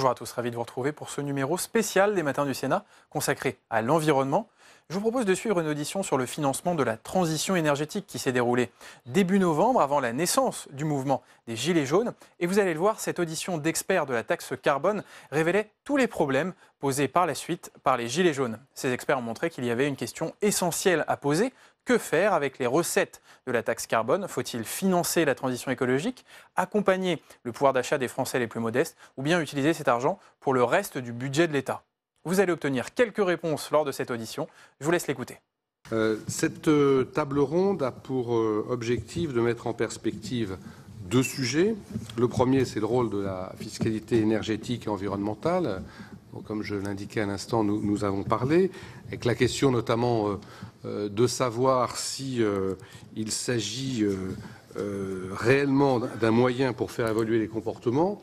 Bonjour à tous, ravi de vous retrouver pour ce numéro spécial des Matins du Sénat consacré à l'environnement. Je vous propose de suivre une audition sur le financement de la transition énergétique qui s'est déroulée début novembre, avant la naissance du mouvement des Gilets jaunes. Et vous allez le voir, cette audition d'experts de la taxe carbone révélait tous les problèmes posés par la suite par les Gilets jaunes. Ces experts ont montré qu'il y avait une question essentielle à poser. Que faire avec les recettes de la taxe carbone? Faut-il financer la transition écologique, accompagner le pouvoir d'achat des Français les plus modestes ou bien utiliser cet argent pour le reste du budget de l'État? Vous allez obtenir quelques réponses lors de cette audition. Je vous laisse l'écouter. Cette table ronde a pour objectif de mettre en perspective deux sujets. Le premier, c'est le rôle de la fiscalité énergétique et environnementale. Bon, comme je l'indiquais à l'instant, nous avons parlé, avec la question notamment de savoir si il s'agit réellement d'un moyen pour faire évoluer les comportements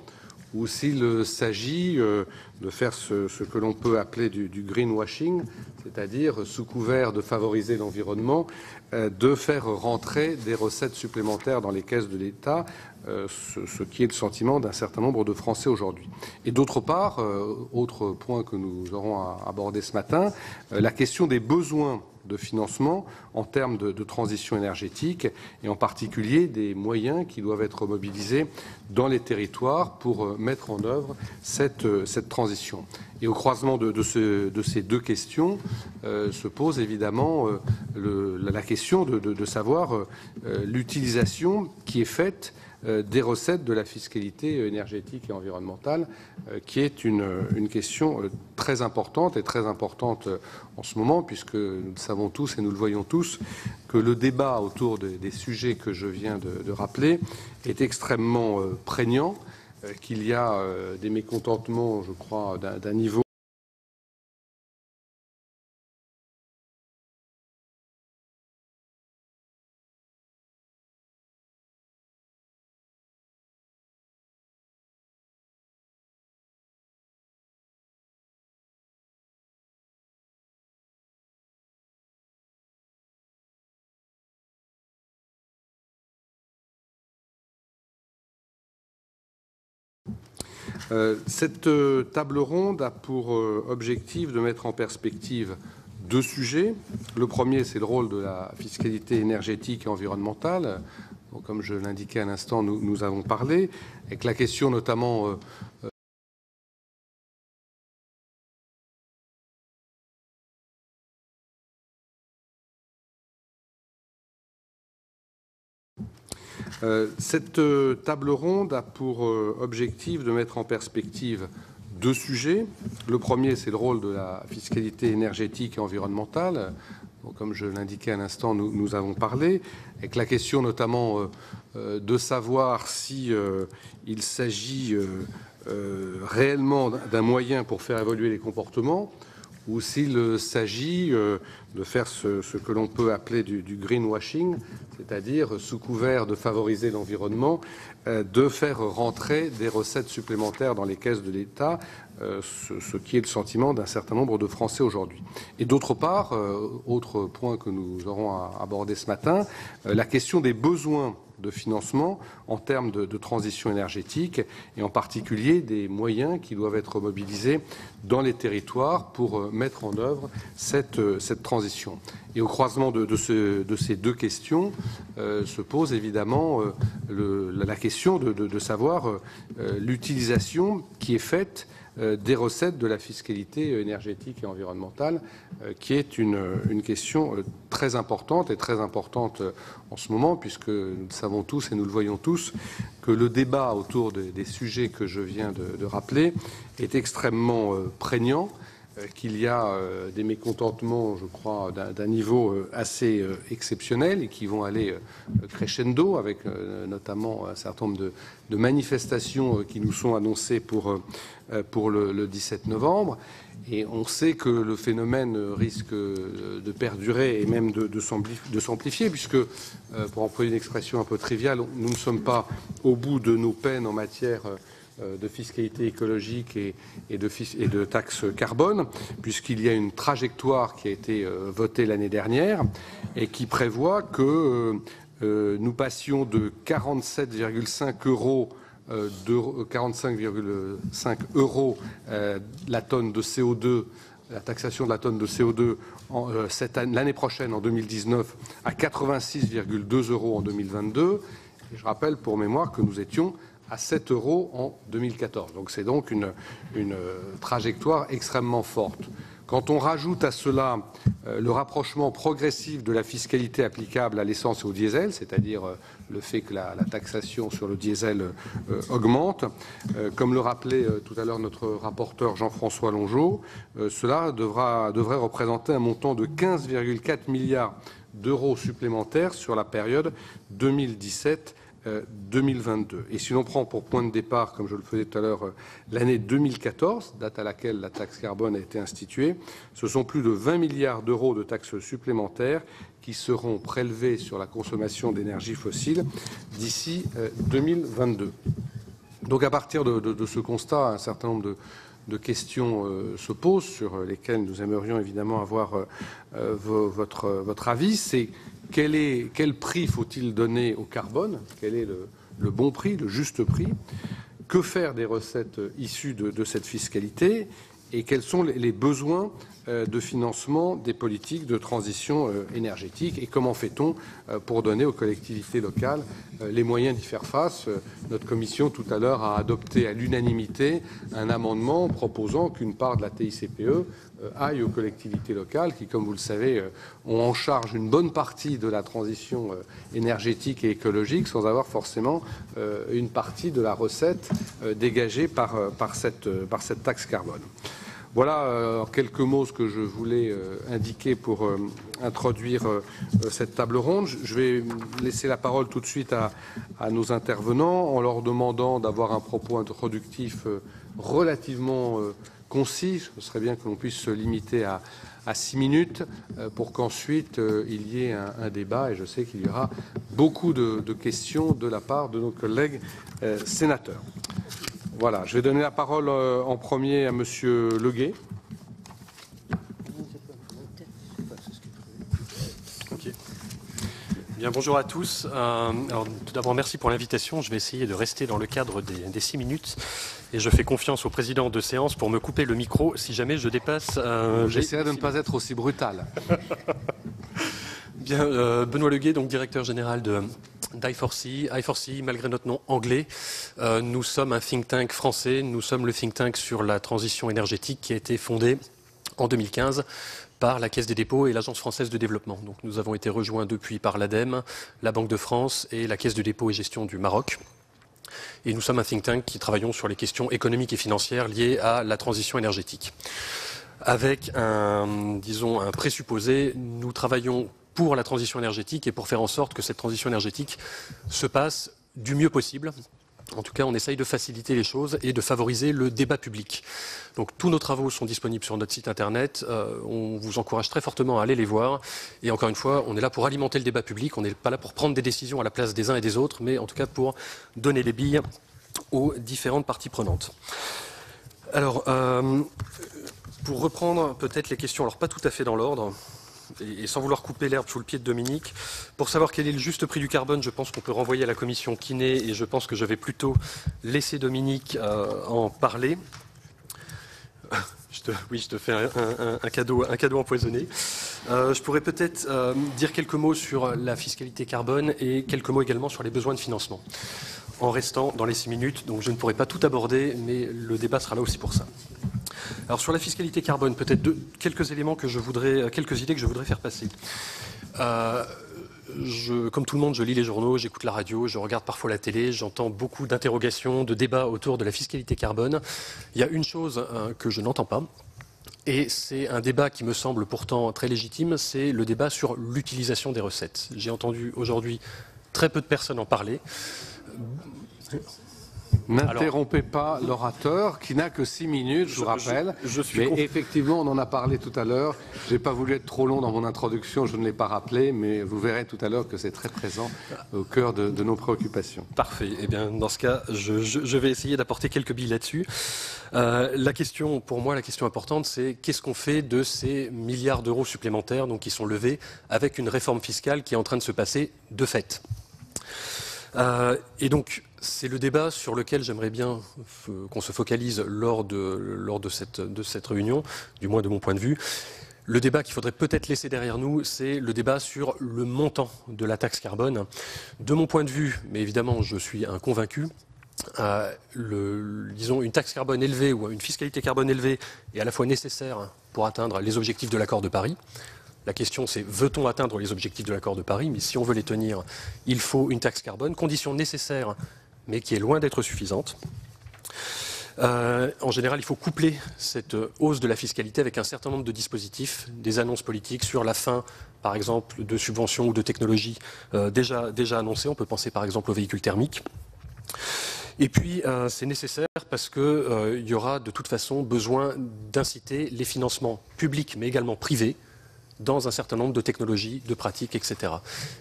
ou s'il s'agit de faire ce que l'on peut appeler du greenwashing, c'est-à-dire, sous couvert de favoriser l'environnement, de faire rentrer des recettes supplémentaires dans les caisses de l'État, ce qui est le sentiment d'un certain nombre de Français aujourd'hui. Et d'autre part, autre point que nous aurons à aborder ce matin, la question des besoins de financement en termes de transition énergétique et en particulier des moyens qui doivent être mobilisés dans les territoires pour mettre en œuvre cette transition. Et au croisement de ces deux questions se pose évidemment la question de savoir l'utilisation qui est faite des recettes de la fiscalité énergétique et environnementale, qui est une question très importante en ce moment, puisque nous le savons tous et nous le voyons tous, que le débat autour des sujets que je viens de rappeler est extrêmement prégnant, qu'il y a des mécontentements, je crois, d'un niveau Cette table ronde a pour objectif de mettre en perspective deux sujets. Le premier, c'est le rôle de la fiscalité énergétique et environnementale. Bon, comme je l'indiquais à l'instant, nous avons parlé, avec la question notamment cette table ronde a pour objectif de mettre en perspective deux sujets. Le premier, c'est le rôle de la fiscalité énergétique et environnementale. Bon, comme je l'indiquais à l'instant, nous avons parlé, avec la question notamment de savoir si il s'agit réellement d'un moyen pour faire évoluer les comportements ou s'il s'agit de faire ce que l'on peut appeler du greenwashing, c'est-à-dire, sous couvert de favoriser l'environnement, de faire rentrer des recettes supplémentaires dans les caisses de l'État, ce qui est le sentiment d'un certain nombre de Français aujourd'hui. Et d'autre part, autre point que nous aurons à aborder ce matin, la question des besoins de financement en termes de transition énergétique et en particulier des moyens qui doivent être mobilisés dans les territoires pour mettre en œuvre cette transition. Et au croisement de ces deux questions se pose évidemment la question de savoir l'utilisation qui est faite des recettes de la fiscalité énergétique et environnementale, qui est une question très importante en ce moment, puisque nous le savons tous et nous le voyons tous, que le débat autour des sujets que je viens de rappeler est extrêmement prégnant, qu'il y a des mécontentements, je crois, d'un niveau assez exceptionnel et qui vont aller crescendo avec notamment un certain nombre de manifestations qui nous sont annoncées pour le 17 novembre. Et on sait que le phénomène risque de perdurer et même de s'amplifier, puisque, pour employer une expression un peu triviale, nous ne sommes pas au bout de nos peines en matière de fiscalité écologique et de taxe carbone, puisqu'il y a une trajectoire qui a été votée l'année dernière et qui prévoit que nous passions de 47,5 € 45,5 euros la tonne de CO2, la taxation de la tonne de CO2 l'année prochaine, en 2019, à 86,2 euros en 2022. Et je rappelle pour mémoire que nous étions à 7 euros en 2014. Donc c'est donc une trajectoire extrêmement forte. Quand on rajoute à cela le rapprochement progressif de la fiscalité applicable à l'essence et au diesel, c'est-à-dire le fait que la taxation sur le diesel augmente, comme le rappelait tout à l'heure notre rapporteur Jean-François Longeot, cela devrait représenter un montant de 15,4 milliards d'euros supplémentaires sur la période 2017-2022. Et si l'on prend pour point de départ, comme je le faisais tout à l'heure, l'année 2014, date à laquelle la taxe carbone a été instituée, ce sont plus de 20 milliards d'euros de taxes supplémentaires qui seront prélevés sur la consommation d'énergie fossile d'ici 2022. Donc à partir de ce constat, un certain nombre de questions se posent sur lesquelles nous aimerions évidemment avoir votre avis. C'est quel prix faut-il donner au carbone? Quel est le bon prix, le juste prix? Que faire des recettes issues de cette fiscalité? Et quels sont les besoins de financement des politiques de transition énergétique? Et comment fait-on pour donner aux collectivités locales les moyens d'y faire face? Notre commission, tout à l'heure, a adopté à l'unanimité un amendement proposant qu'une part de la TICPE aille aux collectivités locales qui, comme vous le savez, ont en charge une bonne partie de la transition énergétique et écologique sans avoir forcément une partie de la recette dégagée par cette taxe carbone. Voilà en quelques mots ce que je voulais indiquer pour introduire cette table ronde. Je vais laisser la parole tout de suite à nos intervenants en leur demandant d'avoir un propos introductif relativement concis. Ce serait bien que l'on puisse se limiter à 6 minutes pour qu'ensuite il y ait un débat. Et je sais qu'il y aura beaucoup de questions de la part de nos collègues sénateurs. Voilà, je vais donner la parole en premier à Monsieur Leguet. Okay. Bien, bonjour à tous. Alors, tout d'abord, merci pour l'invitation. Je vais essayer de rester dans le cadre des 6 minutes. Et je fais confiance au président de séance pour me couper le micro si jamais je dépasse... J'essaierai de ne pas être aussi brutal. Bien, Benoît Leguet, donc directeur général d'I4C. I4C, malgré notre nom anglais, nous sommes un think tank français. Nous sommes le think tank sur la transition énergétique qui a été fondé en 2015 par la Caisse des dépôts et l'Agence française de développement. Donc, nous avons été rejoints depuis par l'ADEME, la Banque de France et la Caisse de dépôt et gestion du Maroc. Et nous sommes un think tank qui travaillons sur les questions économiques et financières liées à la transition énergétique. Avec un présupposé, nous travaillons pour la transition énergétique et pour faire en sorte que cette transition énergétique se passe du mieux possible. En tout cas, on essaye de faciliter les choses et de favoriser le débat public. Donc tous nos travaux sont disponibles sur notre site internet. On vous encourage très fortement à aller les voir. Et encore une fois, on est là pour alimenter le débat public. On n'est pas là pour prendre des décisions à la place des uns et des autres, mais en tout cas pour donner les billes aux différentes parties prenantes. Alors, pour reprendre peut-être les questions, alors pas tout à fait dans l'ordre, et sans vouloir couper l'herbe sous le pied de Dominique, pour savoir quel est le juste prix du carbone, je pense qu'on peut renvoyer à la commission Kiné, et je pense que je vais plutôt laisser Dominique en parler. Je te fais un cadeau empoisonné. Je pourrais peut-être dire quelques mots sur la fiscalité carbone et quelques mots également sur les besoins de financement, en restant dans les 6 minutes. Donc je ne pourrai pas tout aborder, mais le débat sera là aussi pour ça. Alors sur la fiscalité carbone, peut-être quelques idées que je voudrais faire passer. Comme tout le monde, je lis les journaux, j'écoute la radio, je regarde parfois la télé, j'entends beaucoup d'interrogations, de débats autour de la fiscalité carbone. Il y a une chose que je n'entends pas, et c'est un débat qui me semble pourtant très légitime, c'est le débat sur l'utilisation des recettes. J'ai entendu aujourd'hui très peu de personnes en parler. N'interrompez pas l'orateur qui n'a que 6 minutes, je vous rappelle. Mais effectivement, on en a parlé tout à l'heure. Je n'ai pas voulu être trop long dans mon introduction, je ne l'ai pas rappelé, mais vous verrez tout à l'heure que c'est très présent au cœur de nos préoccupations. Parfait. Eh bien, dans ce cas, je vais essayer d'apporter quelques billes là-dessus. La question, pour moi, la question importante, c'est qu'est-ce qu'on fait de ces milliards d'euros supplémentaires donc, qui sont levés avec une réforme fiscale qui est en train de se passer de fait. Et donc, C'est le débat sur lequel j'aimerais bien qu'on se focalise lors de cette réunion, du moins de mon point de vue. Le débat qu'il faudrait peut-être laisser derrière nous, c'est le débat sur le montant de la taxe carbone. De mon point de vue, mais évidemment je suis un convaincu, disons une taxe carbone élevée ou une fiscalité carbone élevée est à la fois nécessaire pour atteindre les objectifs de l'accord de Paris. La question c'est, veut-on atteindre les objectifs de l'accord de Paris? Mais si on veut les tenir, il faut une taxe carbone, condition nécessaire mais qui est loin d'être suffisante. En général, il faut coupler cette hausse de la fiscalité avec un certain nombre de dispositifs, des annonces politiques sur la fin, par exemple, de subventions ou de technologies déjà annoncées. On peut penser par exemple aux véhicules thermiques. Et puis, c'est nécessaire parce qu'il y aura de toute façon besoin d'inciter les financements publics, mais également privés, dans un certain nombre de technologies, de pratiques, etc.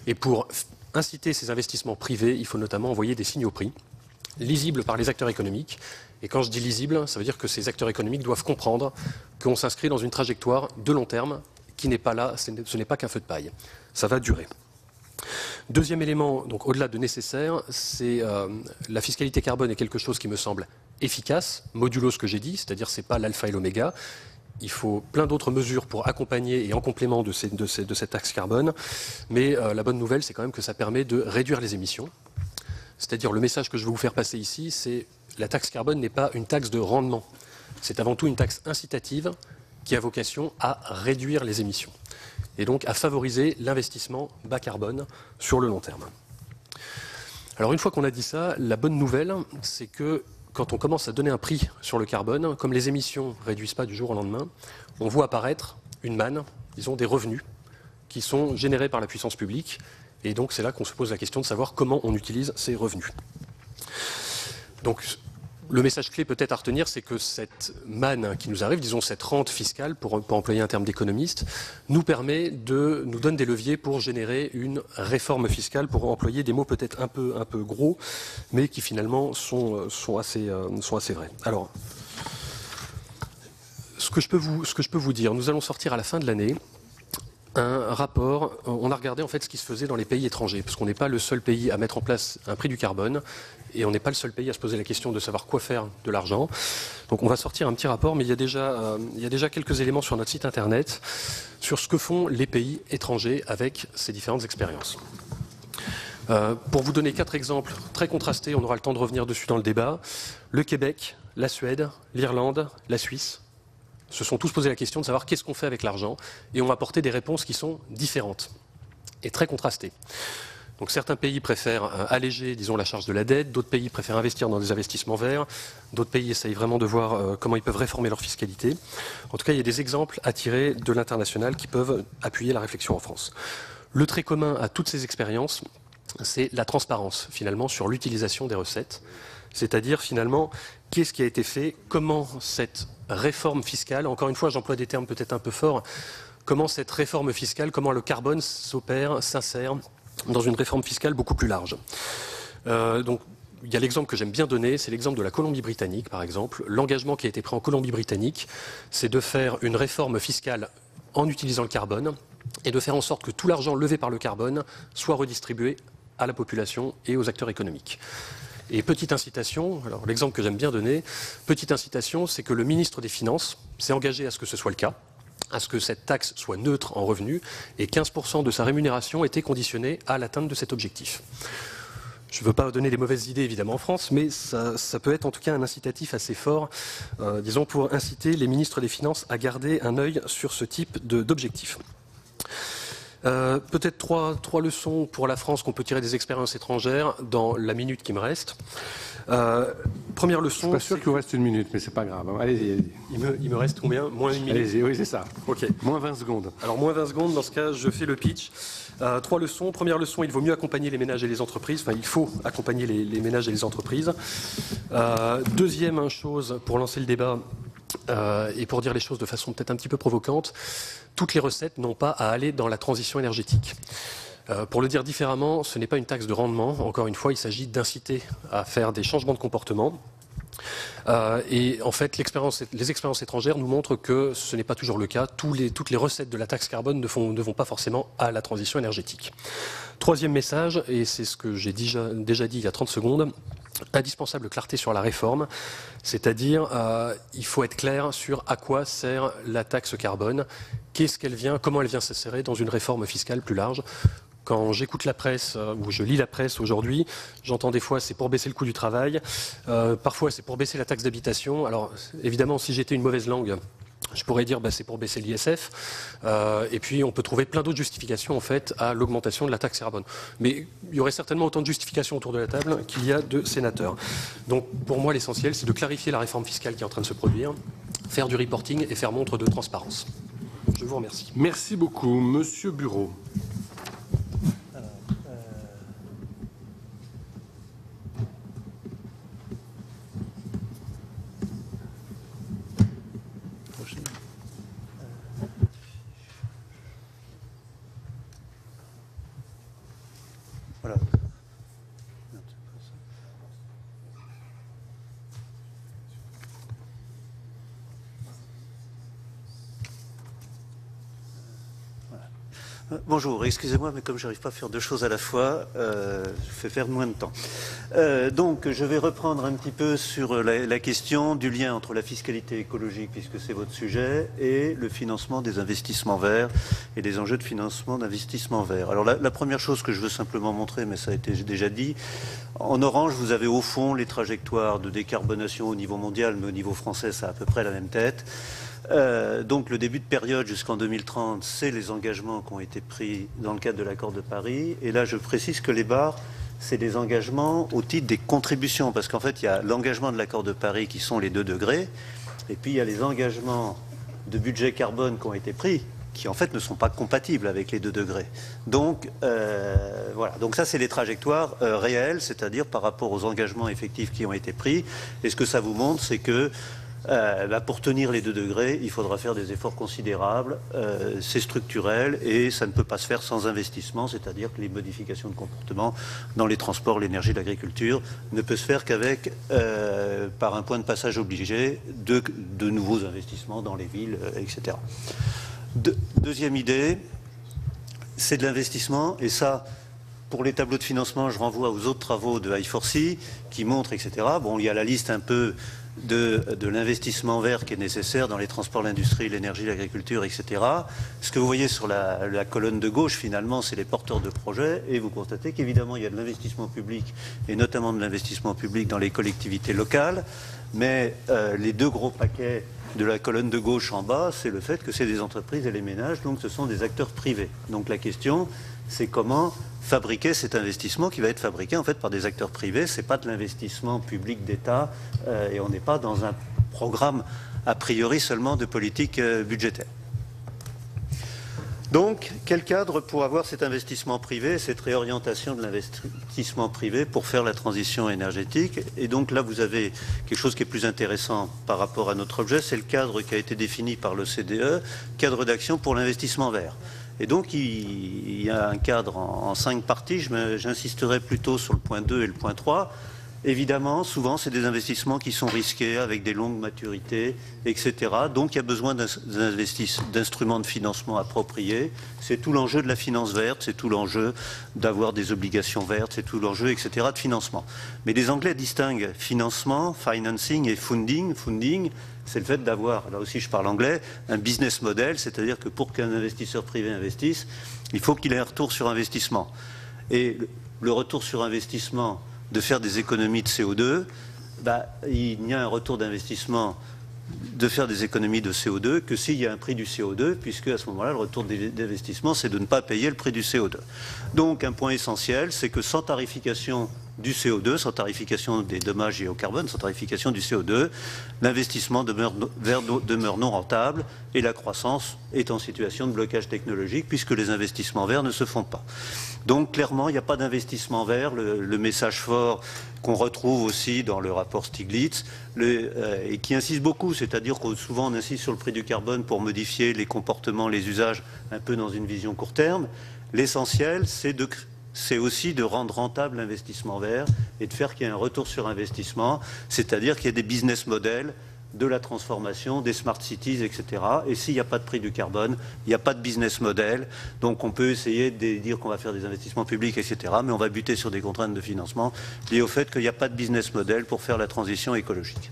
Et pour inciter ces investissements privés, il faut notamment envoyer des signaux prix, lisibles par les acteurs économiques. Et quand je dis lisible, ça veut dire que ces acteurs économiques doivent comprendre qu'on s'inscrit dans une trajectoire de long terme qui n'est pas là, ce n'est pas qu'un feu de paille. Ça va durer. Deuxième élément, donc au-delà de nécessaire, c'est la fiscalité carbone est quelque chose qui me semble efficace, modulo ce que j'ai dit, c'est-à-dire c'est pas l'alpha et l'oméga. Il faut plein d'autres mesures pour accompagner et en complément de cette taxe carbone. Mais la bonne nouvelle, c'est quand même que ça permet de réduire les émissions. C'est-à-dire le message que je veux vous faire passer ici, c'est la taxe carbone n'est pas une taxe de rendement. C'est avant tout une taxe incitative qui a vocation à réduire les émissions et donc à favoriser l'investissement bas carbone sur le long terme. Alors une fois qu'on a dit ça, la bonne nouvelle, c'est que quand on commence à donner un prix sur le carbone, comme les émissions ne réduisent pas du jour au lendemain, on voit apparaître une manne, disons des revenus, qui sont générés par la puissance publique. Et donc c'est là qu'on se pose la question de savoir comment on utilise ces revenus. Donc le message clé peut-être à retenir, c'est que cette manne qui nous arrive, disons cette rente fiscale, pour employer un terme d'économiste, nous donne des leviers pour générer une réforme fiscale, pour employer des mots peut-être un peu gros, mais qui finalement sont assez vrais. Alors, ce que je peux vous dire, nous allons sortir à la fin de l'année un rapport, on a regardé en fait ce qui se faisait dans les pays étrangers, parce qu'on n'est pas le seul pays à mettre en place un prix du carbone, et on n'est pas le seul pays à se poser la question de savoir quoi faire de l'argent. Donc on va sortir un petit rapport, mais il y a déjà quelques éléments sur notre site internet sur ce que font les pays étrangers avec ces différentes expériences. Pour vous donner 4 exemples très contrastés, on aura le temps de revenir dessus dans le débat, le Québec, la Suède, l'Irlande, la Suisse se sont tous posé la question de savoir qu'est-ce qu'on fait avec l'argent et ont apporté des réponses qui sont différentes et très contrastées. Donc certains pays préfèrent alléger, disons, la charge de la dette, d'autres pays préfèrent investir dans des investissements verts, d'autres pays essayent vraiment de voir comment ils peuvent réformer leur fiscalité. En tout cas, il y a des exemples à tirer de l'international qui peuvent appuyer la réflexion en France. Le trait commun à toutes ces expériences, c'est la transparence, finalement, sur l'utilisation des recettes. C'est-à-dire, finalement, qu'est-ce qui a été fait, comment cette réforme fiscale, encore une fois, j'emploie des termes peut-être un peu forts, comment cette réforme fiscale, comment le carbone s'insère dans une réforme fiscale beaucoup plus large. Donc, il y a l'exemple que j'aime bien donner, c'est l'exemple de la Colombie-Britannique, par exemple. L'engagement qui a été pris en Colombie-Britannique, c'est de faire une réforme fiscale en utilisant le carbone et de faire en sorte que tout l'argent levé par le carbone soit redistribué à la population et aux acteurs économiques. Et petite incitation, alors l'exemple que j'aime bien donner, petite incitation, c'est que le ministre des Finances s'est engagé à ce que ce soit le cas, à ce que cette taxe soit neutre en revenus, et 15% de sa rémunération était conditionnée à l'atteinte de cet objectif. Je ne veux pas donner des mauvaises idées évidemment en France, mais ça peut être en tout cas un incitatif assez fort, disons, pour inciter les ministres des Finances à garder un œil sur ce type d'objectif. Peut-être trois leçons pour la France qu'on peut tirer des expériences étrangères dans la minute qui me reste. Première leçon... Je ne suis pas sûr qu'il vous reste une minute, mais c'est pas grave. Allez-y, allez-y. Il me reste combien? Moins une minute? Allez-y, oui, c'est ça. Ok. Moins 20 secondes. Alors, moins 20 secondes, dans ce cas, je fais le pitch. 3 leçons. Première leçon, il vaut mieux accompagner les ménages et les entreprises. Enfin, il faut accompagner les ménages et les entreprises. Deuxième chose, pour lancer le débat, et pour dire les choses de façon peut-être un petit peu provocante, toutes les recettes n'ont pas à aller dans la transition énergétique. Pour le dire différemment, ce n'est pas une taxe de rendement. Encore une fois, il s'agit d'inciter à faire des changements de comportement. Et en fait, les expériences étrangères nous montrent que ce n'est pas toujours le cas. Toutes les recettes de la taxe carbone ne vont pas forcément à la transition énergétique. Troisième message, et c'est ce que j'ai déjà dit il y a 30 secondes, indispensable clarté sur la réforme, c'est-à-dire il faut être clair sur à quoi sert la taxe carbone, qu'est-ce qu'elle vient, comment elle vient s'insérer dans une réforme fiscale plus large. Quand j'écoute la presse ou je lis la presse aujourd'hui, j'entends des fois c'est pour baisser le coût du travail, parfois c'est pour baisser la taxe d'habitation. Alors évidemment, si j'étais une mauvaise langue, je pourrais dire c'est pour baisser l'ISF. Et puis on peut trouver plein d'autres justifications en fait à l'augmentation de la taxe carbone. Mais il y aurait certainement autant de justifications autour de la table qu'il y a de sénateurs. Donc pour moi l'essentiel c'est de clarifier la réforme fiscale qui est en train de se produire, faire du reporting et faire montre de transparence. Je vous remercie. Merci beaucoup. Monsieur Bureau. Voilà. Bonjour, excusez-moi, mais comme je n'arrive pas à faire deux choses à la fois, je fais faire moins de temps. Donc, je vais reprendre un petit peu sur la question du lien entre la fiscalité écologique, puisque c'est votre sujet, et le financement des investissements verts et des enjeux de financement d'investissements verts. Alors, la première chose que je veux simplement montrer, mais ça a été déjà dit, en orange, vous avez au fond les trajectoires de décarbonation au niveau mondial, mais au niveau français, ça a à peu près la même tête. Donc le début de période jusqu'en 2030, c'est les engagements qui ont été pris dans le cadre de l'accord de Paris. Et là, je précise que les barres, c'est des engagements au titre des contributions. Parce qu'en fait, il y a l'engagement de l'accord de Paris qui sont les 2 degrés. Et puis, il y a les engagements de budget carbone qui ont été pris, qui en fait ne sont pas compatibles avec les 2 degrés. Donc, voilà. Donc ça, c'est les trajectoires réelles, c'est-à-dire par rapport aux engagements effectifs qui ont été pris. Et ce que ça vous montre, c'est que pour tenir les 2 degrés, il faudra faire des efforts considérables, c'est structurel et ça ne peut pas se faire sans investissement, c'est-à-dire que les modifications de comportement dans les transports, l'énergie, l'agriculture ne peut se faire qu'avec, par un point de passage obligé, de nouveaux investissements dans les villes, etc. Deuxième idée, c'est de l'investissement et ça, pour les tableaux de financement, je renvoie aux autres travaux de I4C qui montrent, etc. Bon, il y a la liste un peu de l'investissement vert qui est nécessaire dans les transports, l'industrie, l'énergie, l'agriculture, etc. Ce que vous voyez sur la colonne de gauche, finalement, c'est les porteurs de projets. Et vous constatez qu'évidemment, il y a de l'investissement public, et notamment de l'investissement public dans les collectivités locales. Mais les 2 gros paquets de la colonne de gauche en bas, c'est le fait que c'est des entreprises et les ménages, donc ce sont des acteurs privés. Donc la question, c'est comment fabriquer cet investissement qui va être fabriqué en fait par des acteurs privés. C'est pas de l'investissement public d'État et on n'est pas dans un programme a priori seulement de politique budgétaire. Donc, quel cadre pour avoir cet investissement privé, cette réorientation de l'investissement privé pour faire la transition énergétique? Et donc là, vous avez quelque chose qui est plus intéressant par rapport à notre objet, c'est le cadre qui a été défini par l'OCDE, cadre d'action pour l'investissement vert. Et donc, il y a un cadre en 5 parties. J'insisterai plutôt sur le point 2 et le point 3. Évidemment, souvent, c'est des investissements qui sont risqués, avec des longues maturités, etc. Donc, il y a besoin d'instruments de financement appropriés. C'est tout l'enjeu de la finance verte, c'est tout l'enjeu d'avoir des obligations vertes, c'est tout l'enjeu, etc., de financement. Mais les Anglais distinguent financement, financing et funding. Funding, c'est le fait d'avoir, là aussi je parle anglais, un business model, c'est-à-dire que pour qu'un investisseur privé investisse, il faut qu'il ait un retour sur investissement. Et le retour sur investissement, de faire des économies de CO2, il n'y a un retour d'investissement de faire des économies de CO2 que s'il y a un prix du CO2, puisque à ce moment-là, le retour d'investissement, c'est de ne pas payer le prix du CO2. Donc, un point essentiel, c'est que sans tarification du CO2, sans tarification des dommages liés au carbone, sans tarification du CO2, l'investissement demeure non rentable et la croissance est en situation de blocage technologique puisque les investissements verts ne se font pas. Donc clairement, il n'y a pas d'investissement vert. Le message fort qu'on retrouve aussi dans le rapport Stiglitz et qui insiste beaucoup, c'est-à-dire que souvent on insiste sur le prix du carbone pour modifier les comportements, les usages un peu dans une vision court terme. L'essentiel, c'est c'est aussi de rendre rentable l'investissement vert et de faire qu'il y ait un retour sur investissement, c'est-à-dire qu'il y ait des business models de la transformation, des smart cities, etc. Et s'il n'y a pas de prix du carbone, il n'y a pas de business model. Donc on peut essayer de dire qu'on va faire des investissements publics, etc. Mais on va buter sur des contraintes de financement liées au fait qu'il n'y a pas de business model pour faire la transition écologique.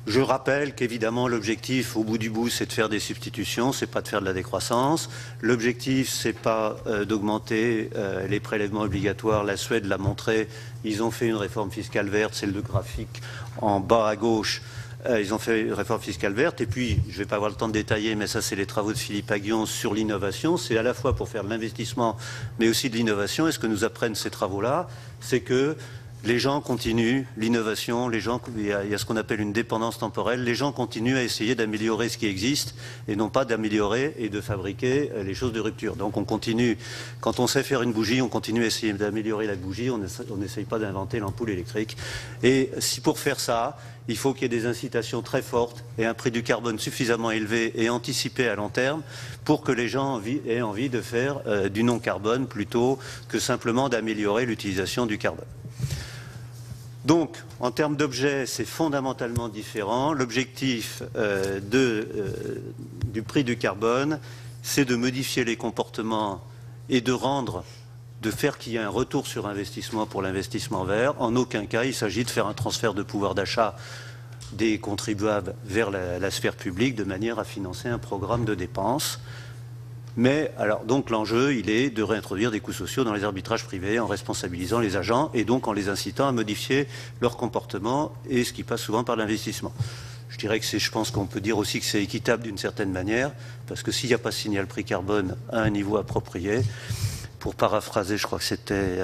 Je rappelle qu'évidemment l'objectif au bout du bout c'est de faire des substitutions, c'est pas de faire de la décroissance. L'objectif c'est pas d'augmenter les prélèvements obligatoires. La Suède l'a montré, ils ont fait une réforme fiscale verte, c'est le graphique en bas à gauche. Ils ont fait une réforme fiscale verte et puis, je ne vais pas avoir le temps de détailler, mais ça c'est les travaux de Philippe Aguillon sur l'innovation. C'est à la fois pour faire de l'investissement mais aussi de l'innovation. Et ce que nous apprennent ces travaux-là, c'est que les gens continuent l'innovation, il y a ce qu'on appelle une dépendance temporelle, les gens continuent à essayer d'améliorer ce qui existe et non pas d'améliorer et de fabriquer les choses de rupture. Donc on continue, quand on sait faire une bougie, on continue à essayer d'améliorer la bougie, on n'essaye pas d'inventer l'ampoule électrique. Et si pour faire ça, il faut qu'il y ait des incitations très fortes et un prix du carbone suffisamment élevé et anticipé à long terme pour que les gens aient envie de faire du non-carbone plutôt que simplement d'améliorer l'utilisation du carbone. Donc, en termes d'objets, c'est fondamentalement différent. L'objectif du prix du carbone, c'est de modifier les comportements et de faire qu'il y ait un retour sur investissement pour l'investissement vert. En aucun cas, il s'agit de faire un transfert de pouvoir d'achat des contribuables vers la sphère publique de manière à financer un programme de dépenses. Mais alors donc l'enjeu, il est de réintroduire des coûts sociaux dans les arbitrages privés en responsabilisant les agents et donc en les incitant à modifier leur comportement et ce qui passe souvent par l'investissement. Je dirais que je pense qu'on peut dire aussi que c'est équitable d'une certaine manière parce que s'il n'y a pas de signal prix carbone à un niveau approprié, pour paraphraser, je crois que c'était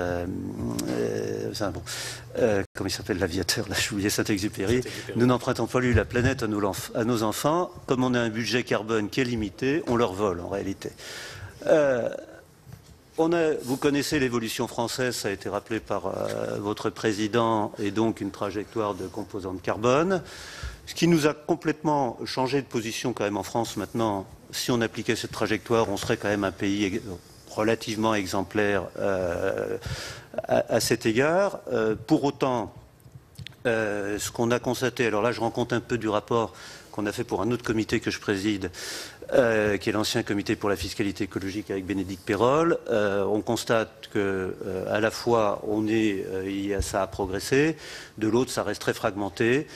comment il s'appelle l'aviateur, là j'ai oublié Saint-Exupéry, nous n'empruntons pas lui la planète à nos enfants, comme on a un budget carbone qui est limité, on leur vole en réalité. Vous connaissez l'évolution française, ça a été rappelé par votre président, et donc une trajectoire de composante carbone. Ce qui nous a complètement changé de position quand même en France maintenant, si on appliquait cette trajectoire, on serait quand même un pays relativement exemplaire à cet égard. Pour autant, ce qu'on a constaté, alors là je rends compte un peu du rapport qu'on a fait pour un autre comité que je préside, qui est l'ancien comité pour la fiscalité écologique avec Bénédicte Pérol, on constate que à la fois ça a progressé, de l'autre ça reste très fragmenté,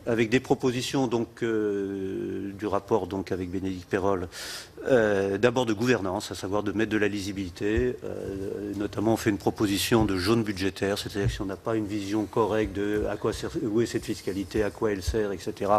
avec des propositions donc du rapport donc avec Bénédicte Pérol, d'abord de gouvernance, à savoir de mettre de la lisibilité, notamment on fait une proposition de jaune budgétaire, c'est-à-dire que si on n'a pas une vision correcte de à quoi sert, où est cette fiscalité, à quoi elle sert, etc.,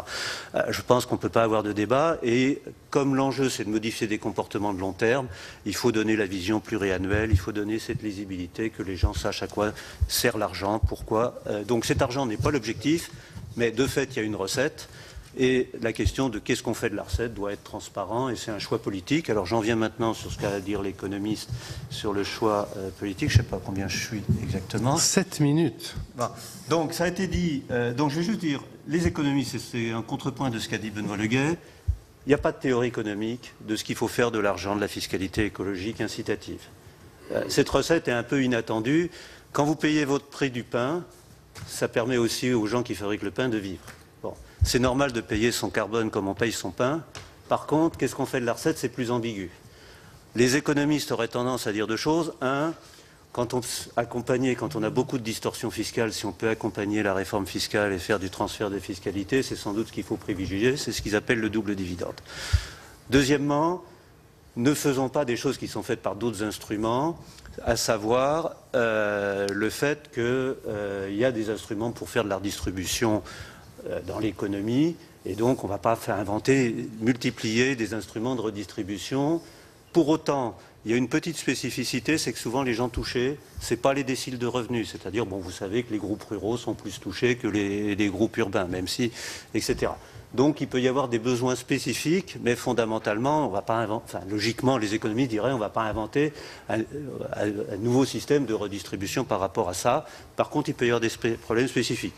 je pense qu'on ne peut pas avoir de débat, et comme l'enjeu c'est de modifier des comportements de long terme, il faut donner la vision pluriannuelle, il faut donner cette lisibilité, que les gens sachent à quoi sert l'argent, pourquoi. Donc cet argent n'est pas l'objectif, mais de fait, il y a une recette et la question de qu'est-ce qu'on fait de la recette doit être transparent et c'est un choix politique. Alors j'en viens maintenant sur ce qu'a dire l'économiste sur le choix politique. Je ne sais pas combien je suis exactement. 7 minutes. Bon. Donc ça a été dit. Donc je vais juste dire, les économistes, c'est un contrepoint de ce qu'a dit Benoît Leguet. Il n'y a pas de théorie économique de ce qu'il faut faire de l'argent, de la fiscalité écologique incitative. Cette recette est un peu inattendue. Quand vous payez votre prix du pain, ça permet aussi aux gens qui fabriquent le pain de vivre. Bon. C'est normal de payer son carbone comme on paye son pain. Par contre, qu'est-ce qu'on fait de la recette? C'est plus ambigu. Les économistes auraient tendance à dire deux choses. Un, quand on a beaucoup de distorsions fiscales, si on peut accompagner la réforme fiscale et faire du transfert des fiscalités, c'est sans doute ce qu'il faut privilégier. C'est ce qu'ils appellent le double dividende. Deuxièmement, ne faisons pas des choses qui sont faites par d'autres instruments, à savoir le fait qu'il y a des instruments pour faire de la redistribution dans l'économie, et donc on ne va pas multiplier des instruments de redistribution. Pour autant, il y a une petite spécificité, c'est que souvent les gens touchés, ce n'est pas les déciles de revenus, c'est-à-dire, bon, vous savez que les groupes ruraux sont plus touchés que les groupes urbains, même si, etc. Donc il peut y avoir des besoins spécifiques, mais fondamentalement, on va pas logiquement, les économistes diraient on ne va pas inventer un nouveau système de redistribution par rapport à ça. Par contre, il peut y avoir des problèmes spécifiques.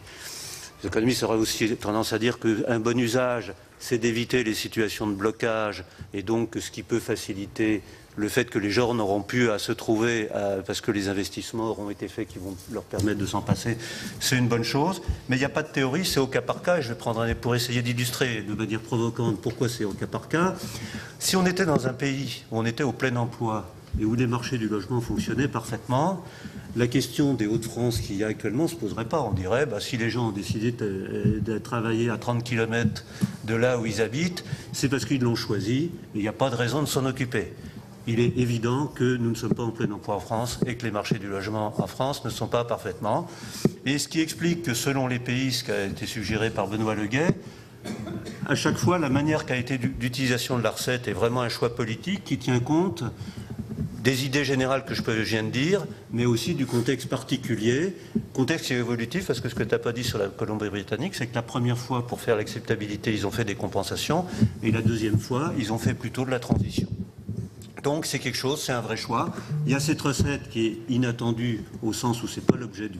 Les économistes auraient aussi tendance à dire qu'un bon usage, c'est d'éviter les situations de blocage, et donc ce qui peut faciliter le fait que les gens n'auront plus à se trouver parce que les investissements auront été faits qui vont leur permettre de s'en passer, c'est une bonne chose. Mais il n'y a pas de théorie, c'est au cas par cas. Et je vais prendre pour essayer d'illustrer de manière provocante pourquoi c'est au cas par cas. Si on était dans un pays où on était au plein emploi et où les marchés du logement fonctionnaient parfaitement, la question des Hauts-de-France qu'il y a actuellement ne se poserait pas. On dirait, si les gens ont décidé de travailler à 30 km de là où ils habitent, c'est parce qu'ils l'ont choisi et il n'y a pas de raison de s'en occuper. Il est évident que nous ne sommes pas en plein emploi en France et que les marchés du logement en France ne sont pas parfaitement. Et ce qui explique que selon les pays, ce qui a été suggéré par Benoît Leguet, à chaque fois, la manière qu'a été d'utilisation de la recette est vraiment un choix politique qui tient compte des idées générales que je viens de dire, mais aussi du contexte particulier, contexte qui est évolutif, parce que ce que tu n'as pas dit sur la Colombie-Britannique, c'est que la première fois, pour faire l'acceptabilité, ils ont fait des compensations, et la deuxième fois, ils ont fait plutôt de la transition. Donc c'est quelque chose, c'est un vrai choix. Il y a cette recette qui est inattendue au sens où ce n'est pas l'objet de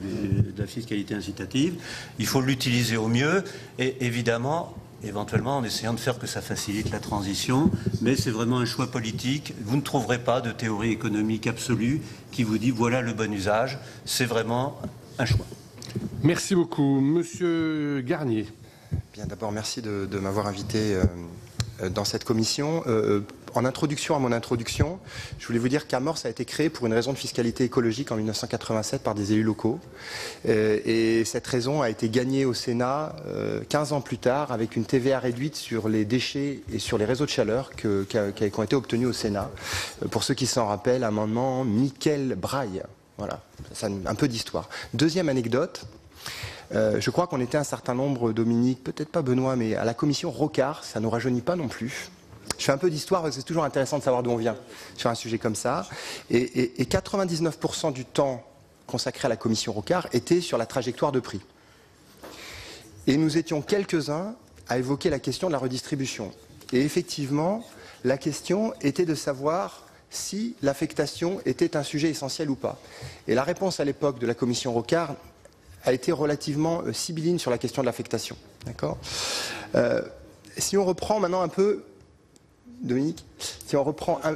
la fiscalité incitative. Il faut l'utiliser au mieux et évidemment, éventuellement en essayant de faire que ça facilite la transition. Mais c'est vraiment un choix politique. Vous ne trouverez pas de théorie économique absolue qui vous dit voilà le bon usage. C'est vraiment un choix. Merci beaucoup. Monsieur Garnier. Bien, d'abord, merci de m'avoir invité dans cette commission. En introduction à mon introduction, je voulais vous dire qu'Amorce a été créé pour une raison de fiscalité écologique en 1987 par des élus locaux. Et cette raison a été gagnée au Sénat 15 ans plus tard avec une TVA réduite sur les déchets et sur les réseaux de chaleur qui ont été obtenus au Sénat. Pour ceux qui s'en rappellent, amendement Michel Braille. Voilà, ça, un peu d'histoire. Deuxième anecdote. Je crois qu'on était un certain nombre, Dominique, peut-être pas Benoît, mais à la commission Rocard, ça ne nous rajeunit pas non plus. Je fais un peu d'histoire parce que c'est toujours intéressant de savoir d'où on vient sur un sujet comme ça. Et 99% du temps consacré à la commission Rocard était sur la trajectoire de prix. Et nous étions quelques-uns à évoquer la question de la redistribution. Et effectivement, la question était de savoir si l'affectation était un sujet essentiel ou pas. Et la réponse à l'époque de la commission Rocard a été relativement sibylline sur la question de l'affectation. D'accord ? Si on reprend maintenant un peu, Dominique, si on reprend un...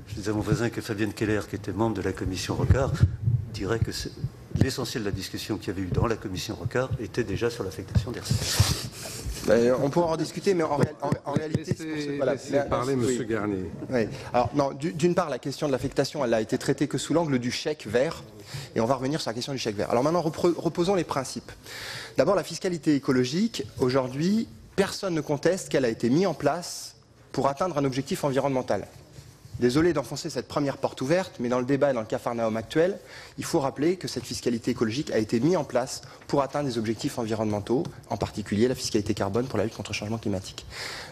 Je disais à mon voisin que Fabienne Keller, qui était membre de la commission Rocard, dirait que l'essentiel de la discussion qu'il y avait eu dans la commission Rocard était déjà sur l'affectation des recettes. On pourra en discuter, mais en réalité... Laissez parler M. Garnier. Oui. Alors, non, d'une part, la question de l'affectation, elle a été traitée que sous l'angle du chèque vert, et on va revenir sur la question du chèque vert. Alors maintenant, reposons les principes. D'abord, la fiscalité écologique, aujourd'hui, personne ne conteste qu'elle a été mise en place pour atteindre un objectif environnemental. Désolé d'enfoncer cette première porte ouverte, mais dans le débat et dans le capharnaüm actuel, il faut rappeler que cette fiscalité écologique a été mise en place pour atteindre des objectifs environnementaux, en particulier la fiscalité carbone pour la lutte contre le changement climatique.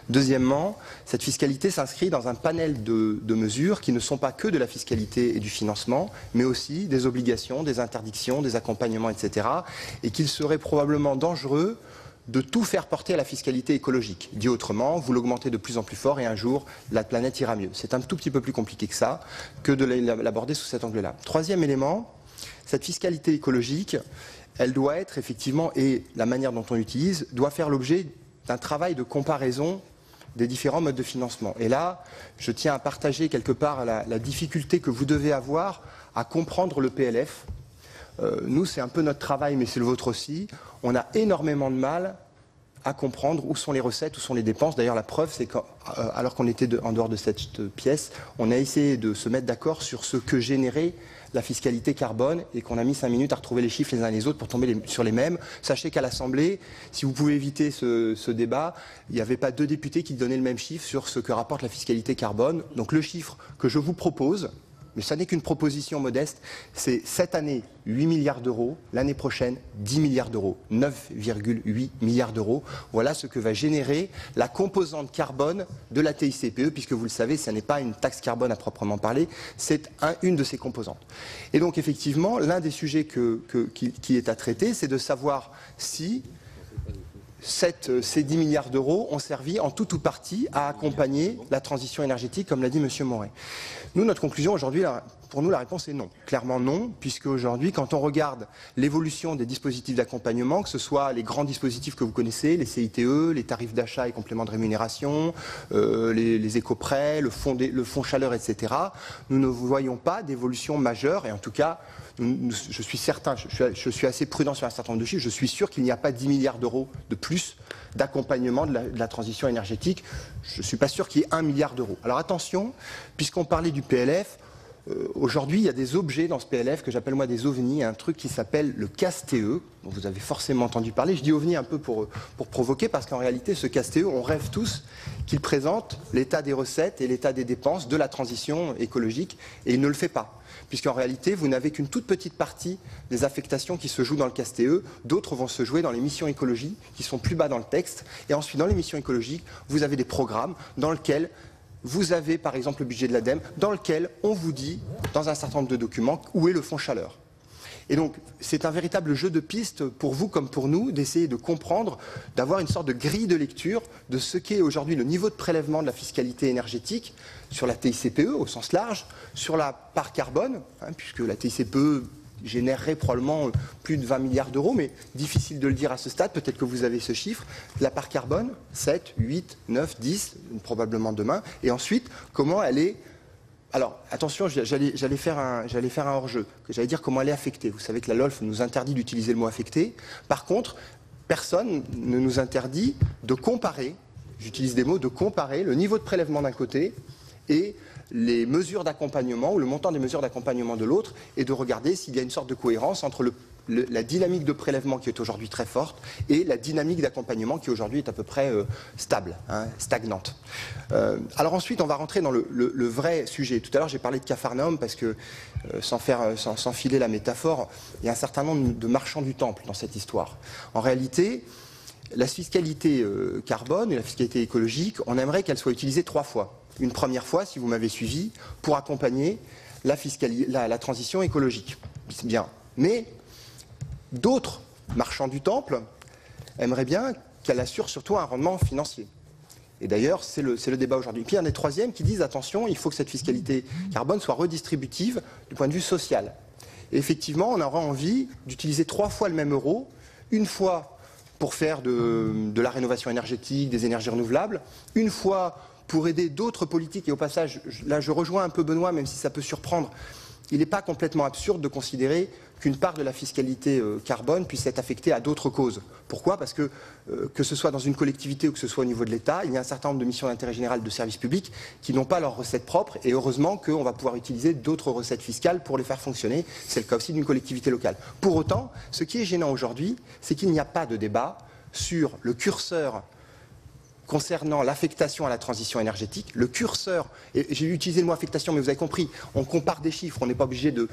Deuxièmement, cette fiscalité s'inscrit dans un panel de mesures qui ne sont pas que de la fiscalité et du financement, mais aussi des obligations, des interdictions, des accompagnements, etc. Et qu'il serait probablement dangereux de tout faire porter à la fiscalité écologique. Dit autrement, vous l'augmentez de plus en plus fort et un jour, la planète ira mieux. C'est un tout petit peu plus compliqué que ça, que de l'aborder sous cet angle-là. Troisième élément, cette fiscalité écologique, elle doit être effectivement, et la manière dont on l'utilise, doit faire l'objet d'un travail de comparaison des différents modes de financement. Et là, je tiens à partager quelque part la difficulté que vous devez avoir à comprendre le PLF. Nous, c'est un peu notre travail, mais c'est le vôtre aussi. On a énormément de mal à comprendre où sont les recettes, où sont les dépenses. D'ailleurs, la preuve, c'est qu'alors qu'on était en dehors de cette pièce, on a essayé de se mettre d'accord sur ce que générait la fiscalité carbone et qu'on a mis 5 minutes à retrouver les chiffres les uns et les autres pour tomber sur les mêmes. Sachez qu'à l'Assemblée, si vous pouvez éviter ce débat, il n'y avait pas 2 députés qui donnaient le même chiffre sur ce que rapporte la fiscalité carbone. Donc le chiffre que je vous propose, mais ça n'est qu'une proposition modeste, c'est cette année 8 milliards d'euros, l'année prochaine 10 milliards d'euros, 9,8 milliards d'euros. Voilà ce que va générer la composante carbone de la TICPE, puisque vous le savez, ce n'est pas une taxe carbone à proprement parler, c'est une de ses composantes. Et donc effectivement, l'un des sujets qui est à traiter, c'est de savoir si ces 10 milliards d'euros ont servi en tout ou partie à accompagner la transition énergétique, comme l'a dit M. Moret. Nous, notre conclusion aujourd'hui, pour nous, la réponse est non. Clairement non, puisque aujourd'hui, quand on regarde l'évolution des dispositifs d'accompagnement, que ce soit les grands dispositifs que vous connaissez, les CITE, les tarifs d'achat et compléments de rémunération, les éco-prêts, le fonds chaleur, etc., nous ne voyons pas d'évolution majeure, et en tout cas, je suis certain, je suis assez prudent sur un certain nombre de chiffres, je suis sûr qu'il n'y a pas 10 milliards d'euros de plus d'accompagnement de la transition énergétique. Je ne suis pas sûr qu'il y ait 1 milliard d'euros. Alors attention, puisqu'on parlait du PLF, aujourd'hui, il y a des objets dans ce PLF que j'appelle moi des ovnis, un truc qui s'appelle le CASTE, dont vous avez forcément entendu parler. Je dis ovni un peu pour provoquer, parce qu'en réalité, ce CASTE, on rêve tous qu'il présente l'état des recettes et l'état des dépenses de la transition écologique, et il ne le fait pas. Puisqu'en réalité, vous n'avez qu'une toute petite partie des affectations qui se jouent dans le CASTE, d'autres vont se jouer dans les missions écologie, qui sont plus bas dans le texte, et ensuite dans les missions écologiques, vous avez des programmes dans lesquels vous avez par exemple le budget de l'ADEME, dans lequel on vous dit, dans un certain nombre de documents, où est le fonds chaleur. Et donc, c'est un véritable jeu de piste pour vous comme pour nous, d'essayer de comprendre, d'avoir une sorte de grille de lecture de ce qu'est aujourd'hui le niveau de prélèvement de la fiscalité énergétique sur la TICPE au sens large, sur la part carbone, puisque la TICPE générerait probablement plus de 20 milliards d'euros, mais difficile de le dire à ce stade, peut-être que vous avez ce chiffre. La part carbone, 7, 8, 9, 10, probablement demain. Et ensuite, comment elle est... Alors, attention, j'allais faire un hors-jeu, que j'allais dire comment elle est affectée. Vous savez que la LOLF nous interdit d'utiliser le mot affecté. Par contre, personne ne nous interdit de comparer, j'utilise des mots, de comparer le niveau de prélèvement d'un côté et les mesures d'accompagnement ou le montant des mesures d'accompagnement de l'autre, et de regarder s'il y a une sorte de cohérence entre la dynamique de prélèvement qui est aujourd'hui très forte et la dynamique d'accompagnement qui aujourd'hui est à peu près stable, stagnante. Alors ensuite, on va rentrer dans le vrai sujet. Tout à l'heure, j'ai parlé de Capharnaüm parce que, sans filer la métaphore, il y a un certain nombre de marchands du temple dans cette histoire. En réalité, la fiscalité carbone et la fiscalité écologique, on aimerait qu'elle soit utilisée 3 fois. Une première fois, si vous m'avez suivi, pour accompagner la transition écologique. C'est bien. Mais d'autres marchands du temple aimeraient bien qu'elle assure surtout un rendement financier. Et d'ailleurs, c'est le débat aujourd'hui. Puis il y en a des troisièmes qui disent, attention, il faut que cette fiscalité carbone soit redistributive du point de vue social. Et effectivement, on aura envie d'utiliser 3 fois le même euro, une fois pour faire de la rénovation énergétique, des énergies renouvelables, une fois pour aider d'autres politiques. Et au passage, là je rejoins un peu Benoît, même si ça peut surprendre, il n'est pas complètement absurde de considérer qu'une part de la fiscalité carbone puisse être affectée à d'autres causes. Pourquoi ? Parce que ce soit dans une collectivité ou que ce soit au niveau de l'État, il y a un certain nombre de missions d'intérêt général de services publics qui n'ont pas leurs recettes propres, et heureusement qu'on va pouvoir utiliser d'autres recettes fiscales pour les faire fonctionner. C'est le cas aussi d'une collectivité locale. Pour autant, ce qui est gênant aujourd'hui, c'est qu'il n'y a pas de débat sur le curseur concernant l'affectation à la transition énergétique. Le curseur, et j'ai utilisé le mot affectation, mais vous avez compris, on compare des chiffres, on n'est pas obligé de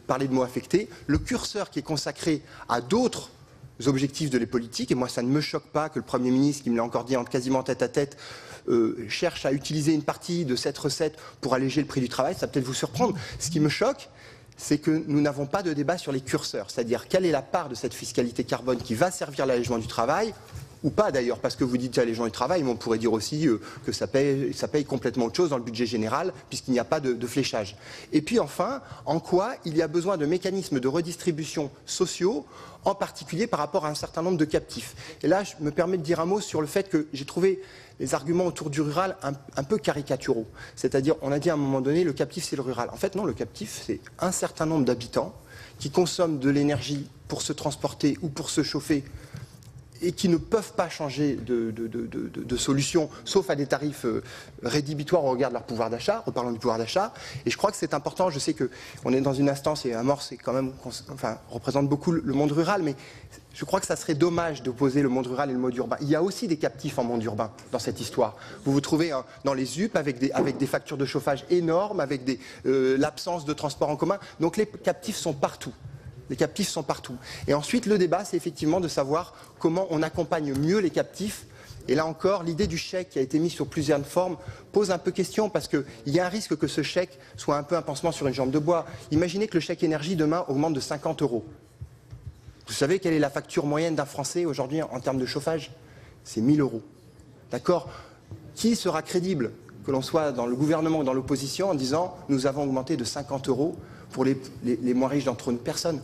parler de mots affectés. Le curseur qui est consacré à d'autres objectifs de les politiques, et moi ça ne me choque pas que le Premier ministre, qui me l'a encore dit quasiment tête à tête, cherche à utiliser une partie de cette recette pour alléger le prix du travail, ça va peut-être vous surprendre. Ce qui me choque, c'est que nous n'avons pas de débat sur les curseurs, c'est-à-dire quelle est la part de cette fiscalité carbone qui va servir à l'allègement du travail, ou pas d'ailleurs, parce que vous dites allègement du travail, mais on pourrait dire aussi que ça paye complètement autre chose dans le budget général, puisqu'il n'y a pas de fléchage. Et puis enfin, en quoi il y a besoin de mécanismes de redistribution sociaux, en particulier par rapport à un certain nombre de captifs. Et là, je me permets de dire un mot sur le fait que j'ai trouvé les arguments autour du rural un peu caricaturaux. C'est-à-dire, on a dit à un moment donné, le captif c'est le rural. En fait non, le captif c'est un certain nombre d'habitants qui consomment de l'énergie pour se transporter ou pour se chauffer, et qui ne peuvent pas changer de solution, sauf à des tarifs rédhibitoires au regard de leur pouvoir d'achat, reparlons du pouvoir d'achat. Et je crois que c'est important, je sais qu'on est dans une instance, et Amor c'est quand même, représente beaucoup le monde rural, mais je crois que ça serait dommage d'opposer le monde rural et le monde urbain. Il y a aussi des captifs en monde urbain dans cette histoire. Vous vous trouvez dans les UP avec des factures de chauffage énormes, avec l'absence de transport en commun. Donc les captifs sont partout. Les captifs sont partout. Et ensuite, le débat, c'est effectivement de savoir comment on accompagne mieux les captifs. Et là encore, l'idée du chèque qui a été mise sur plusieurs formes pose un peu question, parce qu'il y a un risque que ce chèque soit un peu un pansement sur une jambe de bois. Imaginez que le chèque énergie demain augmente de 50 €. Vous savez quelle est la facture moyenne d'un Français aujourd'hui en termes de chauffage ? c'est 1 000 €. D'accord? Qui sera crédible, que l'on soit dans le gouvernement ou dans l'opposition, en disant nous avons augmenté de 50 € pour les moins riches d'entre nous? Personne.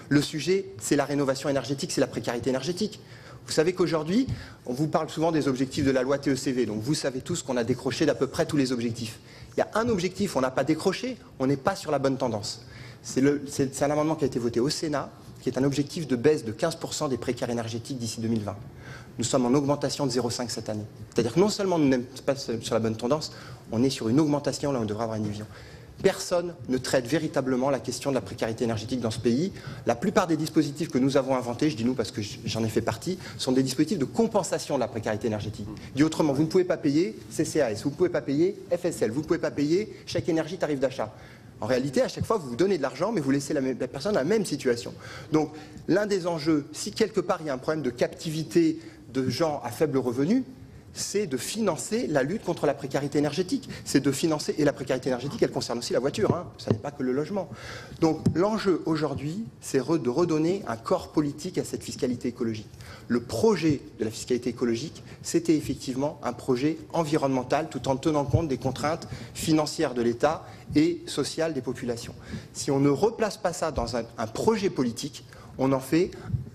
Le sujet, c'est la rénovation énergétique, c'est la précarité énergétique. Vous savez qu'aujourd'hui, on vous parle souvent des objectifs de la loi TECV, donc vous savez tous qu'on a décroché d'à peu près tous les objectifs. Il y a un objectif, on n'a pas décroché, on n'est pas sur la bonne tendance. C'est un amendement qui a été voté au Sénat, qui est un objectif de baisse de 15% des précaires énergétiques d'ici 2020. Nous sommes en augmentation de 0,5 cette année. C'est-à-dire que non seulement nous n'sommes pas sur la bonne tendance, on est sur une augmentation, là on devrait avoir une vision. Personne ne traite véritablement la question de la précarité énergétique dans ce pays. La plupart des dispositifs que nous avons inventés, je dis nous parce que j'en ai fait partie, sont des dispositifs de compensation de la précarité énergétique. Dit autrement, vous ne pouvez pas payer CCAS, vous ne pouvez pas payer FSL, vous ne pouvez pas payer chèque énergie tarif d'achat. En réalité, à chaque fois, vous vous donnez de l'argent, mais vous laissez la personne dans la même situation. Donc, l'un des enjeux, si quelque part il y a un problème de captivité de gens à faible revenu, c'est de financer la lutte contre la précarité énergétique. C'est de financer, et la précarité énergétique, elle concerne aussi la voiture, hein, ça n'est pas que le logement. Donc l'enjeu aujourd'hui, c'est de redonner un corps politique à cette fiscalité écologique. Le projet de la fiscalité écologique, c'était effectivement un projet environnemental tout en tenant compte des contraintes financières de l'État et sociales des populations. Si on ne replace pas ça dans un projet politique, on en fait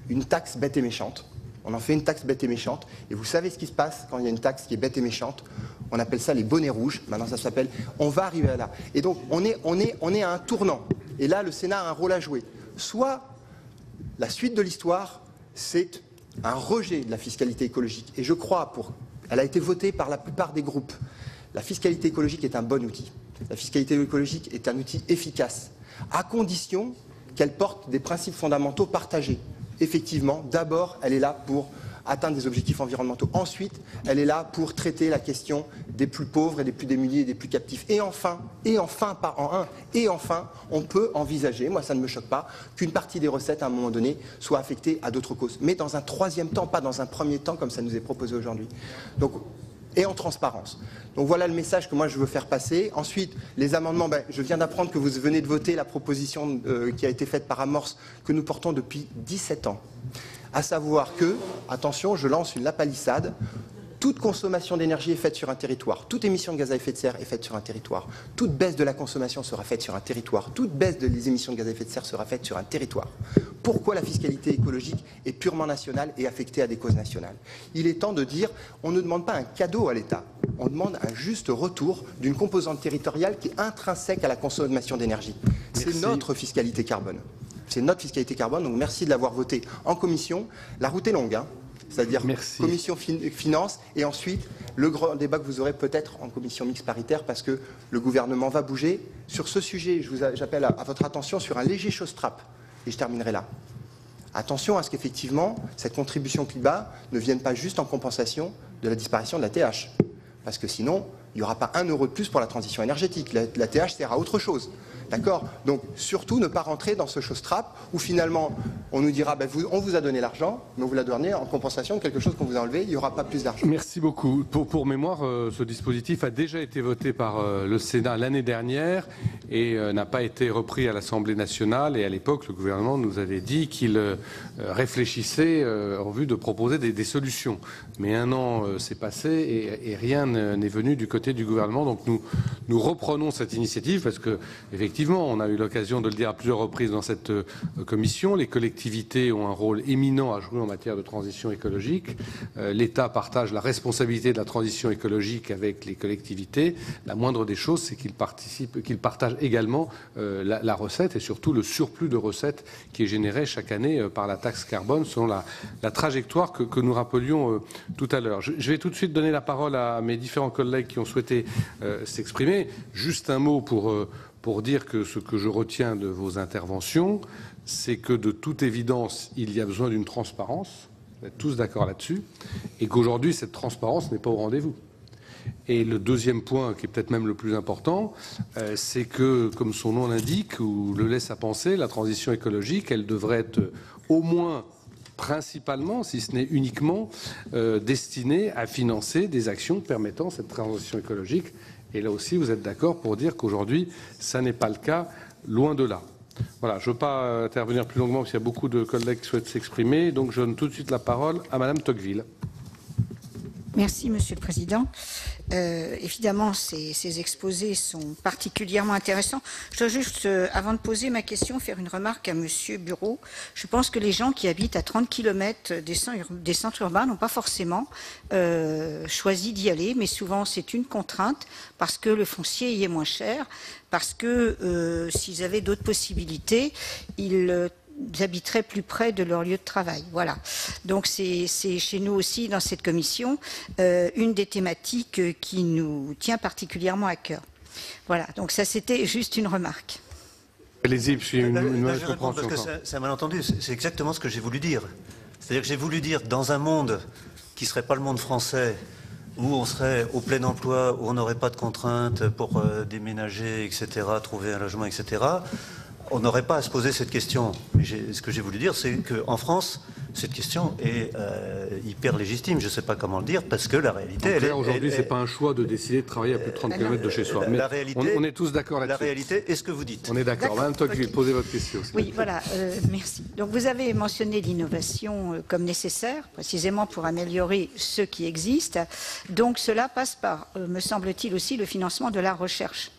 une taxe bête et méchante. On en fait une taxe bête et méchante. Et vous savez ce qui se passe quand il y a une taxe qui est bête et méchante? On appelle ça les bonnets rouges. Maintenant, ça s'appelle. On va arriver à là. Et donc, on est à un tournant. Et là, le Sénat a un rôle à jouer. Soit la suite de l'histoire, c'est un rejet de la fiscalité écologique. Et je crois, elle a été votée par la plupart des groupes. La fiscalité écologique est un bon outil. La fiscalité écologique est un outil efficace, à condition qu'elle porte des principes fondamentaux partagés. Effectivement, d'abord, elle est là pour atteindre des objectifs environnementaux. Ensuite, elle est là pour traiter la question des plus pauvres et des plus démunis et des plus captifs. Et enfin, on peut envisager, moi ça ne me choque pas, qu'une partie des recettes, à un moment donné, soit affectée à d'autres causes. Mais dans un troisième temps, pas dans un premier temps, comme ça nous est proposé aujourd'hui. Donc, et en transparence. Donc voilà le message que moi je veux faire passer. Ensuite, les amendements, je viens d'apprendre que vous venez de voter la proposition qui a été faite par Amorce, que nous portons depuis 17 ans. À savoir que, attention, je lance la palissade, toute consommation d'énergie est faite sur un territoire, toute émission de gaz à effet de serre est faite sur un territoire, toute baisse de la consommation sera faite sur un territoire, toute baisse des émissions de gaz à effet de serre sera faite sur un territoire. Pourquoi la fiscalité écologique est purement nationale et affectée à des causes nationales? Il est temps de dire, on ne demande pas un cadeau à l'État, on demande un juste retour d'une composante territoriale qui est intrinsèque à la consommation d'énergie. C'est notre fiscalité carbone. C'est notre fiscalité carbone, donc merci de l'avoir voté en commission. La route est longue, hein. C'est-à-dire commission finance et ensuite le grand débat que vous aurez peut-être en commission mixte paritaire parce que le gouvernement va bouger. Sur ce sujet, j'appelle à votre attention sur un léger chose-trappe et je terminerai là. Attention à ce qu'effectivement cette contribution climat ne vienne pas juste en compensation de la disparition de la TH. Parce que sinon, il n'y aura pas 1 € de plus pour la transition énergétique. La TH sert à autre chose. D'accord? Donc, surtout, ne pas rentrer dans ce chose-trappe où finalement, on nous dira, on vous a donné l'argent, mais on vous l'a donné en compensation de quelque chose qu'on vous a enlevé, il n'y aura pas plus d'argent. Merci beaucoup. Pour mémoire, ce dispositif a déjà été voté par le Sénat l'année dernière et n'a pas été repris à l'Assemblée nationale. Et à l'époque, le gouvernement nous avait dit qu'il réfléchissait en vue de proposer des solutions. Mais un an s'est passé et rien n'est venu du côté du gouvernement. Donc nous reprenons cette initiative parce que, effectivement, on a eu l'occasion de le dire à plusieurs reprises dans cette commission. Les collectivités ont un rôle éminent à jouer en matière de transition écologique. L'État partage la responsabilité de la transition écologique avec les collectivités. La moindre des choses, c'est qu'ils partagent également la recette et surtout le surplus de recettes qui est généré chaque année par la taxe carbone selon la trajectoire que nous rappelions tout à l'heure. Je vais tout de suite donner la parole à mes différents collègues qui ont souhaité s'exprimer. Juste un mot pour dire que ce que je retiens de vos interventions, c'est que de toute évidence, il y a besoin d'une transparence, vous êtes tous d'accord là-dessus, et qu'aujourd'hui, cette transparence n'est pas au rendez-vous. Et le deuxième point, qui est peut-être même le plus important, c'est que, comme son nom l'indique, ou le laisse à penser, la transition écologique, elle devrait être au moins principalement, si ce n'est uniquement, destinée à financer des actions permettant cette transition écologique. Et là aussi, vous êtes d'accord pour dire qu'aujourd'hui, ça n'est pas le cas, loin de là. Voilà, je ne veux pas intervenir plus longuement parce qu'il y a beaucoup de collègues qui souhaitent s'exprimer. Donc, je donne tout de suite la parole à Madame Tocqueville. Merci, Monsieur le Président. Évidemment, ces exposés sont particulièrement intéressants. Je dois juste, avant de poser ma question, faire une remarque à Monsieur Bureau. Je pense que les gens qui habitent à 30 km des centres urbains n'ont pas forcément choisi d'y aller, mais souvent c'est une contrainte parce que le foncier y est moins cher, parce que s'ils avaient d'autres possibilités, ils habiteraient plus près de leur lieu de travail. Voilà. Donc c'est chez nous aussi, dans cette commission, une des thématiques qui nous tient particulièrement à cœur. Voilà. Donc ça, c'était juste une remarque. Allez-y, puis une je réponds parce que c'est un malentendu. C'est exactement ce que j'ai voulu dire. C'est-à-dire que j'ai voulu dire, dans un monde qui ne serait pas le monde français, où on serait au plein emploi, où on n'aurait pas de contraintes pour déménager, etc., trouver un logement, etc., on n'aurait pas à se poser cette question. Mais ce que j'ai voulu dire, c'est qu'en France, cette question est hyper légitime. Je ne sais pas comment le dire, parce que la réalité... Aujourd'hui, ce n'est pas un choix de décider de travailler à plus de 30 km de chez soi. Mais on est tous d'accord là-dessus. La réalité est ce que vous dites. On est d'accord. Madame Tocqueville, posez votre question. Oui, voilà, merci. Donc vous avez mentionné l'innovation comme nécessaire, précisément pour améliorer ce qui existe. Donc cela passe par, me semble-t-il aussi, le financement de la recherche.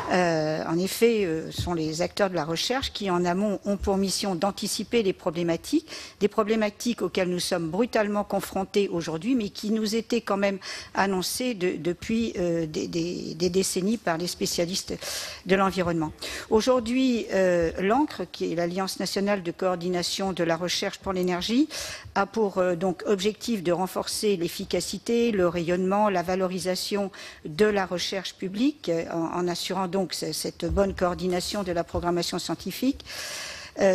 En effet, ce sont les acteurs de la recherche qui, en amont, ont pour mission d'anticiper les problématiques, des problématiques auxquelles nous sommes brutalement confrontés aujourd'hui, mais qui nous étaient quand même annoncées depuis des décennies par les spécialistes de l'environnement. Aujourd'hui, l'ANCRE, qui est l'Alliance nationale de coordination de la recherche pour l'énergie, a pour donc objectif de renforcer l'efficacité, le rayonnement, la valorisation de la recherche publique en assurant donc cette bonne coordination de la programmation scientifique.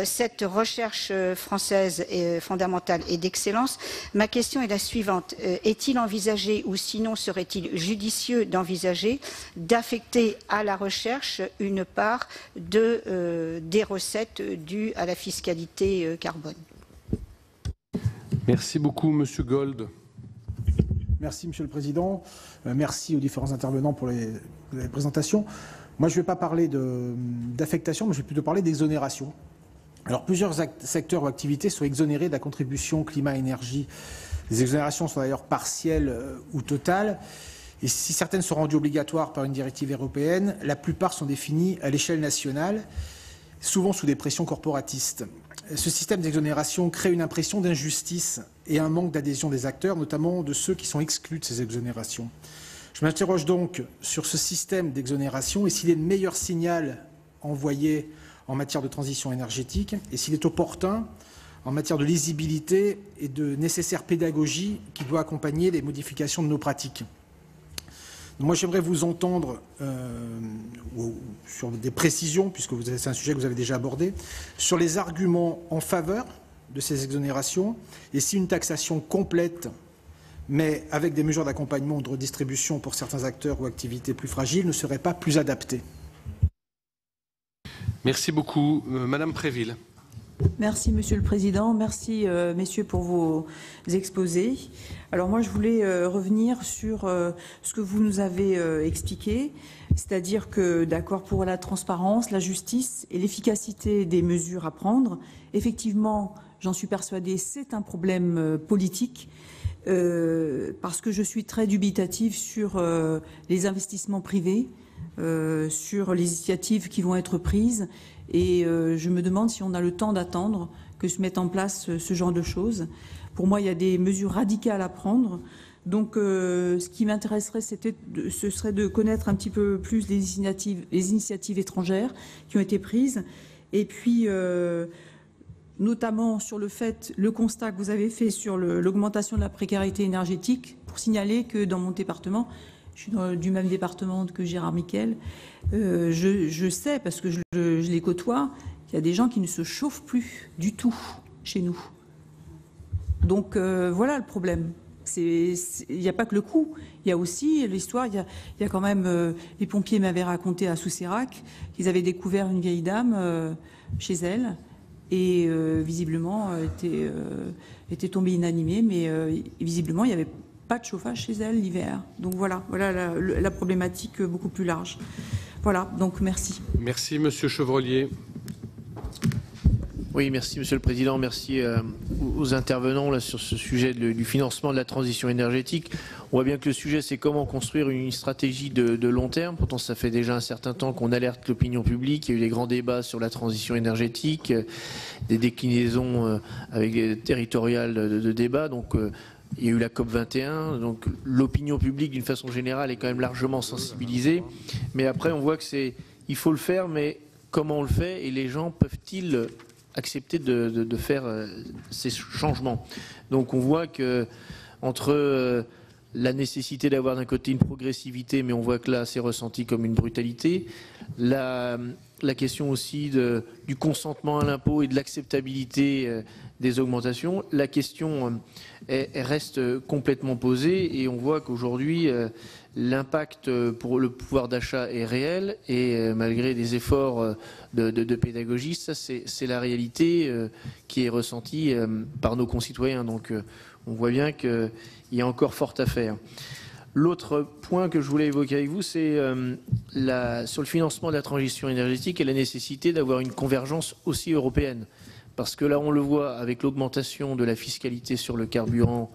Cette recherche française fondamentale et d'excellence. Ma question est la suivante. Est-il envisagé, ou sinon serait-il judicieux d'envisager, d'affecter à la recherche une part des recettes dues à la fiscalité carbone? Merci beaucoup, Monsieur Gold. Merci, Monsieur le Président. Merci aux différents intervenants pour les présentations. Moi, je ne vais pas parler d'affectation, mais je vais plutôt parler d'exonération. Alors, plusieurs secteurs ou activités sont exonérés de la contribution climat-énergie. Les exonérations sont d'ailleurs partielles ou totales. Et si certaines sont rendues obligatoires par une directive européenne, la plupart sont définies à l'échelle nationale, souvent sous des pressions corporatistes. Ce système d'exonération crée une impression d'injustice et un manque d'adhésion des acteurs, notamment de ceux qui sont exclus de ces exonérations. Je m'interroge donc sur ce système d'exonération et s'il est le meilleur signal envoyé en matière de transition énergétique et s'il est opportun en matière de lisibilité et de nécessaire pédagogie qui doit accompagner les modifications de nos pratiques. Moi, j'aimerais vous entendre sur des précisions, puisque c'est un sujet que vous avez déjà abordé, sur les arguments en faveur de ces exonérations et si une taxation complète, mais avec des mesures d'accompagnement ou de redistribution pour certains acteurs ou activités plus fragiles, ne serait pas plus adaptée. Merci beaucoup. Madame Préville. Merci, Monsieur le Président. Merci, messieurs, pour vos exposés. Alors moi, je voulais revenir sur ce que vous nous avez expliqué, c'est-à-dire que, d'accord, pour la transparence, la justice et l'efficacité des mesures à prendre, effectivement, j'en suis persuadée, c'est un problème politique, parce que je suis très dubitative sur les investissements privés, sur les initiatives qui vont être prises. Et je me demande si on a le temps d'attendre que se mette en place ce genre de choses. Pour moi, il y a des mesures radicales à prendre. Donc, ce qui m'intéresserait, ce serait de connaître un petit peu plus les initiatives étrangères qui ont été prises. Et puis, notamment sur le constat que vous avez fait sur l'augmentation de la précarité énergétique, pour signaler que dans mon département, je suis du même département que Gérard Miquel. Je sais, parce que je les côtoie, qu'il y a des gens qui ne se chauffent plus du tout chez nous. Donc voilà le problème. Il n'y a pas que le coût, il y a aussi l'histoire. Il y a quand même, les pompiers m'avaient raconté à Soussérac qu'ils avaient découvert une vieille dame chez elle et visiblement était tombée inanimée, mais visiblement il n'y avait pas de chauffage chez elle l'hiver. Donc voilà la problématique beaucoup plus large. Voilà, donc merci. Merci, Monsieur Chevrollier. Oui, merci Monsieur le Président, merci aux intervenants là, sur ce sujet du financement de la transition énergétique. On voit bien que le sujet, c'est comment construire une stratégie de long terme. Pourtant, ça fait déjà un certain temps qu'on alerte l'opinion publique. Il y a eu des grands débats sur la transition énergétique, des déclinaisons territoriales de débat. Donc, il y a eu la COP21, donc l'opinion publique, d'une façon générale, est quand même largement sensibilisée. Mais après, on voit que il faut le faire, mais comment on le fait et les gens peuvent-ils accepter de faire ces changements. Donc on voit que entre la nécessité d'avoir d'un côté une progressivité, mais on voit que là c'est ressenti comme une brutalité, la question aussi du consentement à l'impôt et de l'acceptabilité des augmentations, la question elle reste complètement posée et on voit qu'aujourd'hui l'impact pour le pouvoir d'achat est réel et malgré des efforts de pédagogie, ça c'est la réalité qui est ressentie par nos concitoyens. Donc on voit bien qu'il y a encore fort à faire. L'autre point que je voulais évoquer avec vous, c'est sur le financement de la transition énergétique et la nécessité d'avoir une convergence aussi européenne. Parce que là, on le voit avec l'augmentation de la fiscalité sur le carburant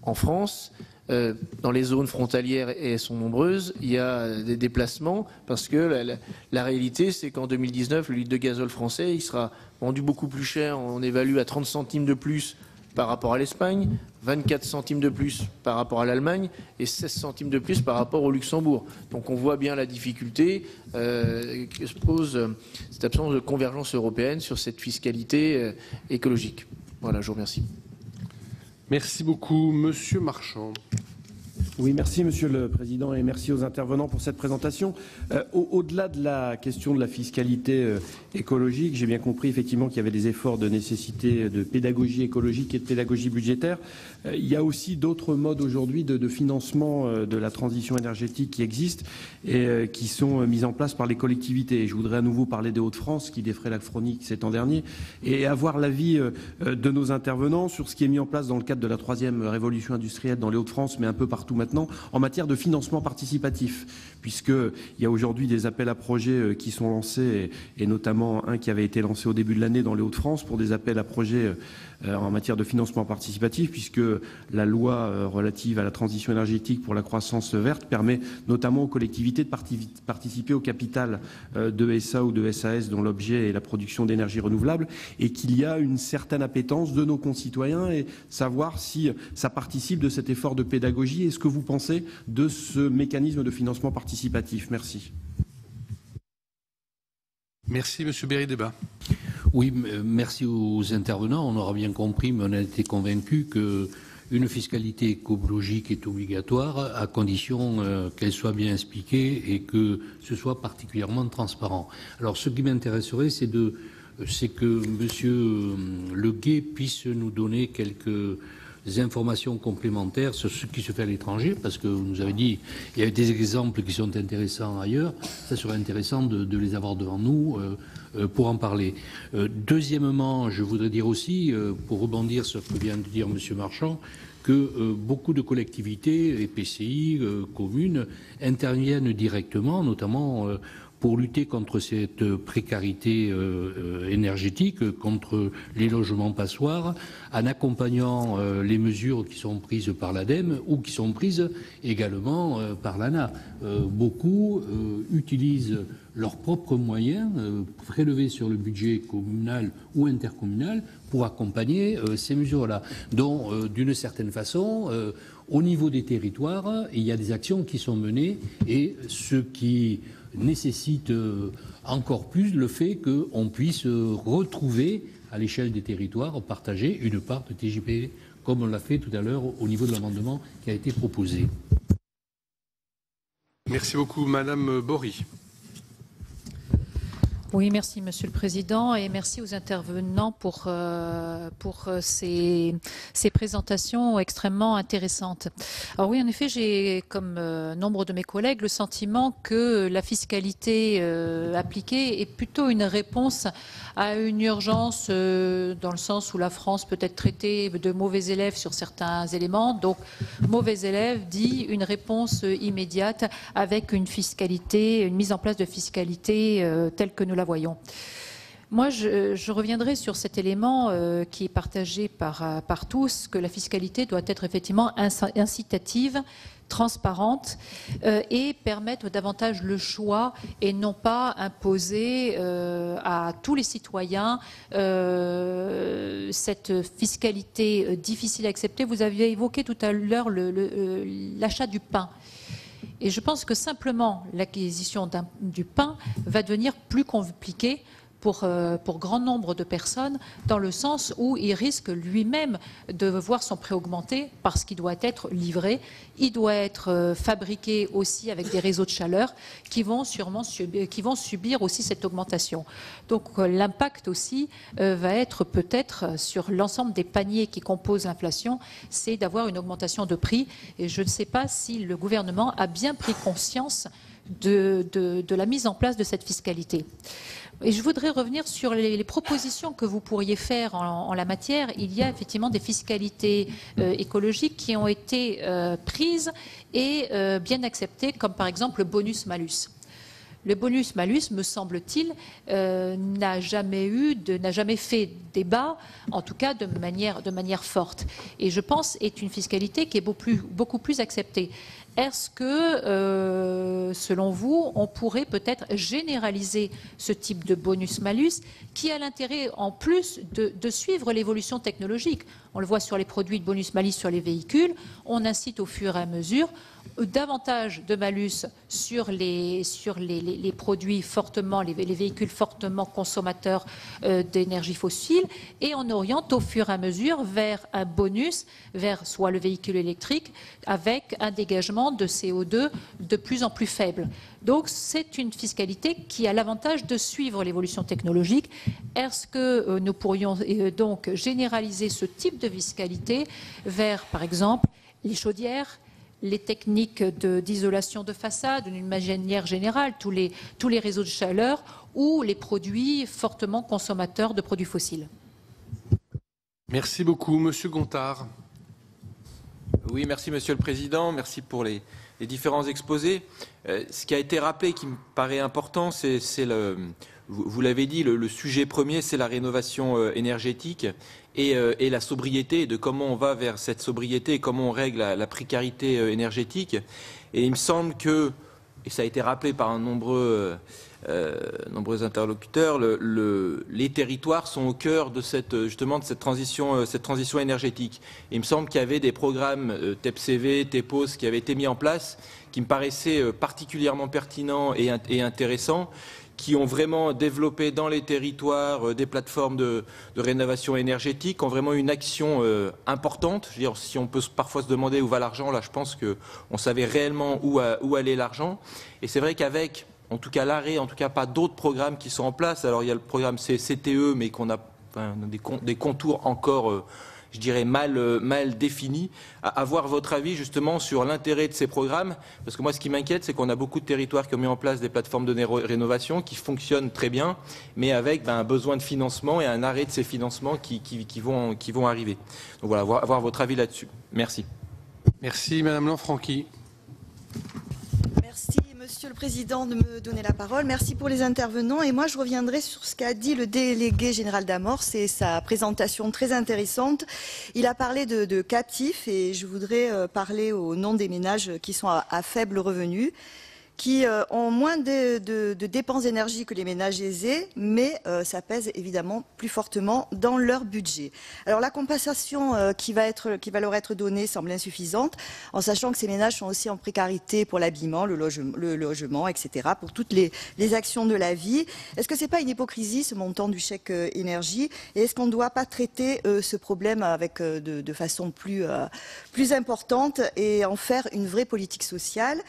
en France, dans les zones frontalières, et elles sont nombreuses, il y a des déplacements parce que la réalité, c'est qu'en 2019, le litre de gazole français, il sera vendu beaucoup plus cher, on évalue à 30 centimes de plus par rapport à l'Espagne, 24 centimes de plus par rapport à l'Allemagne et 16 centimes de plus par rapport au Luxembourg. Donc on voit bien la difficulté que se pose cette absence de convergence européenne sur cette fiscalité écologique. Voilà, je vous remercie. Merci beaucoup. Monsieur Marchand. Oui, merci Monsieur le Président et merci aux intervenants pour cette présentation. Au-delà de la question de la fiscalité écologique, j'ai bien compris effectivement qu'il y avait des efforts de nécessité de pédagogie écologique et de pédagogie budgétaire. Il y a aussi d'autres modes aujourd'hui de financement de la transition énergétique qui existent et qui sont mis en place par les collectivités. Et je voudrais à nouveau parler des Hauts-de-France qui défraient la chronique cet an dernier et avoir l'avis de nos intervenants sur ce qui est mis en place dans le cadre de la troisième révolution industrielle dans les Hauts-de-France, mais un peu partout maintenant, en matière de financement participatif, puisqu'il y a aujourd'hui des appels à projets qui sont lancés, et notamment un qui avait été lancé au début de l'année dans les Hauts-de-France pour des appels à projets en matière de financement participatif, puisque la loi relative à la transition énergétique pour la croissance verte permet notamment aux collectivités de participer au capital de SA ou de SAS dont l'objet est la production d'énergie renouvelable, et qu'il y a une certaine appétence de nos concitoyens et savoir si ça participe de cet effort de pédagogie. Est-ce que vous pensez de ce mécanisme de financement participatif? Merci. Merci, Monsieur Berry-Débat. Oui, merci aux intervenants. On aura bien compris, mais on a été convaincus qu'une fiscalité écologique est obligatoire à condition qu'elle soit bien expliquée et que ce soit particulièrement transparent. Alors, ce qui m'intéresserait, c'est que Monsieur Leguet puisse nous donner quelques informations complémentaires sur ce qui se fait à l'étranger, parce que vous nous avez dit il y a des exemples qui sont intéressants ailleurs. Ça serait intéressant de les avoir devant nous pour en parler. Deuxièmement, je voudrais dire aussi, pour rebondir sur ce que vient de dire M. Marchand, que beaucoup de collectivités, EPCI, communes, interviennent directement, notamment pour lutter contre cette précarité énergétique, contre les logements passoires, en accompagnant les mesures qui sont prises par l'ADEME ou qui sont prises également par l'ANA. Beaucoup utilisent leurs propres moyens prélevés sur le budget communal ou intercommunal pour accompagner ces mesures-là. Donc, d'une certaine façon, au niveau des territoires, il y a des actions qui sont menées et ce qui nécessite encore plus le fait qu'on puisse retrouver à l'échelle des territoires, partager une part de TJP, comme on l'a fait tout à l'heure au niveau de l'amendement qui a été proposé. Merci beaucoup, Madame Bory. Oui, merci Monsieur le Président et merci aux intervenants pour ces présentations extrêmement intéressantes. Alors oui, en effet, j'ai, comme nombre de mes collègues, le sentiment que la fiscalité appliquée est plutôt une réponse à une urgence dans le sens où la France peut être traitée de mauvais élèves sur certains éléments. Donc, mauvais élève dit une réponse immédiate avec une fiscalité, une mise en place de fiscalité telle que nous la voyons. Moi, je reviendrai sur cet élément qui est partagé par tous, que la fiscalité doit être effectivement incitative, transparente et permettre davantage le choix et non pas imposer à tous les citoyens cette fiscalité difficile à accepter. Vous aviez évoqué tout à l'heure l'achat du pain. Et je pense que simplement l'acquisition du pain va devenir plus compliquée pour grand nombre de personnes, dans le sens où il risque lui-même de voir son prix augmenter parce qu'il doit être livré. Il doit être fabriqué aussi avec des réseaux de chaleur qui vont subir aussi cette augmentation. Donc l'impact aussi va être peut-être sur l'ensemble des paniers qui composent l'inflation, c'est d'avoir une augmentation de prix. Et je ne sais pas si le gouvernement a bien pris conscience de la mise en place de cette fiscalité. Et je voudrais revenir sur les propositions que vous pourriez faire en la matière. Il y a effectivement des fiscalités écologiques qui ont été prises et bien acceptées, comme par exemple le bonus-malus. Le bonus-malus, me semble-t-il, n'a jamais fait débat, en tout cas de manière forte. Et je pense est une fiscalité qui est beaucoup plus acceptée. Est-ce que, selon vous, on pourrait peut-être généraliser ce type de bonus-malus qui a l'intérêt, en plus, de suivre l'évolution technologique? On le voit sur les produits de bonus-malus sur les véhicules. On incite au fur et à mesure davantage de malus sur les produits fortement, les véhicules fortement consommateurs d'énergie fossile, et on oriente au fur et à mesure vers un bonus, vers soit le véhicule électrique, avec un dégagement de CO2 de plus en plus faible. Donc c'est une fiscalité qui a l'avantage de suivre l'évolution technologique. Est-ce que nous pourrions donc généraliser ce type de fiscalité vers, par exemple, les chaudières, les techniques d'isolation de façade, d'une manière générale, tous les réseaux de chaleur ou les produits fortement consommateurs de produits fossiles? Merci beaucoup. Monsieur Gontard. Oui, merci Monsieur le Président. Merci pour les différents exposés. Ce qui a été rappelé, qui me paraît important, vous l'avez dit, le sujet premier, c'est la rénovation énergétique et la sobriété, de comment on va vers cette sobriété et comment on règle la précarité énergétique. Et il me semble que, et ça a été rappelé par nombreux interlocuteurs, les territoires sont au cœur de cette transition énergétique. Et il me semble qu'il y avait des programmes TEPCV, TEPOS qui avaient été mis en place, qui me paraissaient particulièrement pertinents et intéressants, qui ont vraiment développé dans les territoires des plateformes de rénovation énergétique, ont vraiment une action importante. Je veux dire, si on peut parfois se demander où va l'argent, là je pense qu'on savait réellement où allait l'argent. Et c'est vrai qu'avec, en tout cas l'arrêt, en tout cas pas d'autres programmes qui sont en place. Alors il y a le programme CTE, mais qu'on a des contours encore, je dirais, mal définis. Avoir votre avis justement sur l'intérêt de ces programmes, parce que moi ce qui m'inquiète, c'est qu'on a beaucoup de territoires qui ont mis en place des plateformes de rénovation qui fonctionnent très bien, mais avec un besoin de financement et un arrêt de ces financements qui vont arriver. Donc voilà, avoir votre avis là-dessus. Merci. Merci Madame Lanfranchi. Merci Monsieur le Président de me donner la parole. Merci pour les intervenants. Et moi, je reviendrai sur ce qu'a dit le délégué général d'Amor. C'est sa présentation très intéressante. Il a parlé de captifs et je voudrais parler au nom des ménages qui sont à faible revenu, qui ont moins de dépenses d'énergie que les ménages aisés, mais ça pèse évidemment plus fortement dans leur budget. Alors la compensation qui va leur être donnée semble insuffisante, en sachant que ces ménages sont aussi en précarité pour l'habillement, le logement, etc., pour toutes les actions de la vie. Est-ce que c'est pas une hypocrisie, ce montant du chèque énergie, et est-ce qu'on ne doit pas traiter ce problème avec de façon plus importante et en faire une vraie politique sociale?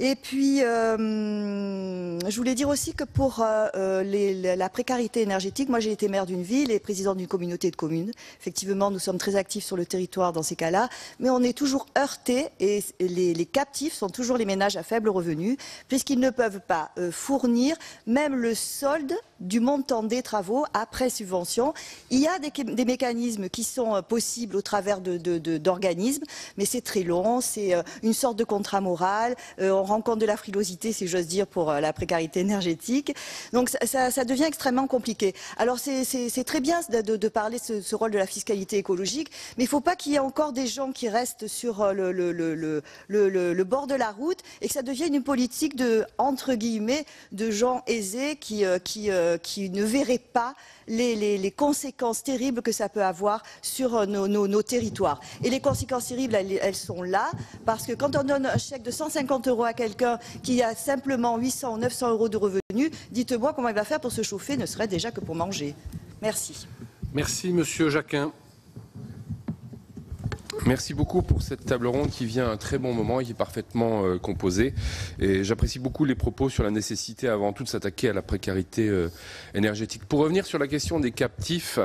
Et puis, je voulais dire aussi que pour la précarité énergétique, moi j'ai été maire d'une ville et présidente d'une communauté de communes. Effectivement, nous sommes très actifs sur le territoire dans ces cas-là, mais on est toujours heurtés et les captifs sont toujours les ménages à faible revenu, puisqu'ils ne peuvent pas fournir même le solde du montant des travaux après subvention. Il y a des mécanismes qui sont possibles au travers d'organismes, mais c'est très long, c'est une sorte de contrat moral. On rencontre de la frilosité, si j'ose dire, pour la précarité énergétique. Donc ça devient extrêmement compliqué. Alors c'est très bien de parler de ce rôle de la fiscalité écologique, mais il ne faut pas qu'il y ait encore des gens qui restent sur le bord de la route et que ça devienne une politique de, entre guillemets, de gens aisés qui ne verraient pas les conséquences terribles que ça peut avoir sur nos territoires. Et les conséquences terribles, elles sont là, parce que quand on donne un chèque de 150 € à quelqu'un qui a simplement 800 ou 900 € de revenus, dites-moi comment il va faire pour se chauffer, ne serait déjà que pour manger. Merci. Merci, Monsieur Jacquin. Merci beaucoup pour cette table ronde qui vient à un très bon moment et qui est parfaitement composée. Et j'apprécie beaucoup les propos sur la nécessité avant tout de s'attaquer à la précarité énergétique. Pour revenir sur la question des captifs,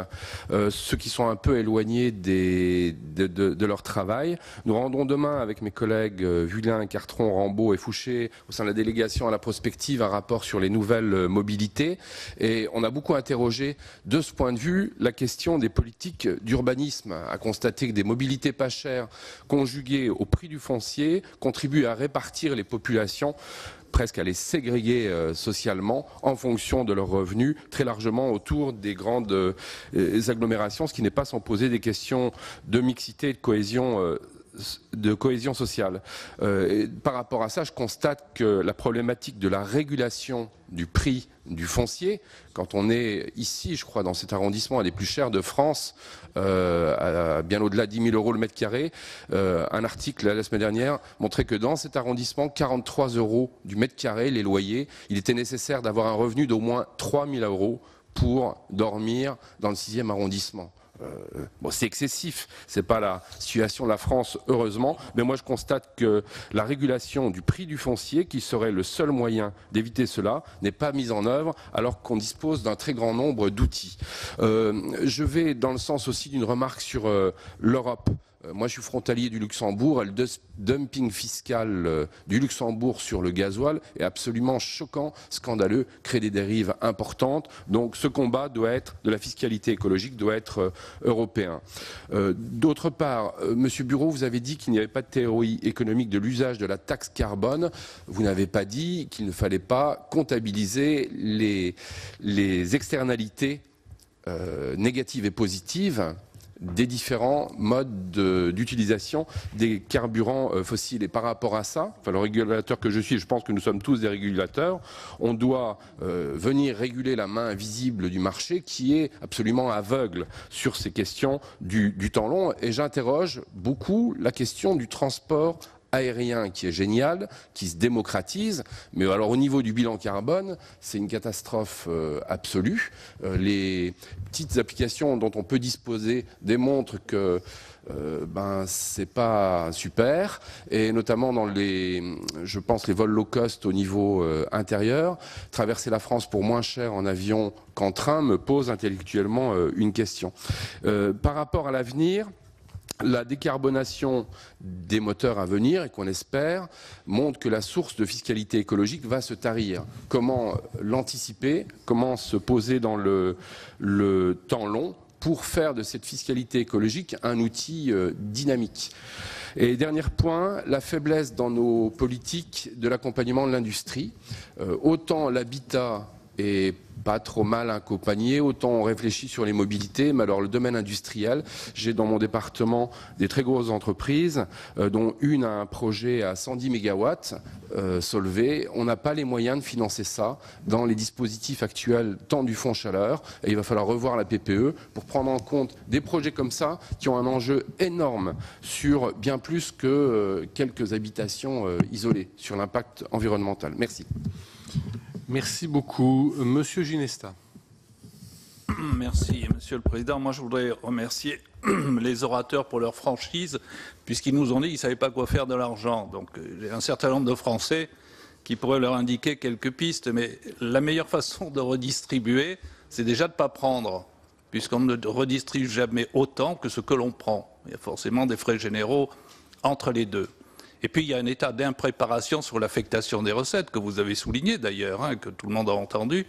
ceux qui sont un peu éloignés de leur travail, nous rendrons demain avec mes collègues Vullin, Cartron, Rambaud et Fouché au sein de la délégation à la prospective un rapport sur les nouvelles mobilités. Et on a beaucoup interrogé de ce point de vue la question des politiques d'urbanisme, à constater que des mobilités pas chères conjuguées au prix du foncier contribuent à répartir les populations, presque à les ségréguer socialement en fonction de leurs revenus, très largement autour des grandes agglomérations, ce qui n'est pas sans poser des questions de mixité et de cohésion sociale. Par rapport à ça, je constate que la problématique de la régulation du prix du foncier, quand on est ici, je crois, dans cet arrondissement, un des plus chers de France, à bien au-delà de 10 000 € le mètre carré, un article la semaine dernière montrait que dans cet arrondissement, 43 € du mètre carré, les loyers, il était nécessaire d'avoir un revenu d'au moins 3 000 € pour dormir dans le 6e arrondissement. Bon, c'est excessif, c'est pas la situation de la France, heureusement, mais moi je constate que la régulation du prix du foncier, qui serait le seul moyen d'éviter cela, n'est pas mise en œuvre alors qu'on dispose d'un très grand nombre d'outils. Je vais dans le sens aussi d'une remarque sur l'Europe. Moi, je suis frontalier du Luxembourg et le dumping fiscal du Luxembourg sur le gasoil est absolument choquant, scandaleux, crée des dérives importantes. Donc, ce combat doit être, de la fiscalité écologique, doit être européen. D'autre part, Monsieur Bureau, vous avez dit qu'il n'y avait pas de théorie économique de l'usage de la taxe carbone. Vous n'avez pas dit qu'il ne fallait pas comptabiliser les externalités négatives et positives des différents modes d'utilisation des carburants fossiles. Et par rapport à ça, enfin, le régulateur que je suis, je pense que nous sommes tous des régulateurs, on doit venir réguler la main invisible du marché qui est absolument aveugle sur ces questions du temps long. Et j'interroge beaucoup la question du transport aérien qui est génial, qui se démocratise, mais alors au niveau du bilan carbone, c'est une catastrophe absolue. Les petites applications dont on peut disposer démontrent que c'est pas super, et notamment dans je pense les vols low cost au niveau intérieur, traverser la France pour moins cher en avion qu'en train me pose intellectuellement une question. Par rapport à l'avenir, la décarbonation des moteurs à venir, et qu'on espère, montre que la source de fiscalité écologique va se tarir. Comment l'anticiper? Comment se poser dans le temps long pour faire de cette fiscalité écologique un outil dynamique? Et dernier point, la faiblesse dans nos politiques de l'accompagnement de l'industrie. Autant l'habitat est pas trop mal accompagné, autant on réfléchit sur les mobilités, mais alors le domaine industriel, j'ai dans mon département des très grosses entreprises, dont une a un projet à 110 mégawatts Solvay. On n'a pas les moyens de financer ça dans les dispositifs actuels, tant du fonds chaleur, et il va falloir revoir la PPE pour prendre en compte des projets comme ça qui ont un enjeu énorme sur bien plus que quelques habitations isolées, sur l'impact environnemental. Merci. Merci beaucoup. Monsieur Ginesta. Merci, Monsieur le Président. Moi, je voudrais remercier les orateurs pour leur franchise, puisqu'ils nous ont dit qu'ils ne savaient pas quoi faire de l'argent. Donc, j'ai un certain nombre de Français qui pourraient leur indiquer quelques pistes, mais la meilleure façon de redistribuer, c'est déjà de ne pas prendre, puisqu'on ne redistribue jamais autant que ce que l'on prend. Il y a forcément des frais généraux entre les deux. Et puis, il y a un état d'impréparation sur l'affectation des recettes, que vous avez souligné d'ailleurs, que tout le monde a entendu,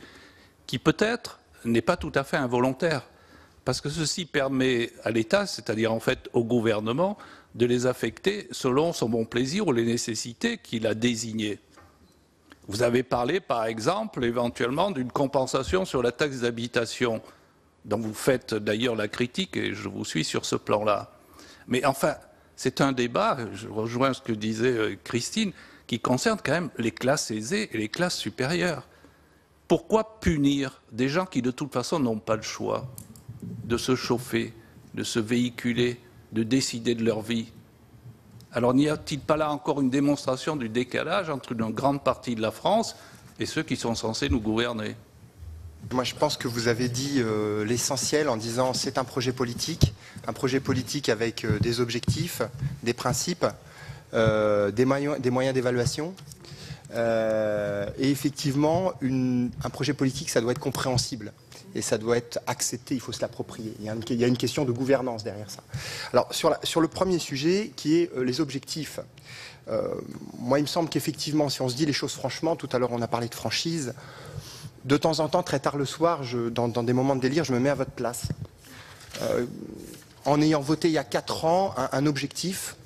qui peut-être n'est pas tout à fait involontaire. Parce que ceci permet à l'État, c'est-à-dire en fait au gouvernement, de les affecter selon son bon plaisir ou les nécessités qu'il a désignées. Vous avez parlé, par exemple, éventuellement d'une compensation sur la taxe d'habitation, dont vous faites d'ailleurs la critique, et je vous suis sur ce plan-là. Mais enfin, c'est un débat, je rejoins ce que disait Christine, qui concerne quand même les classes aisées et les classes supérieures. Pourquoi punir des gens qui, de toute façon, n'ont pas le choix de se chauffer, de se véhiculer, de décider de leur vie? Alors n'y a-t-il pas là encore une démonstration du décalage entre une grande partie de la France et ceux qui sont censés nous gouverner? Moi, je pense que vous avez dit l'essentiel en disant c'est un projet politique avec des objectifs, des principes, des moyens d'évaluation. Et effectivement, un projet politique, ça doit être compréhensible. Et ça doit être accepté, il faut se l'approprier. Il y a une question de gouvernance derrière ça. Alors, sur le premier sujet, qui est les objectifs, moi, il me semble qu'effectivement, si on se dit les choses franchement, tout à l'heure, on a parlé de franchise, de temps en temps, très tard le soir, dans des moments de délire, je me mets à votre place. En ayant voté il y a 4 ans un objectif,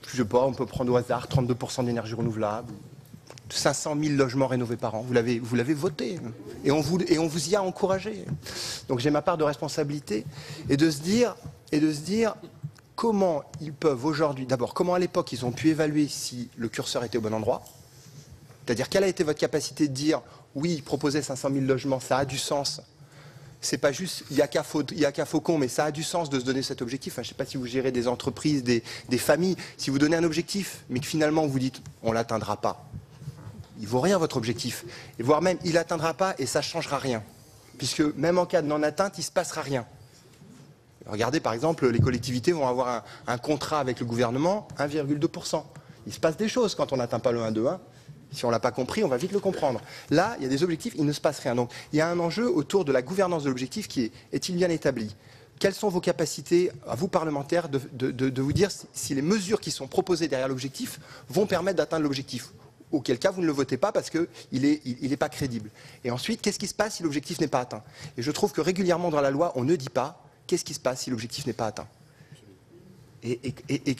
je sais pas, on peut prendre au hasard 32% d'énergie renouvelable, 500 000 logements rénovés par an. Vous l'avez voté et on vous y a encouragé. Donc j'ai ma part de responsabilité et de se dire comment ils peuvent aujourd'hui, d'abord comment à l'époque ils ont pu évaluer si le curseur était au bon endroit. C'est-à-dire quelle a été votre capacité de dire oui, proposer 500 000 logements, ça a du sens. C'est pas juste, il n'y a qu'à faucon, mais ça a du sens de se donner cet objectif. Enfin, je ne sais pas si vous gérez des entreprises, des familles, si vous donnez un objectif, mais que finalement vous dites on ne l'atteindra pas. Il ne vaut rien votre objectif. Et voire même, il ne l'atteindra pas et ça ne changera rien. Puisque même en cas de non-atteinte, il ne se passera rien. Regardez, par exemple, les collectivités vont avoir un contrat avec le gouvernement, 1,2%. Il se passe des choses quand on n'atteint pas le 1,2,1. Si on ne l'a pas compris, on va vite le comprendre. Là, il y a des objectifs, il ne se passe rien. Donc, il y a un enjeu autour de la gouvernance de l'objectif qui est-il bien établi? Quelles sont vos capacités, à vous parlementaires, de vous dire si les mesures qui sont proposées derrière l'objectif vont permettre d'atteindre l'objectif? Auquel cas, vous ne le votez pas parce qu'il n'est pas crédible. Et ensuite, qu'est-ce qui se passe si l'objectif n'est pas atteint? Et je trouve que régulièrement dans la loi, on ne dit pas qu'est-ce qui se passe si l'objectif n'est pas atteint. Et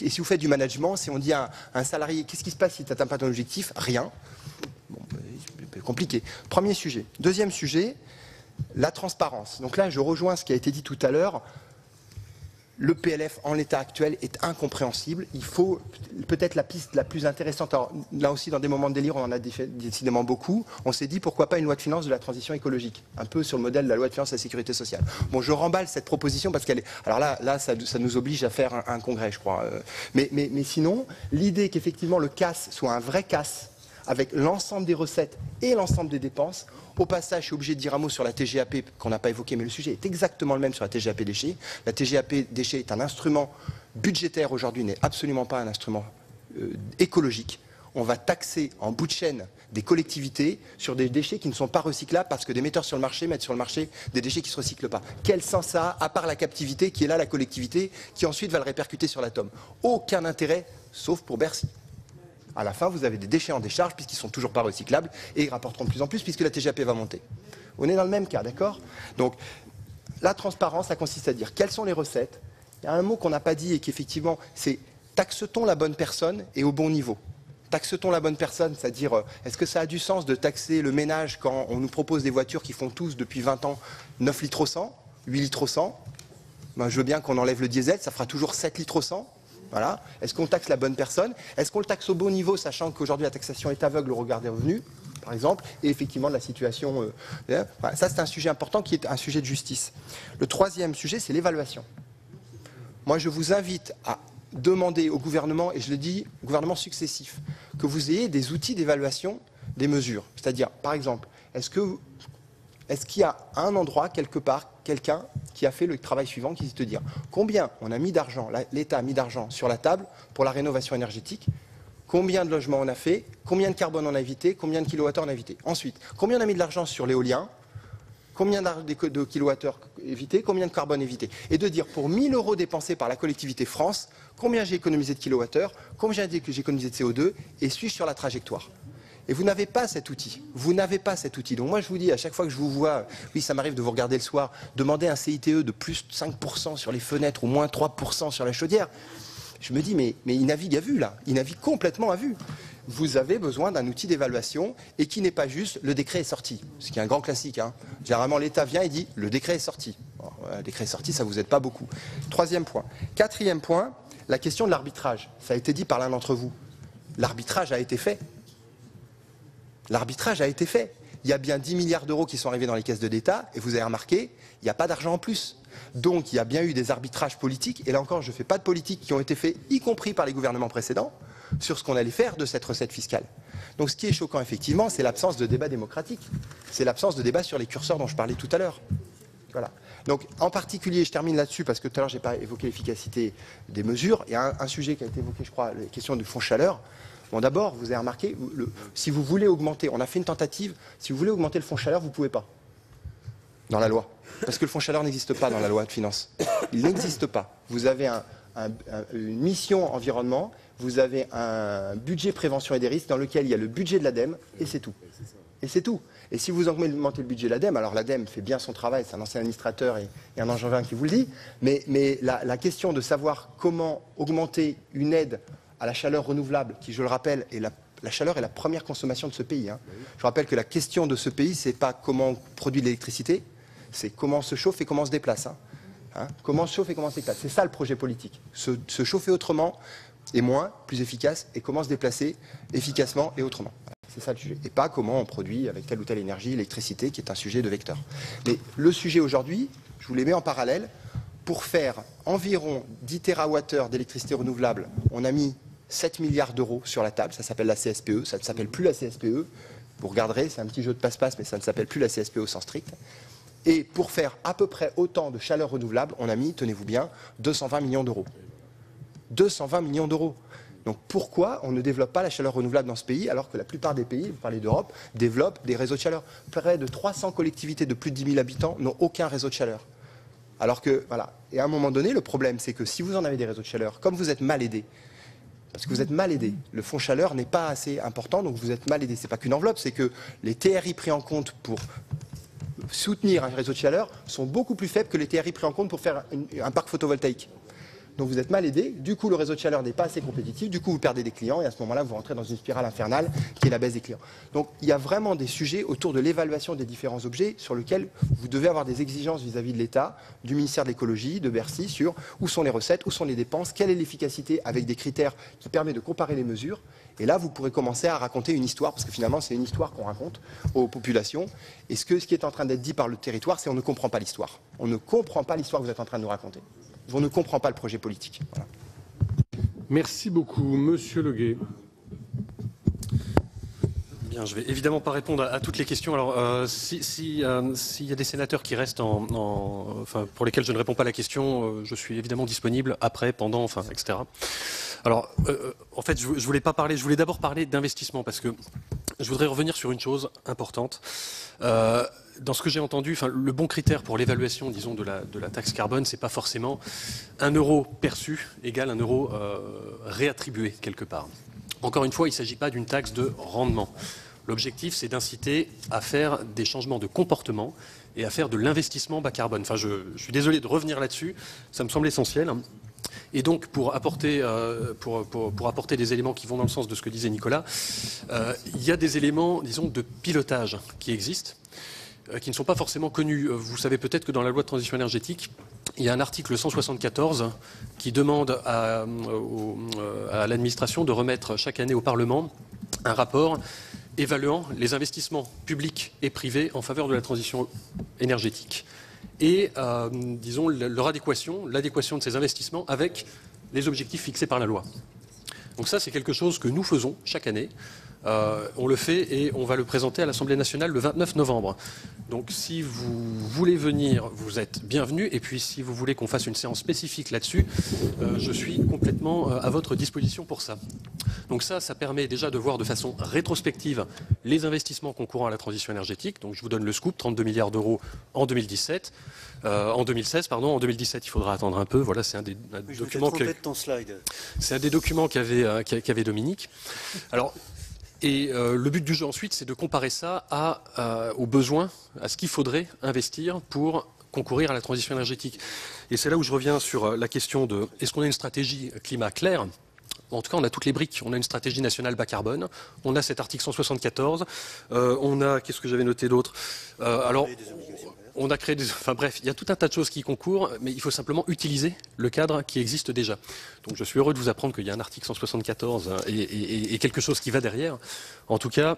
si vous faites du management, si on dit à un salarié qu'est-ce qui se passe si tu n'atteins pas ton objectif? Rien. Bon, c'est compliqué. Premier sujet. Deuxième sujet, la transparence. Donc là, je rejoins ce qui a été dit tout à l'heure. Le PLF en l'état actuel est incompréhensible. Il faut peut-être la piste la plus intéressante. Alors, là aussi, dans des moments de délire, on en a décidément beaucoup. On s'est dit pourquoi pas une loi de finances de la transition écologique, un peu sur le modèle de la loi de finances de la sécurité sociale. Bon, je remballe cette proposition parce qu'elle est. Alors là, ça nous oblige à faire un congrès, je crois. Mais sinon, l'idée qu'effectivement le CAS soit un vrai CAS avec l'ensemble des recettes et l'ensemble des dépenses. Au passage, je suis obligé de dire un mot sur la TGAP qu'on n'a pas évoqué, mais le sujet est exactement le même sur la TGAP déchets. La TGAP déchets est un instrument budgétaire aujourd'hui, n'est absolument pas un instrument écologique. On va taxer en bout de chaîne des collectivités sur des déchets qui ne sont pas recyclables parce que des metteurs sur le marché mettent sur le marché des déchets qui ne se recyclent pas. Quel sens ça a, à part la captivité qui est là, la collectivité, qui ensuite va le répercuter sur l'atome? Aucun intérêt, sauf pour Bercy. À la fin, vous avez des déchets en décharge puisqu'ils ne sont toujours pas recyclables et ils rapporteront de plus en plus puisque la TGAP va monter. On est dans le même cas, d'accord? Donc, la transparence, ça consiste à dire quelles sont les recettes. Il y a un mot qu'on n'a pas dit et qu'effectivement, c'est taxe-t-on la bonne personne et au bon niveau? Taxe-t-on la bonne personne? C'est-à-dire, est-ce que ça a du sens de taxer le ménage quand on nous propose des voitures qui font tous, depuis 20 ans, 9 litres au 100, 8 litres au 100? Ben, je veux bien qu'on enlève le diesel, ça fera toujours 7 litres au 100. Voilà. Est-ce qu'on taxe la bonne personne? Est-ce qu'on le taxe au bon niveau, sachant qu'aujourd'hui la taxation est aveugle au regard des revenus, par exemple, et effectivement de la situation... voilà. Ça, c'est un sujet important qui est un sujet de justice. Le troisième sujet, c'est l'évaluation. Moi, je vous invite à demander au gouvernement, et je le dis, au gouvernement successif, que vous ayez des outils d'évaluation des mesures. C'est-à-dire, par exemple, est-ce qu'il y a un endroit, quelque part, quelqu'un qui a fait le travail suivant, qui se dire combien on a mis d'argent, l'État a mis d'argent sur la table pour la rénovation énergétique, combien de logements on a fait, combien de carbone on a évité, combien de kilowattheures on a évité. Ensuite, combien on a mis de l'argent sur l'éolien, combien de kilowattheures évités, combien de carbone évité. Et de dire pour 1 000 € dépensés par la collectivité France, combien j'ai économisé de kilowattheures, combien j'ai économisé de CO2, et suis-je sur la trajectoire. Et vous n'avez pas cet outil. Vous n'avez pas cet outil. Donc moi, je vous dis, à chaque fois que je vous vois, oui, ça m'arrive de vous regarder le soir, demander un CITE de plus 5% sur les fenêtres ou moins 3% sur la chaudière, je me dis, mais il navigue à vue, là. Il navigue complètement à vue. vous avez besoin d'un outil d'évaluation et qui n'est pas juste le décret est sorti, ce qui est un grand classique. Hein. Généralement, l'État vient et dit le décret est sorti. Bon, le décret est sorti, ça ne vous aide pas beaucoup. Troisième point. Quatrième point, la question de l'arbitrage. Ça a été dit par l'un d'entre vous. L'arbitrage a été fait. L'arbitrage a été fait. Il y a bien 10 milliards d'euros qui sont arrivés dans les caisses de l'État et vous avez remarqué, il n'y a pas d'argent en plus. Donc il y a bien eu des arbitrages politiques, et là encore je ne fais pas de politique, qui ont été faits, y compris par les gouvernements précédents, sur ce qu'on allait faire de cette recette fiscale. Donc ce qui est choquant effectivement, c'est l'absence de débat démocratique. C'est l'absence de débat sur les curseurs dont je parlais tout à l'heure. Voilà. Donc en particulier, je termine là-dessus parce que tout à l'heure je n'ai pas évoqué l'efficacité des mesures. Il y a un sujet qui a été évoqué, je crois, la question du fonds chaleur. Bon, d'abord, vous avez remarqué, si vous voulez augmenter, on a fait une tentative, si vous voulez augmenter le fonds chaleur, vous ne pouvez pas, dans la loi. Parce que le fonds chaleur n'existe pas dans la loi de finances. Il n'existe pas. Vous avez une mission environnement, vous avez un budget prévention et des risques dans lequel il y a le budget de l'ADEME, et c'est tout. Et c'est tout. Et si vous augmentez le budget de l'ADEME, alors l'ADEME fait bien son travail, c'est un ancien administrateur et un angevin qui vous le dit, mais la question de savoir comment augmenter une aide à la chaleur renouvelable, qui, je le rappelle, est la chaleur est la première consommation de ce pays. Hein. Je rappelle que la question de ce pays, c'est pas comment on produit de l'électricité, c'est comment on se chauffe et comment on se déplace. Hein. Comment on se chauffe et comment on se déplace. C'est ça le projet politique. Se chauffer autrement et moins, plus efficace, et comment se déplacer efficacement et autrement. Voilà. C'est ça le sujet. Et pas comment on produit avec telle ou telle énergie, l'électricité, qui est un sujet de vecteur. Mais le sujet aujourd'hui, je vous les mets en parallèle, pour faire environ 10 TWh d'électricité renouvelable, on a mis 7 milliards d'euros sur la table, ça s'appelle la CSPE, ça ne s'appelle plus la CSPE, vous regarderez, c'est un petit jeu de passe-passe, mais ça ne s'appelle plus la CSPE au sens strict. Et pour faire à peu près autant de chaleur renouvelable, on a mis, tenez-vous bien, 220 millions d'euros. 220 millions d'euros. Donc pourquoi on ne développe pas la chaleur renouvelable dans ce pays, alors que la plupart des pays, vous parlez d'Europe, développent des réseaux de chaleur. Près de 300 collectivités de plus de 10 000 habitants n'ont aucun réseau de chaleur. Alors que, voilà, et à un moment donné, le problème, c'est que si vous en avez des réseaux de chaleur, comme vous êtes mal aidé, parce que vous êtes mal aidé, le fonds chaleur n'est pas assez important, donc vous êtes mal aidé. Ce n'est pas qu'une enveloppe, c'est que les TRI pris en compte pour soutenir un réseau de chaleur sont beaucoup plus faibles que les TRI pris en compte pour faire un parc photovoltaïque. Donc vous êtes mal aidé, du coup le réseau de chaleur n'est pas assez compétitif, du coup vous perdez des clients et à ce moment-là vous rentrez dans une spirale infernale qui est la baisse des clients. Donc il y a vraiment des sujets autour de l'évaluation des différents objets sur lesquels vous devez avoir des exigences vis-à-vis de l'État, du ministère de l'écologie, de Bercy, sur où sont les recettes, où sont les dépenses, quelle est l'efficacité avec des critères qui permettent de comparer les mesures. Et là vous pourrez commencer à raconter une histoire, parce que finalement c'est une histoire qu'on raconte aux populations. Et ce qui est en train d'être dit par le territoire, c'est on ne comprend pas l'histoire. On ne comprend pas l'histoire que vous êtes en train de nous raconter. On ne comprend pas le projet politique. Voilà. Merci beaucoup. Monsieur Leguet. Bien, je vais évidemment pas répondre à toutes les questions. Alors, s'il y a des sénateurs qui restent enfin, pour lesquels je ne réponds pas à la question, je suis évidemment disponible après, pendant, enfin, etc. Alors, en fait, je voulais pas parler. Je voulais d'abord parler d'investissement parce que je voudrais revenir sur une chose importante. Dans ce que j'ai entendu, enfin, le bon critère pour l'évaluation, disons, de la taxe carbone, c'est pas forcément 1 euro perçu égale 1 euro réattribué quelque part. Encore une fois, il ne s'agit pas d'une taxe de rendement. L'objectif, c'est d'inciter à faire des changements de comportement et à faire de l'investissement bas carbone. Enfin, je suis désolé de revenir là-dessus, ça me semble essentiel. Et donc, pour apporter des éléments qui vont dans le sens de ce que disait Nicolas, il y a des éléments, disons, de pilotage qui existent, qui ne sont pas forcément connus. Vous savez peut-être que dans la loi de transition énergétique, il y a un article 174 qui demande à l'administration de remettre chaque année au Parlement un rapport évaluant les investissements publics et privés en faveur de la transition énergétique et, disons, l'adéquation de ces investissements avec les objectifs fixés par la loi. Donc ça, c'est quelque chose que nous faisons chaque année. On le fait et on va le présenter à l'Assemblée nationale le 29 novembre. Donc si vous voulez venir, vous êtes bienvenus. Et puis si vous voulez qu'on fasse une séance spécifique là-dessus, je suis complètement à votre disposition pour ça. Donc ça permet déjà de voir de façon rétrospective les investissements concourant à la transition énergétique. Donc je vous donne le scoop, 32 milliards d'euros en 2017. En 2016, pardon, en 2017, il faudra attendre un peu. Voilà, c'est un des documents c'est un des documents qu'avait Dominique. Alors, et le but du jeu ensuite, c'est de comparer ça aux besoins, à ce qu'il faudrait investir pour concourir à la transition énergétique. Et c'est là où je reviens sur la question de est-ce qu'on a une stratégie climat claire ? En tout cas, on a toutes les briques. On a une stratégie nationale bas carbone. On a cet article 174. On a, qu'est-ce que j'avais noté d'autre? Alors, on a créé des... Enfin bref, il y a tout un tas de choses qui concourent, mais il faut simplement utiliser le cadre qui existe déjà. Donc je suis heureux de vous apprendre qu'il y a un article 174 et quelque chose qui va derrière. En tout cas,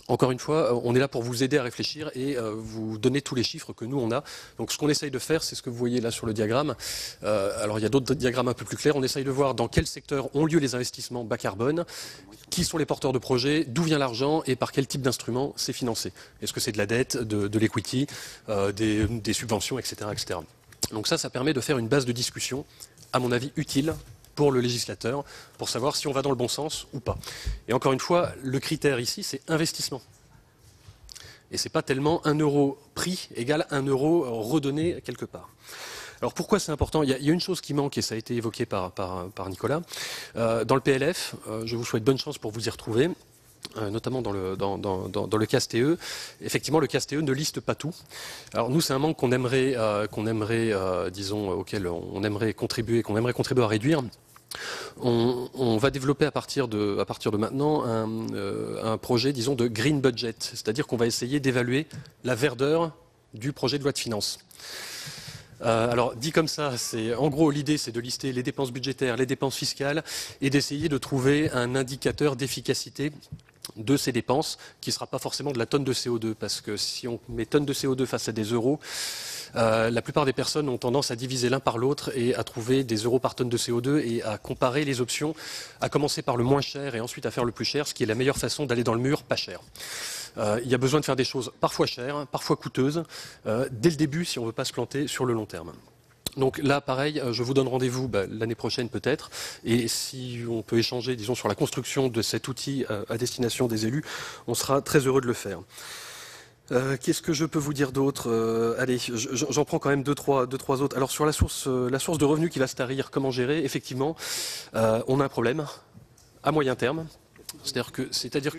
encore une fois, on est là pour vous aider à réfléchir et vous donner tous les chiffres que nous on a. Donc ce qu'on essaye de faire, c'est ce que vous voyez là sur le diagramme. Alors il y a d'autres diagrammes un peu plus clairs. On essaye de voir dans quel secteur ont lieu les investissements bas carbone, qui sont les porteurs de projets, d'où vient l'argent et par quel type d'instrument c'est financé. Est-ce que c'est de la dette, de l'equity, des subventions, etc., etc. Donc ça permet de faire une base de discussion, à mon avis, utile pour le législateur, pour savoir si on va dans le bon sens ou pas. Et encore une fois, le critère ici, c'est investissement. Et ce n'est pas tellement 1 euro pris égale 1 euro redonné quelque part. Alors pourquoi c'est important? Il y a une chose qui manque, et ça a été évoqué par Nicolas. Dans le PLF, je vous souhaite bonne chance pour vous y retrouver. Notamment dans le CASTE. Effectivement, le CASTE ne liste pas tout. Alors nous, c'est un manque qu'on aimerait, disons, auquel on aimerait contribuer, à réduire. On va développer à partir de maintenant un projet, disons, de green budget, c'est-à-dire qu'on va essayer d'évaluer la verdeur du projet de loi de finances. Alors dit comme ça, en gros l'idée c'est de lister les dépenses budgétaires, les dépenses fiscales et d'essayer de trouver un indicateur d'efficacité de ces dépenses qui ne sera pas forcément de la tonne de CO2 parce que si on met tonne de CO2 face à des euros, la plupart des personnes ont tendance à diviser l'un par l'autre et à trouver des euros par tonne de CO2 et à comparer les options, à commencer par le moins cher et ensuite à faire le plus cher, ce qui est la meilleure façon d'aller dans le mur pas cher. Il y a besoin de faire des choses parfois chères, parfois coûteuses, dès le début si on ne veut pas se planter sur le long terme. Donc là, pareil, je vous donne rendez-vous l'année prochaine peut-être, et si on peut échanger, disons, sur la construction de cet outil à destination des élus, on sera très heureux de le faire. Qu'est-ce que je peux vous dire d'autre? Allez, j'en prends quand même deux, trois autres. Alors sur la source de revenus qui va se tarir, comment gérer? Effectivement, on a un problème à moyen terme. C'est-à-dire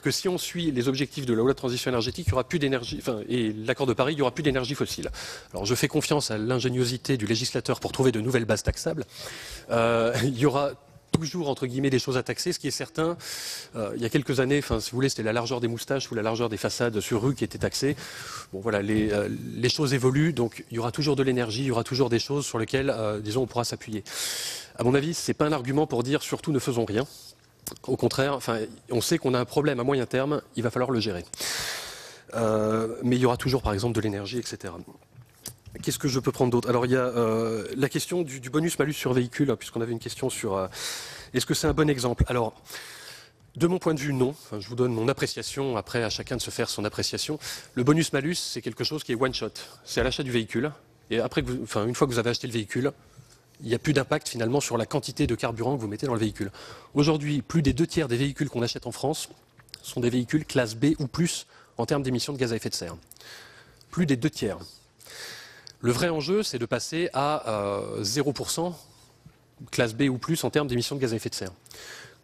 que si on suit les objectifs de la loi de transition énergétique, il n'y aura plus d'énergie, et l'accord de Paris, il n'y aura plus d'énergie fossile. Alors je fais confiance à l'ingéniosité du législateur pour trouver de nouvelles bases taxables. Il y aura toujours, entre guillemets, des choses à taxer. Ce qui est certain, il y a quelques années, si vous voulez, c'était la largeur des moustaches ou la largeur des façades sur rue qui était taxée. Bon voilà, les choses évoluent, donc il y aura toujours de l'énergie, il y aura toujours des choses sur lesquelles, disons, on pourra s'appuyer. À mon avis, ce n'est pas un argument pour dire surtout ne faisons rien. Au contraire, on sait qu'on a un problème à moyen terme, il va falloir le gérer. Mais il y aura toujours, par exemple, de l'énergie, etc. Qu'est-ce que je peux prendre d'autre? Alors, il y a la question du bonus-malus sur véhicule, puisqu'on avait une question sur est-ce que c'est un bon exemple? Alors, de mon point de vue, non. Je vous donne mon appréciation, après à chacun de se faire son appréciation. Le bonus-malus, c'est quelque chose qui est one-shot. C'est à l'achat du véhicule, et après, une fois que vous avez acheté le véhicule, il n'y a plus d'impact finalement sur la quantité de carburant que vous mettez dans le véhicule. Aujourd'hui, plus des 2/3 des véhicules qu'on achète en France sont des véhicules classe B ou plus en termes d'émissions de gaz à effet de serre. Plus des 2/3. Le vrai enjeu, c'est de passer à 0% classe B ou plus en termes d'émissions de gaz à effet de serre.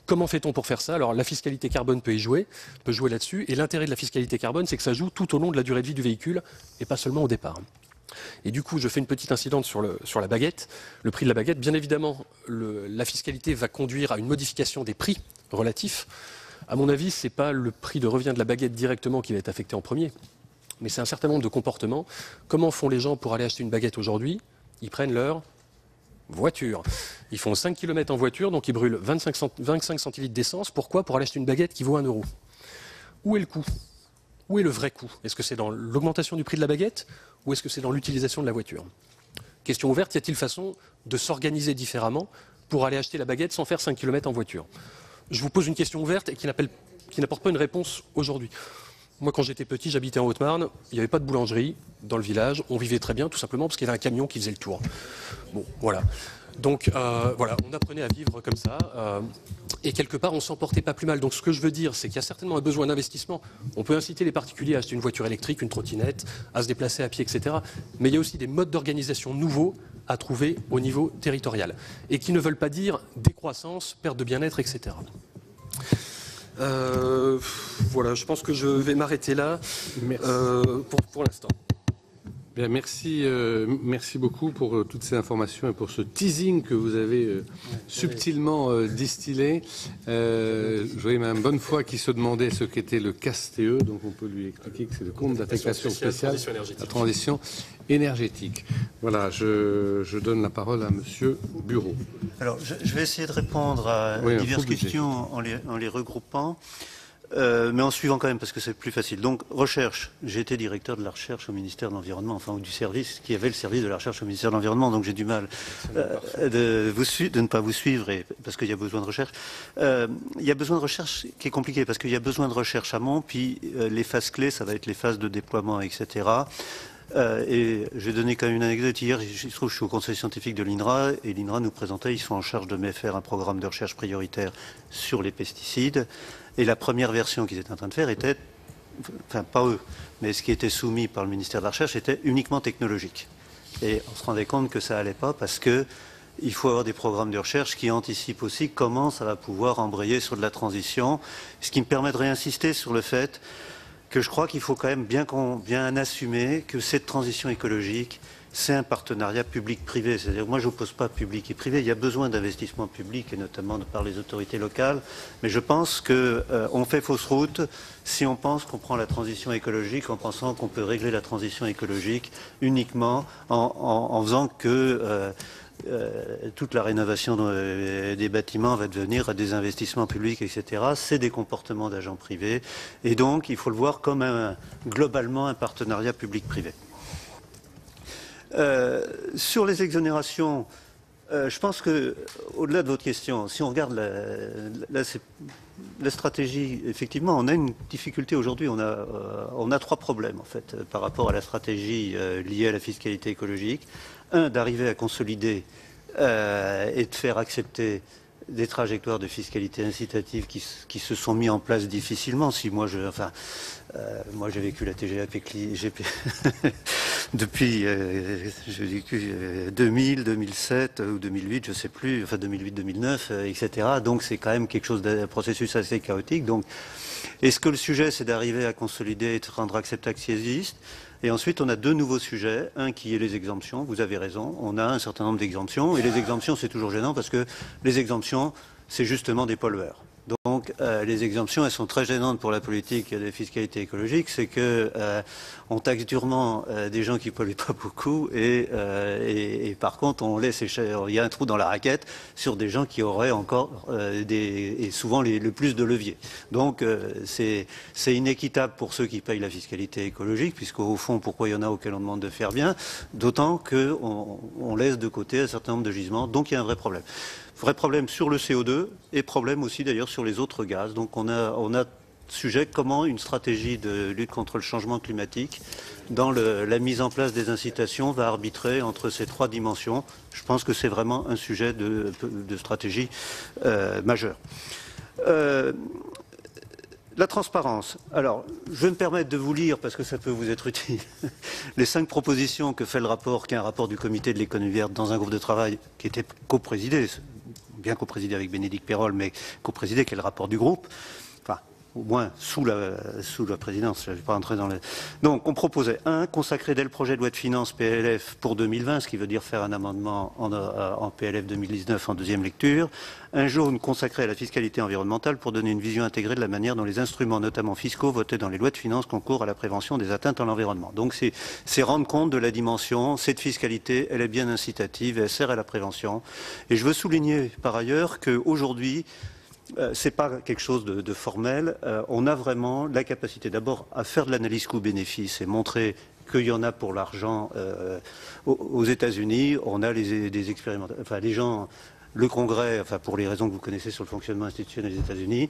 Comment fait-on pour faire ça? Alors la fiscalité carbone peut jouer là-dessus, et l'intérêt de la fiscalité carbone, c'est que ça joue tout au long de la durée de vie du véhicule et pas seulement au départ. Et du coup, je fais une petite incidente sur la baguette, le prix de la baguette. Bien évidemment, la fiscalité va conduire à une modification des prix relatifs. À mon avis, ce n'est pas le prix de revient de la baguette directement qui va être affecté en premier, mais c'est un certain nombre de comportements. Comment font les gens pour aller acheter une baguette aujourd'hui? Ils prennent leur voiture. Ils font 5 km en voiture, donc ils brûlent 25 centilitres d'essence. Pourquoi? Pour aller acheter une baguette qui vaut 1 euro. Où est le coût? Où est le vrai coût? Est-ce que c'est dans l'augmentation du prix de la baguette ou est-ce que c'est dans l'utilisation de la voiture? Question ouverte, y a-t-il façon de s'organiser différemment pour aller acheter la baguette sans faire 5 km en voiture? Je vous pose une question ouverte et qui n'apporte pas une réponse aujourd'hui. Moi, quand j'étais petit, j'habitais en Haute-Marne, il n'y avait pas de boulangerie dans le village, on vivait très bien tout simplement parce qu'il y avait un camion qui faisait le tour. Bon, voilà. Donc voilà, on apprenait à vivre comme ça et quelque part on s'en portait pas plus mal. Donc ce que je veux dire, c'est qu'il y a certainement un besoin d'investissement. On peut inciter les particuliers à acheter une voiture électrique, une trottinette, à se déplacer à pied, etc. Mais il y a aussi des modes d'organisation nouveaux à trouver au niveau territorial et qui ne veulent pas dire décroissance, perte de bien-être, etc. Voilà, je pense que je vais m'arrêter là pour l'instant. Bien, merci beaucoup pour toutes ces informations et pour ce teasing que vous avez subtilement distillé. Je voyais Mme Bonnefoy qui se demandait ce qu'était le CASTE, donc on peut lui expliquer que c'est le compte d'affectation spéciale à la transition énergétique. Voilà, je donne la parole à Monsieur Bureau. Alors, je vais essayer de répondre à diverses questions en les regroupant. Mais en suivant quand même, parce que c'est plus facile. Donc, recherche. J'ai été directeur de la recherche au ministère de l'Environnement, enfin, ou du service, qui avait le service de la recherche au ministère de l'Environnement, donc j'ai du mal de ne pas vous suivre, parce qu'il y a besoin de recherche. Il y a besoin de recherche qui est compliqué, parce qu'il y a besoin de recherche amont, puis les phases clés, ça va être les phases de déploiement, etc. Et je vais donner quand même une anecdote. Hier, je trouve que je suis au conseil scientifique de l'INRA, et l'INRA nous présentait, ils sont en charge de faire un programme de recherche prioritaire sur les pesticides. Et la première version qu'ils étaient en train de faire était, enfin pas eux, mais ce qui était soumis par le ministère de la Recherche était uniquement technologique. Et on se rendait compte que ça allait pas parce que il faut avoir des programmes de recherche qui anticipent aussi comment ça va pouvoir embrayer sur de la transition. Ce qui me permet de réinsister sur le fait que je crois qu'il faut quand même bien assumer que cette transition écologique, c'est un partenariat public-privé. C'est-à-dire, moi, je n'oppose pas public et privé. Il y a besoin d'investissements publics, et notamment par les autorités locales. Mais je pense qu'on fait fausse route si on pense qu'on prend la transition écologique en pensant qu'on peut régler la transition écologique uniquement en faisant que toute la rénovation des bâtiments va devenir à des investissements publics, etc. C'est des comportements d'agents privés. Et donc, il faut le voir comme globalement un partenariat public-privé. Sur les exonérations, je pense que, au-delà de votre question, si on regarde la stratégie, effectivement, on a une difficulté aujourd'hui. On a trois problèmes, en fait, par rapport à la stratégie liée à la fiscalité écologique. Un, d'arriver à consolider et de faire accepter des trajectoires de fiscalité incitative qui se sont mis en place difficilement. Si moi, moi j'ai vécu la TGAP depuis, j'ai vécu 2000, 2007 ou 2008, je sais plus, enfin 2008, 2009, etc. Donc c'est quand même quelque chose d'un processus assez chaotique. Donc, est-ce que le sujet c'est d'arriver à consolider et de rendre acceptable ce qui existe? Et ensuite, on a deux nouveaux sujets. Un qui est les exemptions, vous avez raison. On a un certain nombre d'exemptions. Et les exemptions, c'est toujours gênant parce que les exemptions, c'est justement des pollueurs. Donc, les exemptions, elles sont très gênantes pour la politique de fiscalité écologique. C'est que on taxe durement des gens qui ne polluent pas beaucoup et par contre, on laisse il y a un trou dans la raquette sur des gens qui auraient encore et souvent le plus de leviers. Donc, c'est inéquitable pour ceux qui payent la fiscalité écologique, puisqu'au fond, pourquoi il y en a auxquels on demande de faire bien, d'autant qu'on laisse de côté un certain nombre de gisements. Donc, il y a un vrai problème. Vrai problème sur le CO2 et problème aussi d'ailleurs sur les autres gaz. Donc on a sujet comment une stratégie de lutte contre le changement climatique dans la mise en place des incitations va arbitrer entre ces trois dimensions. Je pense que c'est vraiment un sujet de stratégie majeur. La transparence. Alors, je vais me permettre de vous lire, parce que ça peut vous être utile, les 5 propositions que fait le rapport, qui est un rapport du comité de l'économie verte dans un groupe de travail qui était coprésidé, bien coprésidé avec Bénédicte Pérol, mais coprésidé, qui est le rapport du groupe. Enfin, au moins sous la présidence, je ne vais pas rentrer dans les... Donc, on proposait, 1, consacrer dès le projet de loi de finances PLF pour 2020, ce qui veut dire faire un amendement en PLF 2019 en deuxième lecture. Un jour, consacrer à la fiscalité environnementale pour donner une vision intégrée de la manière dont les instruments, notamment fiscaux, votés dans les lois de finances, concourent à la prévention des atteintes à l'environnement. Donc, c'est rendre compte de la dimension. Cette fiscalité, elle est bien incitative, elle sert à la prévention. Et je veux souligner, par ailleurs, qu'aujourd'hui, c'est pas quelque chose de formel. On a vraiment la capacité d'abord à faire de l'analyse coût-bénéfice et montrer qu'il y en a pour l'argent aux États-Unis. On a des expérimentations. Enfin, les gens, le Congrès, enfin pour les raisons que vous connaissez sur le fonctionnement institutionnel des États-Unis,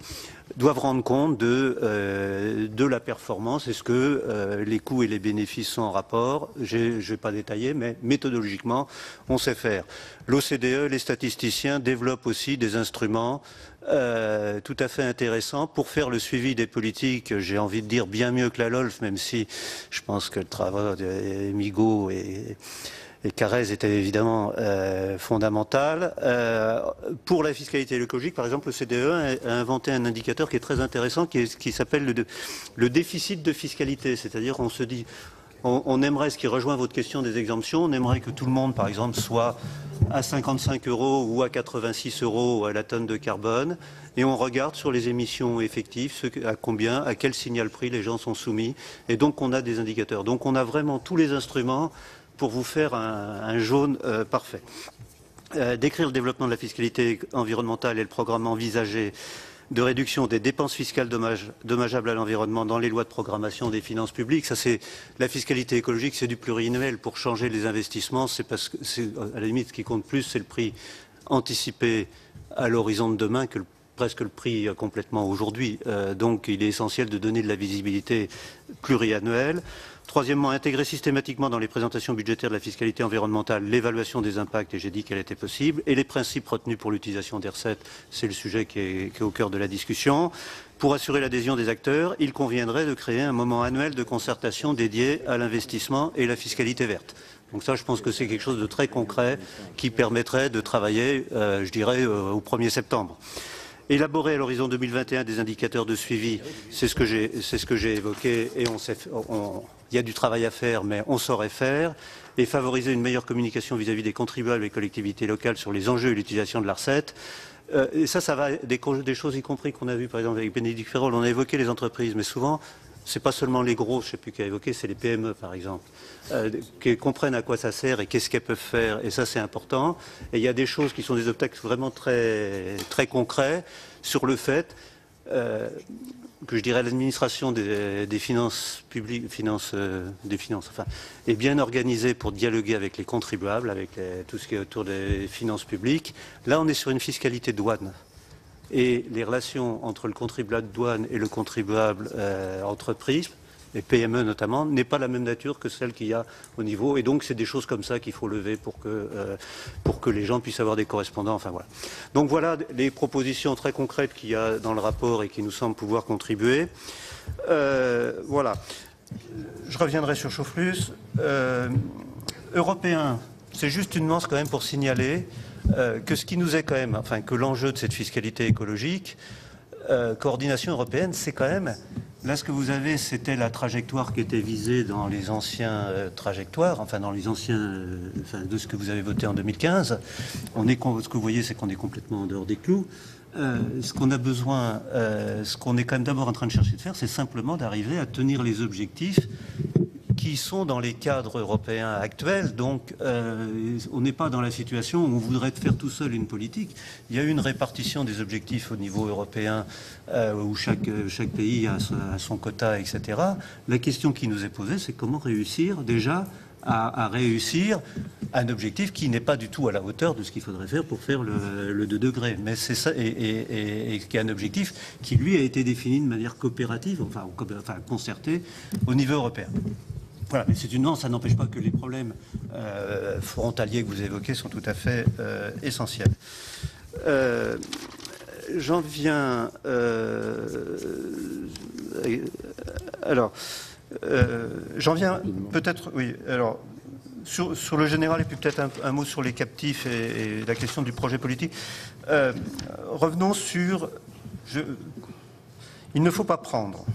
doivent rendre compte de la performance. Est-ce que les coûts et les bénéfices sont en rapport? Je ne vais pas détailler, mais méthodologiquement, on sait faire. L'OCDE, les statisticiens développent aussi des instruments tout à fait intéressants pour faire le suivi des politiques, j'ai envie de dire bien mieux que la LOLF, même si je pense que le travail de Migaud et Carrez était évidemment fondamental. Pour la fiscalité écologique, par exemple, le CDE a inventé un indicateur qui est très intéressant, qui s'appelle le déficit de fiscalité. C'est-à-dire, on se dit, On aimerait, ce qui rejoint votre question des exemptions, on aimerait que tout le monde, par exemple, soit à 55 € ou à 86 € à la tonne de carbone, et on regarde sur les émissions effectives à quel signal prix les gens sont soumis, et donc on a des indicateurs. Donc on a vraiment tous les instruments pour vous faire un jaune parfait. Décrire le développement de la fiscalité environnementale et le programme envisagé de réduction des dépenses fiscales dommageables à l'environnement dans les lois de programmation des finances publiques. Ça, c'est la fiscalité écologique, c'est du pluriannuel. Pour changer les investissements, c'est parce que à la limite, ce qui compte plus, c'est le prix anticipé à l'horizon de demain que presque le prix complètement aujourd'hui. Donc, il est essentiel de donner de la visibilité pluriannuelle. Troisièmement, intégrer systématiquement dans les présentations budgétaires de la fiscalité environnementale l'évaluation des impacts, et j'ai dit qu'elle était possible, et les principes retenus pour l'utilisation des recettes, c'est le sujet qui est au cœur de la discussion. Pour assurer l'adhésion des acteurs, il conviendrait de créer un moment annuel de concertation dédié à l'investissement et la fiscalité verte. Donc ça, je pense que c'est quelque chose de très concret qui permettrait de travailler, je dirais, au 1er septembre. Élaborer à l'horizon 2021 des indicateurs de suivi, c'est ce que j'ai évoqué, et il y a du travail à faire, mais on saurait faire, et favoriser une meilleure communication vis-à-vis des contribuables et collectivités locales sur les enjeux et l'utilisation de la recette. Et ça va des choses y compris qu'on a vues, par exemple, avec Bénédicte Ferrol. On a évoqué les entreprises, mais souvent, c'est pas seulement les gros, je ne sais plus qui a évoqué, c'est les PME, par exemple, qui comprennent à quoi ça sert et qu'est-ce qu'elles peuvent faire, et ça, c'est important. Et il y a des choses qui sont des obstacles vraiment très, très concrets sur le fait que je dirais l'administration des finances publiques, est bien organisée pour dialoguer avec les contribuables, avec tout ce qui est autour des finances publiques. Là, on est sur une fiscalité douane. Et les relations entre le contribuable douane et le contribuable entreprise, les PME notamment, n'est pas la même nature que celle qu'il y a au niveau. Et donc, c'est des choses comme ça qu'il faut lever pour que les gens puissent avoir des correspondants. Enfin, voilà. Donc, voilà les propositions très concrètes qu'il y a dans le rapport et qui nous semblent pouvoir contribuer. Voilà. Je reviendrai sur Chauffelus. Européen, c'est juste une nuance quand même pour signaler que ce qui nous est quand même, enfin, que l'enjeu de cette fiscalité écologique, coordination européenne, c'est quand même... Là, ce que vous avez, c'était la trajectoire qui était visée dans les anciens trajectoires, enfin dans les anciens, de ce que vous avez voté en 2015. Ce que vous voyez, c'est qu'on est complètement en dehors des clous. Ce qu'on a besoin, ce qu'on est quand même d'abord en train de chercher de faire, c'est simplement d'arriver à tenir les objectifs qui sont dans les cadres européens actuels. Donc, on n'est pas dans la situation où on voudrait faire tout seul une politique. Il y a une répartition des objectifs au niveau européen où chaque pays a son quota, etc. La question qui nous est posée, c'est comment réussir déjà à réussir un objectif qui n'est pas du tout à la hauteur de ce qu'il faudrait faire pour faire le 2 degrés. Mais c'est ça, et qui est un objectif qui, lui, a été défini de manière coopérative, enfin concertée au niveau européen. Voilà, mais c'est une nuance, ça n'empêche pas que les problèmes frontaliers que vous évoquez sont tout à fait essentiels. J'en viens... j'en viens peut-être... Oui, alors... Sur le général, et puis peut-être un mot sur les captifs et la question du projet politique. Revenons sur... il ne faut pas prendre.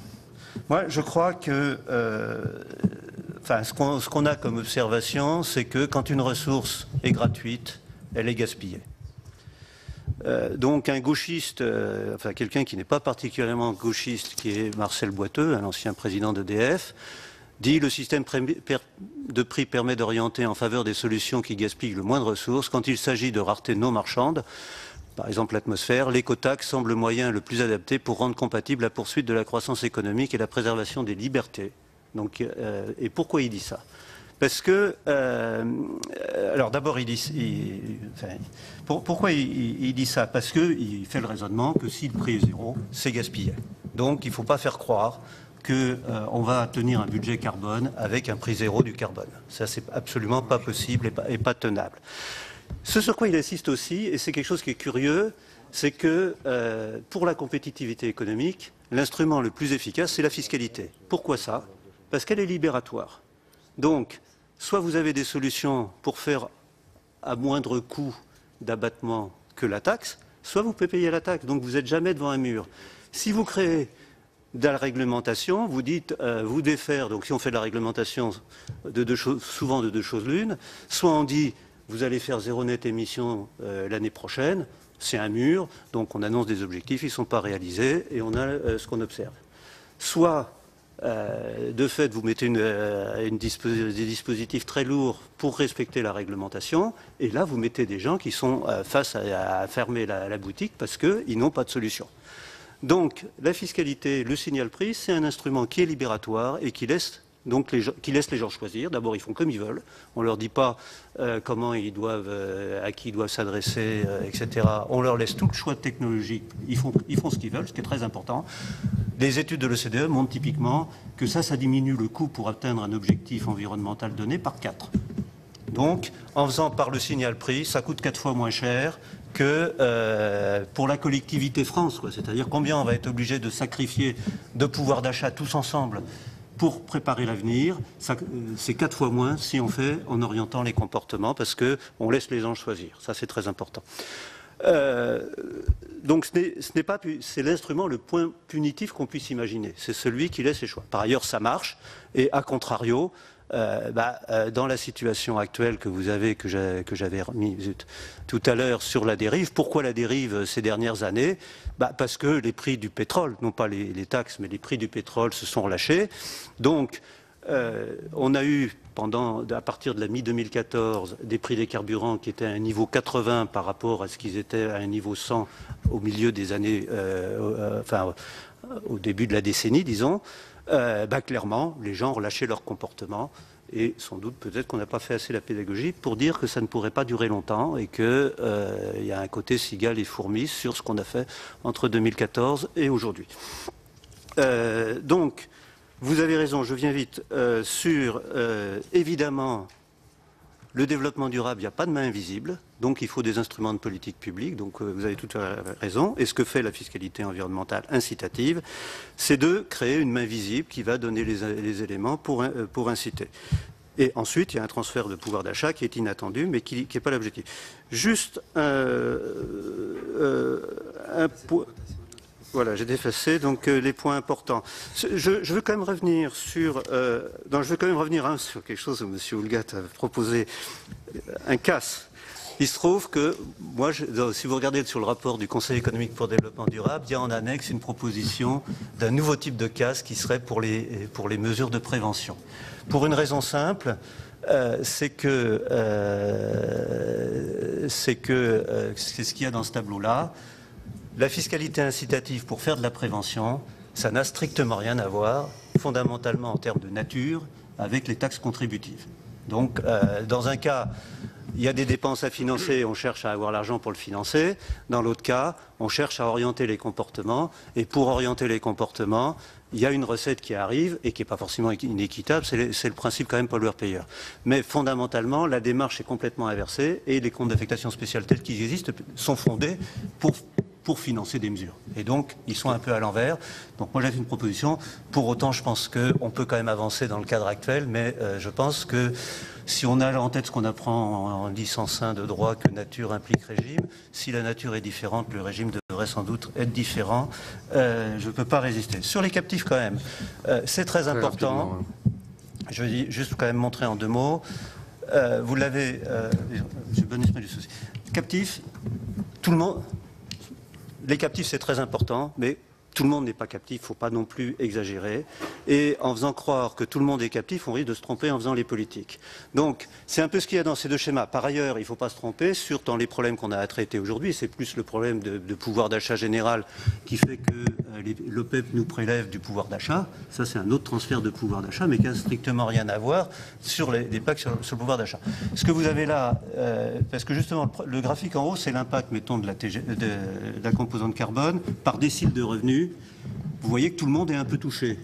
Moi, je crois que... ce qu'on a comme observation, c'est que quand une ressource est gratuite, elle est gaspillée. Donc un gauchiste, quelqu'un qui n'est pas particulièrement gauchiste, qui est Marcel Boiteux, un ancien président d'EDF, dit le système de prix permet d'orienter en faveur des solutions qui gaspillent le moins de ressources. Quand il s'agit de raretés non marchandes, par exemple l'atmosphère, l'écotaxe semble le moyen le plus adapté pour rendre compatible la poursuite de la croissance économique et la préservation des libertés. Donc, et pourquoi il dit ça? Parce que, alors d'abord, pourquoi il dit ça? Parce qu'il fait le raisonnement que si le prix est zéro, c'est gaspillé. Donc il ne faut pas faire croire qu'on va tenir un budget carbone avec un prix zéro du carbone. Ça, c'est absolument pas possible et pas tenable. Ce sur quoi il insiste aussi, et c'est quelque chose qui est curieux, c'est que pour la compétitivité économique, l'instrument le plus efficace, c'est la fiscalité. Pourquoi ça? Parce qu'elle est libératoire. Donc, soit vous avez des solutions pour faire à moindre coût d'abattement que la taxe, soit vous pouvez payer la taxe. Donc vous n'êtes jamais devant un mur. Si vous créez de la réglementation, vous dites, vous défaire, donc si on fait de la réglementation, souvent de deux choses l'une, soit on dit, vous allez faire zéro net émission l'année prochaine, c'est un mur, donc on annonce des objectifs, ils ne sont pas réalisés, et on a ce qu'on observe. Soit, de fait, vous mettez des dispositifs très lourds pour respecter la réglementation, et là, vous mettez des gens qui sont face à fermer la boutique parce qu'ils n'ont pas de solution. Donc, la fiscalité, le signal prix, c'est un instrument qui est libératoire et qui laisse les gens choisir. D'abord, ils font comme ils veulent. On ne leur dit pas comment ils doivent, à qui ils doivent s'adresser, etc. On leur laisse tout le choix technologique. Ils font ce qu'ils veulent, ce qui est très important. Les études de l'OCDE montrent typiquement que ça diminue le coût pour atteindre un objectif environnemental donné par 4. Donc, en faisant par le signal prix, ça coûte 4 fois moins cher que pour la collectivité France. C'est-à-dire combien on va être obligé de sacrifier de pouvoir d'achat tous ensemble pour préparer l'avenir. C'est 4 fois moins si on fait en orientant les comportements parce qu'on laisse les gens choisir. Ça, c'est très important. Donc c'est l'instrument le point punitif qu'on puisse imaginer. C'est celui qui laisse les choix. Par ailleurs, ça marche. Et à contrario, dans la situation actuelle que vous avez, que j'avais remis tout à l'heure sur la dérive, pourquoi la dérive ces dernières années? Parce que les prix du pétrole, non pas les taxes, mais les prix du pétrole se sont relâchés. Donc, on a eu, à partir de la mi-2014, des prix des carburants qui étaient à un niveau 80 par rapport à ce qu'ils étaient à un niveau 100 au milieu des années, au début de la décennie, disons. Clairement, les gens relâchaient leur comportement et sans doute peut-être qu'on n'a pas fait assez la pédagogie pour dire que ça ne pourrait pas durer longtemps et qu'il y a un côté cigale et fourmi sur ce qu'on a fait entre 2014 et aujourd'hui. Donc, vous avez raison, je viens vite, sur évidemment le développement durable, il n'y a pas de main invisible, donc il faut des instruments de politique publique, donc vous avez toute raison. Et ce que fait la fiscalité environnementale incitative, c'est de créer une main visible qui va donner les éléments pour inciter. Et ensuite, il y a un transfert de pouvoir d'achat qui est inattendu, mais qui n'est pas l'objectif. Juste un point... Voilà, j'ai effacé donc les points importants. Je veux quand même revenir sur, sur quelque chose où M. Houllegatte a proposé un casse. Il se trouve que, moi, si vous regardez sur le rapport du Conseil économique pour le développement durable, il y a en annexe une proposition d'un nouveau type de casse qui serait pour les mesures de prévention. Pour une raison simple, c'est ce qu'il y a dans ce tableau-là. La fiscalité incitative pour faire de la prévention, ça n'a strictement rien à voir, fondamentalement en termes de nature, avec les taxes contributives. Donc, dans un cas, il y a des dépenses à financer, on cherche à avoir l'argent pour le financer. Dans l'autre cas, on cherche à orienter les comportements. Et pour orienter les comportements, il y a une recette qui arrive et qui n'est pas forcément inéquitable, c'est le principe quand même pollueur-payeur. Mais fondamentalement, la démarche est complètement inversée et les comptes d'affectation spéciale tels qu'ils existent sont fondés pour financer des mesures. Et donc, ils sont un peu à l'envers. Donc moi, j'ai fait une proposition. Pour autant, je pense qu'on peut quand même avancer dans le cadre actuel, mais je pense que si on a en tête ce qu'on apprend en licence 1 de droit, que nature implique régime, si la nature est différente, le régime devrait sans doute être différent. Je ne peux pas résister. Sur les captifs, quand même, c'est très important. Je vais juste quand même montrer en 2 mots. Vous l'avez... j'ai bon esprit du souci. Captifs, tout le monde... Les captifs, c'est très important, mais tout le monde n'est pas captif, il ne faut pas non plus exagérer. Et en faisant croire que tout le monde est captif, on risque de se tromper en faisant les politiques. Donc, c'est un peu ce qu'il y a dans ces 2 schémas. Par ailleurs, il ne faut pas se tromper dans les problèmes qu'on a à traiter aujourd'hui. C'est plus le problème de pouvoir d'achat général qui fait que l'OPEP nous prélève du pouvoir d'achat. Ça, c'est un autre transfert de pouvoir d'achat, mais qui n'a strictement rien à voir sur les packs sur le pouvoir d'achat. Ce que vous avez là, parce que justement, le graphique en haut, c'est l'impact, mettons, de la composante carbone par décile de revenus. Vous voyez que tout le monde est un peu touché.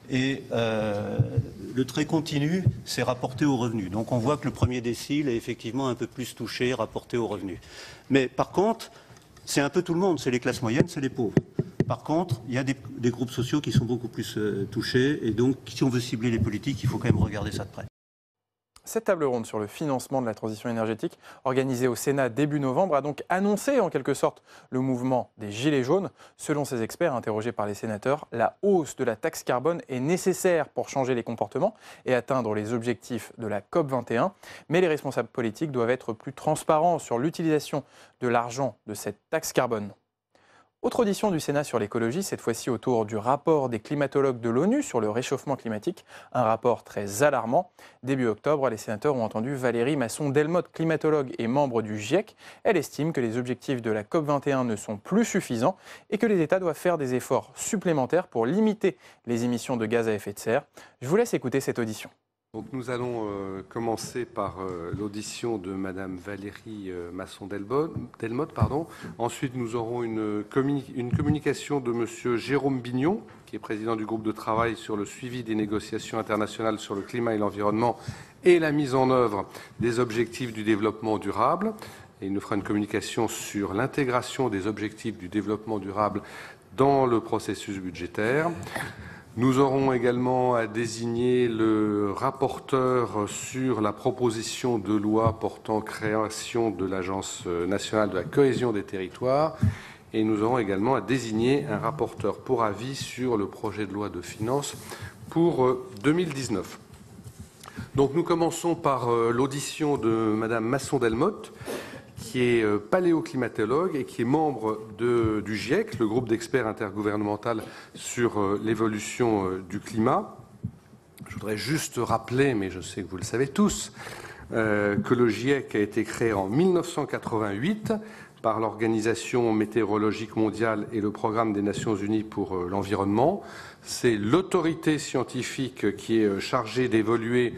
Et le trait continu, c'est rapporté aux revenus. Donc on voit que le premier décile est effectivement un peu plus touché, rapporté aux revenus. Mais par contre, c'est un peu tout le monde. C'est les classes moyennes, c'est les pauvres. Par contre, il y a des groupes sociaux qui sont beaucoup plus touchés. Et donc, si on veut cibler les politiques, il faut quand même regarder ça de près. Cette table ronde sur le financement de la transition énergétique, organisée au Sénat début novembre, a donc annoncé en quelque sorte le mouvement des Gilets jaunes. Selon ces experts interrogés par les sénateurs, la hausse de la taxe carbone est nécessaire pour changer les comportements et atteindre les objectifs de la COP21. Mais les responsables politiques doivent être plus transparents sur l'utilisation de l'argent de cette taxe carbone. Autre audition du Sénat sur l'écologie, cette fois-ci autour du rapport des climatologues de l'ONU sur le réchauffement climatique, un rapport très alarmant. Début octobre, les sénateurs ont entendu Valérie Masson-Delmotte, climatologue et membre du GIEC. Elle estime que les objectifs de la COP21 ne sont plus suffisants et que les États doivent faire des efforts supplémentaires pour limiter les émissions de gaz à effet de serre. Je vous laisse écouter cette audition. Donc nous allons commencer par l'audition de Madame Valérie Masson-Delmotte. Ensuite, nous aurons une communication de Monsieur Jérôme Bignon, qui est président du groupe de travail sur le suivi des négociations internationales sur le climat et l'environnement et la mise en œuvre des objectifs du développement durable. Et il nous fera une communication sur l'intégration des objectifs du développement durable dans le processus budgétaire. Nous aurons également à désigner le rapporteur sur la proposition de loi portant création de l'Agence nationale de la cohésion des territoires. Et nous aurons également à désigner un rapporteur pour avis sur le projet de loi de finances pour 2019. Donc nous commençons par l'audition de Madame Masson-Delmotte, qui est paléoclimatologue et qui est membre du GIEC, le groupe d'experts intergouvernemental sur l'évolution du climat. Je voudrais juste rappeler, mais je sais que vous le savez tous, que le GIEC a été créé en 1988 par l'Organisation météorologique mondiale et le Programme des Nations Unies pour l'environnement. C'est l'autorité scientifique qui est chargée d'évaluer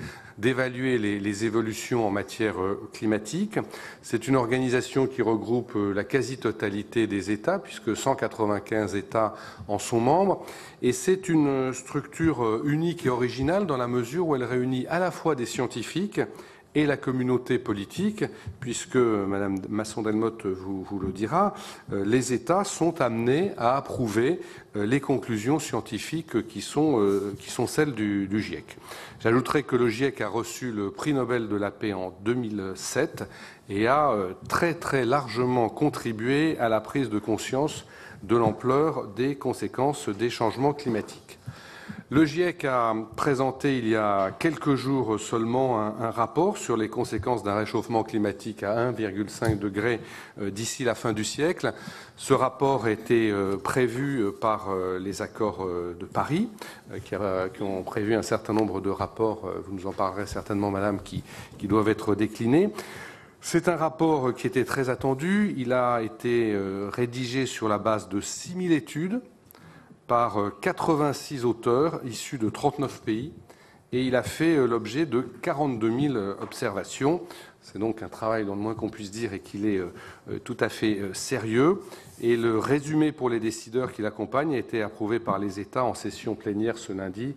les évolutions en matière climatique. C'est une organisation qui regroupe la quasi-totalité des États, puisque 195 États en sont membres. Et c'est une structure unique et originale dans la mesure où elle réunit à la fois des scientifiques et la communauté politique, puisque Madame Masson-Delmotte vous le dira, les États sont amenés à approuver les conclusions scientifiques qui sont celles du GIEC. J'ajouterai que le GIEC a reçu le prix Nobel de la paix en 2007 et a très très largement contribué à la prise de conscience de l'ampleur des conséquences des changements climatiques. Le GIEC a présenté il y a quelques jours seulement un rapport sur les conséquences d'un réchauffement climatique à 1,5 degré d'ici la fin du siècle. Ce rapport était prévu par les accords de Paris, qui ont prévu un certain nombre de rapports, vous nous en parlerez certainement, Madame, qui doivent être déclinés. C'est un rapport qui était très attendu. Il a été rédigé sur la base de 6000 études, par 86 auteurs issus de 39 pays et il a fait l'objet de 42 000 observations. C'est donc un travail dont le moins qu'on puisse dire est qu'il est tout à fait sérieux. Et le résumé pour les décideurs qui l'accompagnent a été approuvé par les États en session plénière ce lundi.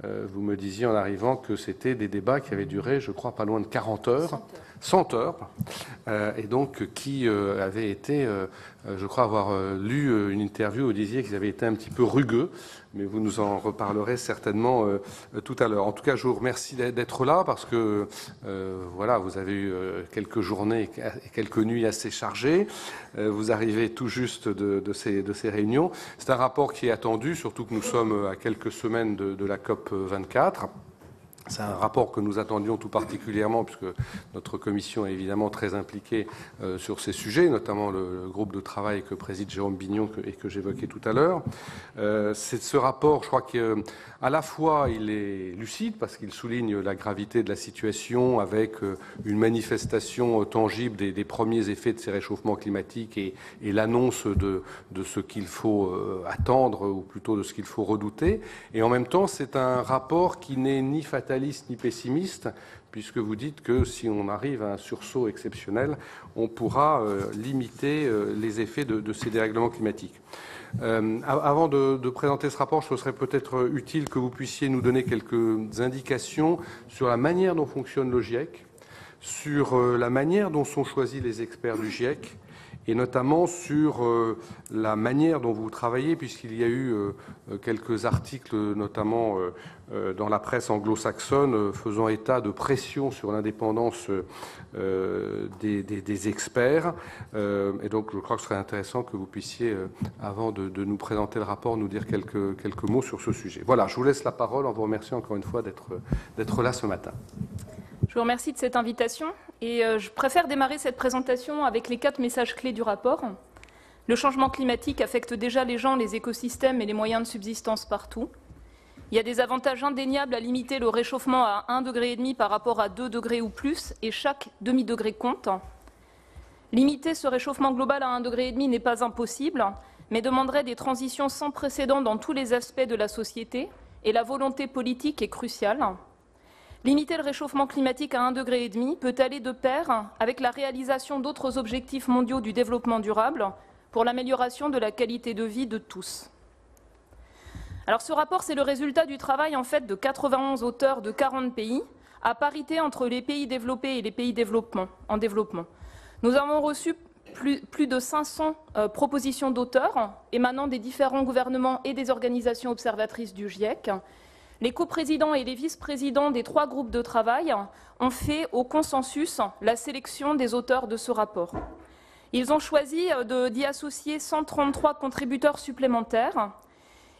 Vous me disiez en arrivant que c'était des débats qui avaient duré, je crois, pas loin de 40 heures. 100 heures, et donc qui avait été, je crois avoir lu une interview où vous disiez qu'ils avaient été un petit peu rugueux, mais vous nous en reparlerez certainement tout à l'heure. En tout cas, je vous remercie d'être là parce que voilà, vous avez eu quelques journées et quelques nuits assez chargées. Vous arrivez tout juste de ces réunions. C'est un rapport qui est attendu, surtout que nous sommes à quelques semaines de la COP 24. C'est un rapport que nous attendions tout particulièrement puisque notre commission est évidemment très impliquée sur ces sujets, notamment le groupe de travail que préside Jérôme Bignon et que j'évoquais tout à l'heure. C'est ce rapport, je crois qu'à la fois il est lucide parce qu'il souligne la gravité de la situation avec une manifestation tangible des premiers effets de ces réchauffements climatiques et l'annonce de ce qu'il faut attendre ou plutôt de ce qu'il faut redouter. Et en même temps, c'est un rapport qui n'est ni fataliste ni pessimiste, puisque vous dites que si on arrive à un sursaut exceptionnel, on pourra limiter les effets de ces dérèglements climatiques. Avant de présenter ce rapport, ce serait peut-être utile que vous puissiez nous donner quelques indications sur la manière dont fonctionne le GIEC, sur la manière dont sont choisis les experts du GIEC, et notamment sur la manière dont vous travaillez, puisqu'il y a eu quelques articles, notamment dans la presse anglo-saxonne, faisant état de pression sur l'indépendance des experts. Et donc, je crois que ce serait intéressant que vous puissiez, avant de nous présenter le rapport, nous dire quelques mots sur ce sujet. Voilà, je vous laisse la parole en vous remerciant encore une fois d'être là ce matin. Je vous remercie de cette invitation et je préfère démarrer cette présentation avec les 4 messages clés du rapport. Le changement climatique affecte déjà les gens, les écosystèmes et les moyens de subsistance partout. Il y a des avantages indéniables à limiter le réchauffement à 1,5 degré par rapport à 2 degrés ou plus, et chaque demi-degré compte. Limiter ce réchauffement global à 1,5 degré n'est pas impossible, mais demanderait des transitions sans précédent dans tous les aspects de la société, et la volonté politique est cruciale. Limiter le réchauffement climatique à 1,5 degré peut aller de pair avec la réalisation d'autres objectifs mondiaux du développement durable pour l'amélioration de la qualité de vie de tous. Alors ce rapport, c'est le résultat du travail en fait de 91 auteurs de 40 pays, à parité entre les pays développés et les pays en développement. Nous avons reçu plus de 500 propositions d'auteurs émanant des différents gouvernements et des organisations observatrices du GIEC. Les coprésidents et les vice-présidents des 3 groupes de travail ont fait au consensus la sélection des auteurs de ce rapport. Ils ont choisi d'y associer 133 contributeurs supplémentaires.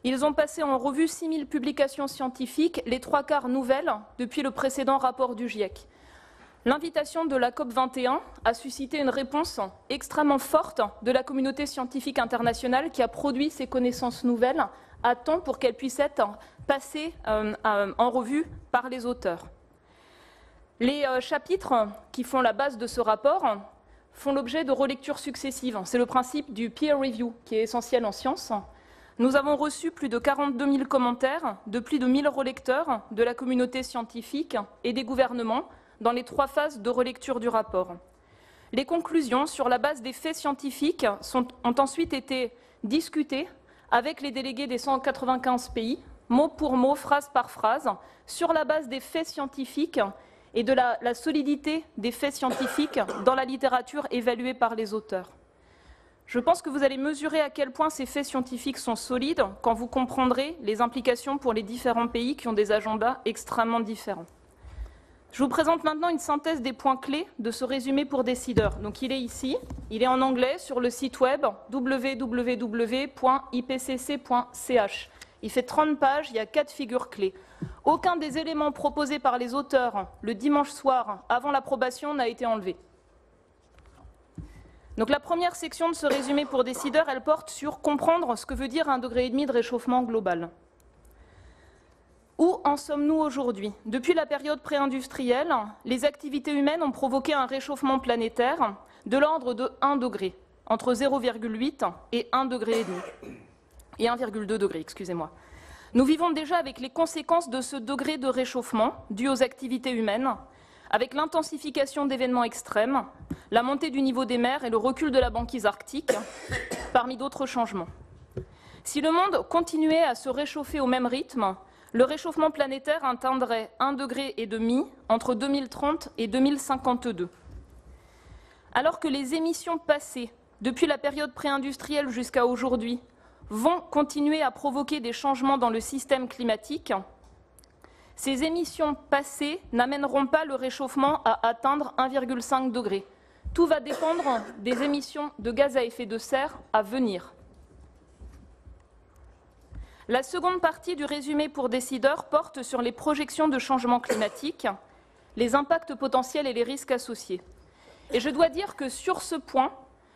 Ils ont passé en revue 6000 publications scientifiques, les 3/4 nouvelles depuis le précédent rapport du GIEC. L'invitation de la COP21 a suscité une réponse extrêmement forte de la communauté scientifique internationale qui a produit ces connaissances nouvelles à temps pour qu'elles puissent être passées en revue par les auteurs. Les chapitres qui font la base de ce rapport font l'objet de relectures successives. C'est le principe du peer review qui est essentiel en sciences. Nous avons reçu plus de 42 000 commentaires de plus de 1000 relecteurs de la communauté scientifique et des gouvernements dans les 3 phases de relecture du rapport. Les conclusions, sur la base des faits scientifiques, ont ensuite été discutées avec les délégués des 195 pays, mot pour mot, phrase par phrase, sur la base des faits scientifiques et de la solidité des faits scientifiques dans la littérature évaluée par les auteurs. Je pense que vous allez mesurer à quel point ces faits scientifiques sont solides quand vous comprendrez les implications pour les différents pays qui ont des agendas extrêmement différents. Je vous présente maintenant une synthèse des points clés de ce résumé pour décideurs. Donc il est ici, il est en anglais sur le site web www.ipcc.ch. Il fait 30 pages, il y a 4 figures clés. Aucun des éléments proposés par les auteurs le dimanche soir avant l'approbation n'a été enlevé. Donc la première section de ce résumé pour décideurs, elle porte sur comprendre ce que veut dire 1,5 degré de réchauffement global. Où en sommes-nous aujourd'hui? Depuis la période pré-industrielle, les activités humaines ont provoqué un réchauffement planétaire de l'ordre de 1 degré, entre 0,8 et 1,5 degré. Et 1,2 degré, excusez-moi. Nous vivons déjà avec les conséquences de ce degré de réchauffement dû aux activités humaines, avec l'intensification d'événements extrêmes, la montée du niveau des mers et le recul de la banquise arctique, parmi d'autres changements. Si le monde continuait à se réchauffer au même rythme, le réchauffement planétaire atteindrait 1,5 degré entre 2030 et 2052. Alors que les émissions passées, depuis la période pré-industrielle jusqu'à aujourd'hui, vont continuer à provoquer des changements dans le système climatique, ces émissions passées n'amèneront pas le réchauffement à atteindre 1,5 degré. Tout va dépendre des émissions de gaz à effet de serre à venir. La seconde partie du résumé pour décideurs porte sur les projections de changement climatique, les impacts potentiels et les risques associés. Et je dois dire que sur ce point,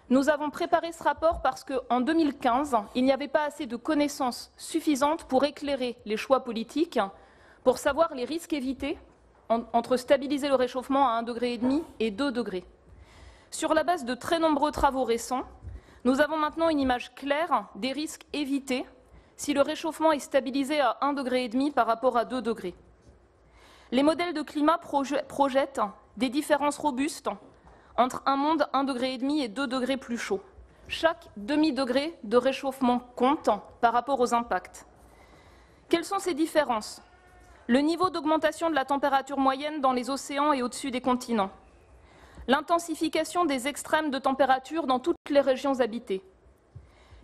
nous avons préparé ce rapport parce qu'en 2015, il n'y avait pas assez de connaissances suffisantes pour éclairer les choix politiques, pour savoir les risques évités entre stabiliser le réchauffement à 1,5 degré et 2 degrés. Sur la base de très nombreux travaux récents, nous avons maintenant une image claire des risques évités si le réchauffement est stabilisé à 1,5 degré par rapport à 2 degrés. Les modèles de climat projettent des différences robustes entre un monde 1,5 degré et 2 degrés plus chaud. Chaque demi-degré de réchauffement compte par rapport aux impacts. Quelles sont ces différences? Le niveau d'augmentation de la température moyenne dans les océans et au-dessus des continents. l'intensification des extrêmes de température dans toutes les régions habitées,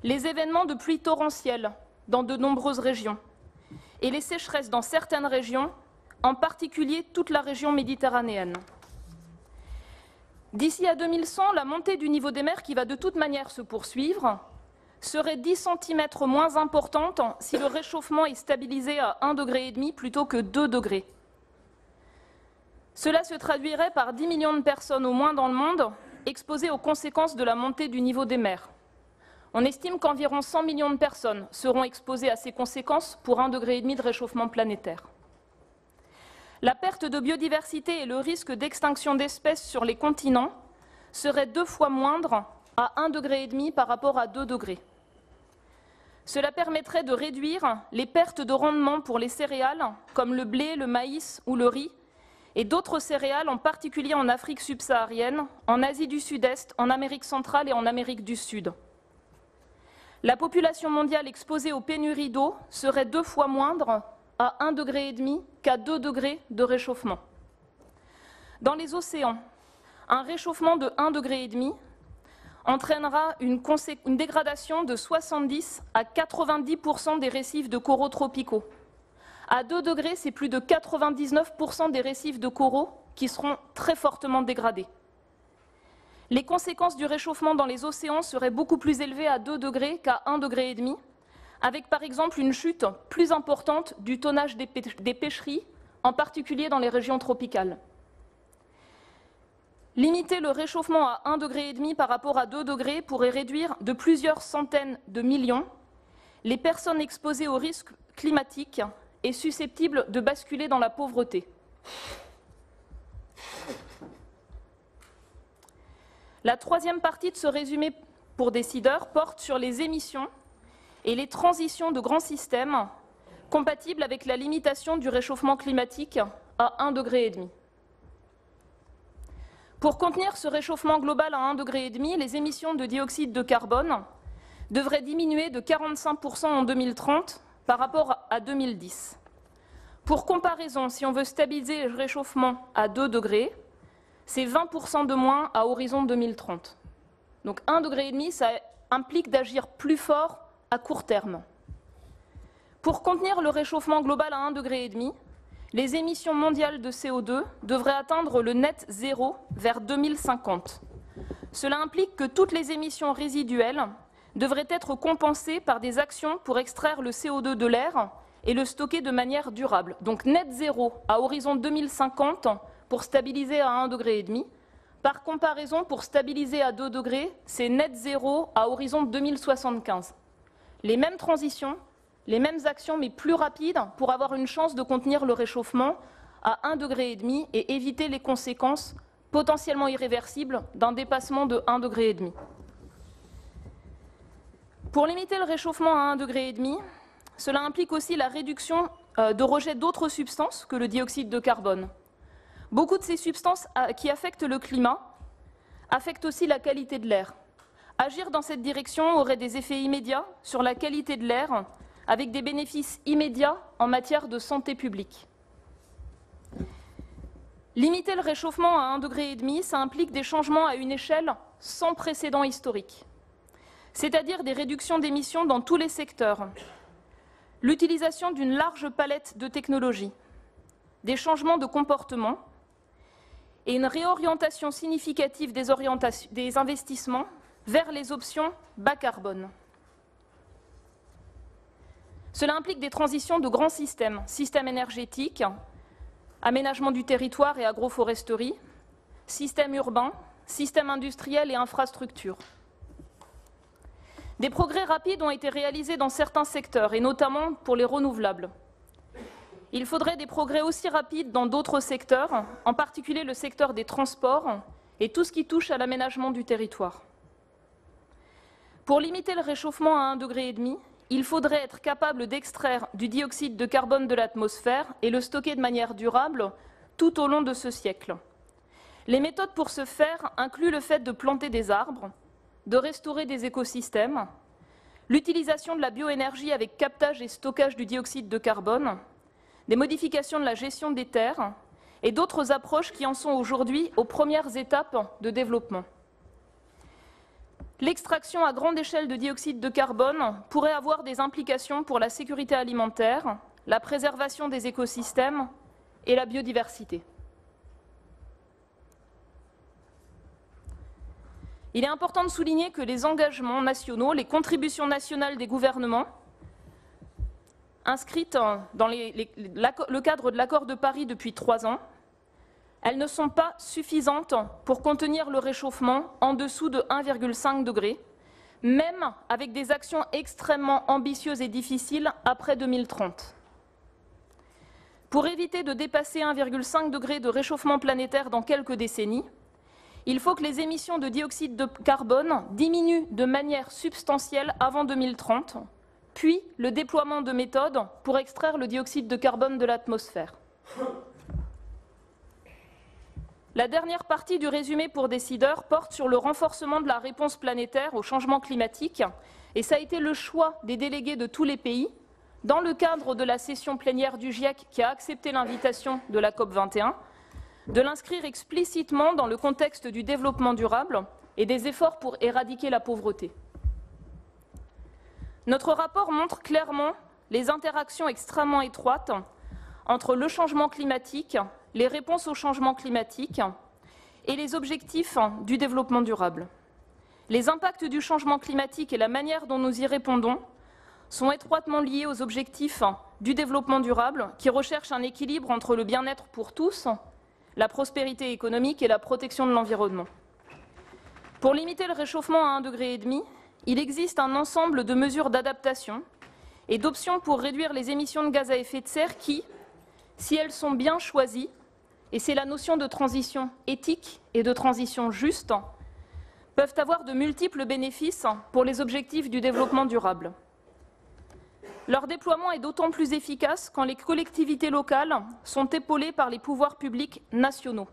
les événements de pluie torrentielle dans de nombreuses régions et les sécheresses dans certaines régions, en particulier toute la région méditerranéenne. D'ici à 2100, la montée du niveau des mers, qui va de toute manière se poursuivre, serait 10 cm moins importante si le réchauffement est stabilisé à 1,5 degré plutôt que 2 degrés. Cela se traduirait par 10 millions de personnes au moins dans le monde exposées aux conséquences de la montée du niveau des mers. On estime qu'environ 100 millions de personnes seront exposées à ces conséquences pour 1,5 degré de réchauffement planétaire. La perte de biodiversité et le risque d'extinction d'espèces sur les continents seraient 2 fois moindres à 1,5 degré par rapport à 2 degrés. Cela permettrait de réduire les pertes de rendement pour les céréales, comme le blé, le maïs ou le riz, et d'autres céréales, en particulier en Afrique subsaharienne, en Asie du Sud-Est, en Amérique centrale et en Amérique du Sud. La population mondiale exposée aux pénuries d'eau serait 2 fois moindre à 1,5 degré qu'à 2 degrés de réchauffement. Dans les océans, un réchauffement de 1,5 degré entraînera une dégradation de 70 à 90% des récifs de coraux tropicaux. À 2 degrés, c'est plus de 99% des récifs de coraux qui seront très fortement dégradés. Les conséquences du réchauffement dans les océans seraient beaucoup plus élevées à 2 degrés qu'à 1,5 degré, avec par exemple une chute plus importante du tonnage des pêcheries, en particulier dans les régions tropicales. Limiter le réchauffement à 1,5 degré par rapport à 2 degrés pourrait réduire de plusieurs centaines de millions les personnes exposées aux risques climatiques et susceptibles de basculer dans la pauvreté. La troisième partie de ce résumé pour décideurs porte sur les émissions et les transitions de grands systèmes compatibles avec la limitation du réchauffement climatique à 1,5 degré. Pour contenir ce réchauffement global à 1,5 degré, les émissions de dioxyde de carbone devraient diminuer de 45% en 2030 par rapport à 2010. Pour comparaison, si on veut stabiliser le réchauffement à 2 degrés, c'est 20% de moins à horizon 2030. Donc 1,5 degré, ça implique d'agir plus fort à court terme. Pour contenir le réchauffement global à 1,5 degré, les émissions mondiales de CO2 devraient atteindre le net zéro vers 2050. Cela implique que toutes les émissions résiduelles devraient être compensées par des actions pour extraire le CO2 de l'air et le stocker de manière durable. Donc net zéro à horizon 2050 pour stabiliser à 1,5 degré. Par comparaison, pour stabiliser à 2 degrés, c'est net zéro à horizon 2075. Les mêmes transitions, les mêmes actions, mais plus rapides, pour avoir une chance de contenir le réchauffement à 1,5 degré et éviter les conséquences potentiellement irréversibles d'un dépassement de 1,5 degré. Pour limiter le réchauffement à 1,5 degré, cela implique aussi la réduction de rejet d'autres substances que le dioxyde de carbone. Beaucoup de ces substances qui affectent le climat affectent aussi la qualité de l'air. Agir dans cette direction aurait des effets immédiats sur la qualité de l'air, avec des bénéfices immédiats en matière de santé publique. Limiter le réchauffement à 1,5 degré, ça implique des changements à une échelle sans précédent historique, c'est-à-dire des réductions d'émissions dans tous les secteurs, l'utilisation d'une large palette de technologies, des changements de comportement et une réorientation significative des investissements vers les options bas carbone. Cela implique des transitions de grands systèmes, systèmes énergétiques, aménagement du territoire et agroforesterie, systèmes urbains, systèmes industriels et infrastructures. Des progrès rapides ont été réalisés dans certains secteurs, et notamment pour les renouvelables. Il faudrait des progrès aussi rapides dans d'autres secteurs, en particulier le secteur des transports et tout ce qui touche à l'aménagement du territoire. Pour limiter le réchauffement à 1,5 degré, il faudrait être capable d'extraire du dioxyde de carbone de l'atmosphère et le stocker de manière durable tout au long de ce siècle. Les méthodes pour ce faire incluent le fait de planter des arbres, de restaurer des écosystèmes, l'utilisation de la bioénergie avec captage et stockage du dioxyde de carbone, des modifications de la gestion des terres et d'autres approches qui en sont aujourd'hui aux premières étapes de développement. L'extraction à grande échelle de dioxyde de carbone pourrait avoir des implications pour la sécurité alimentaire, la préservation des écosystèmes et la biodiversité. Il est important de souligner que les engagements nationaux, les contributions nationales des gouvernements, inscrites dans le cadre de l'accord de Paris depuis 3 ans, elles ne sont pas suffisantes pour contenir le réchauffement en dessous de 1,5 degré, même avec des actions extrêmement ambitieuses et difficiles après 2030. Pour éviter de dépasser 1,5 degré de réchauffement planétaire dans quelques décennies, il faut que les émissions de dioxyde de carbone diminuent de manière substantielle avant 2030, puis le déploiement de méthodes pour extraire le dioxyde de carbone de l'atmosphère. La dernière partie du résumé pour décideurs porte sur le renforcement de la réponse planétaire au changement climatique, et ça a été le choix des délégués de tous les pays, dans le cadre de la session plénière du GIEC qui a accepté l'invitation de la COP21, de l'inscrire explicitement dans le contexte du développement durable et des efforts pour éradiquer la pauvreté. Notre rapport montre clairement les interactions extrêmement étroites entre le changement climatique, les réponses au changement climatique et les objectifs du développement durable. Les impacts du changement climatique et la manière dont nous y répondons sont étroitement liés aux objectifs du développement durable qui recherchent un équilibre entre le bien-être pour tous, la prospérité économique et la protection de l'environnement. Pour limiter le réchauffement à 1,5 degré, il existe un ensemble de mesures d'adaptation et d'options pour réduire les émissions de gaz à effet de serre qui, si elles sont bien choisies, et c'est la notion de transition éthique et de transition juste, peuvent avoir de multiples bénéfices pour les objectifs du développement durable. Leur déploiement est d'autant plus efficace quand les collectivités locales sont épaulées par les pouvoirs publics nationaux.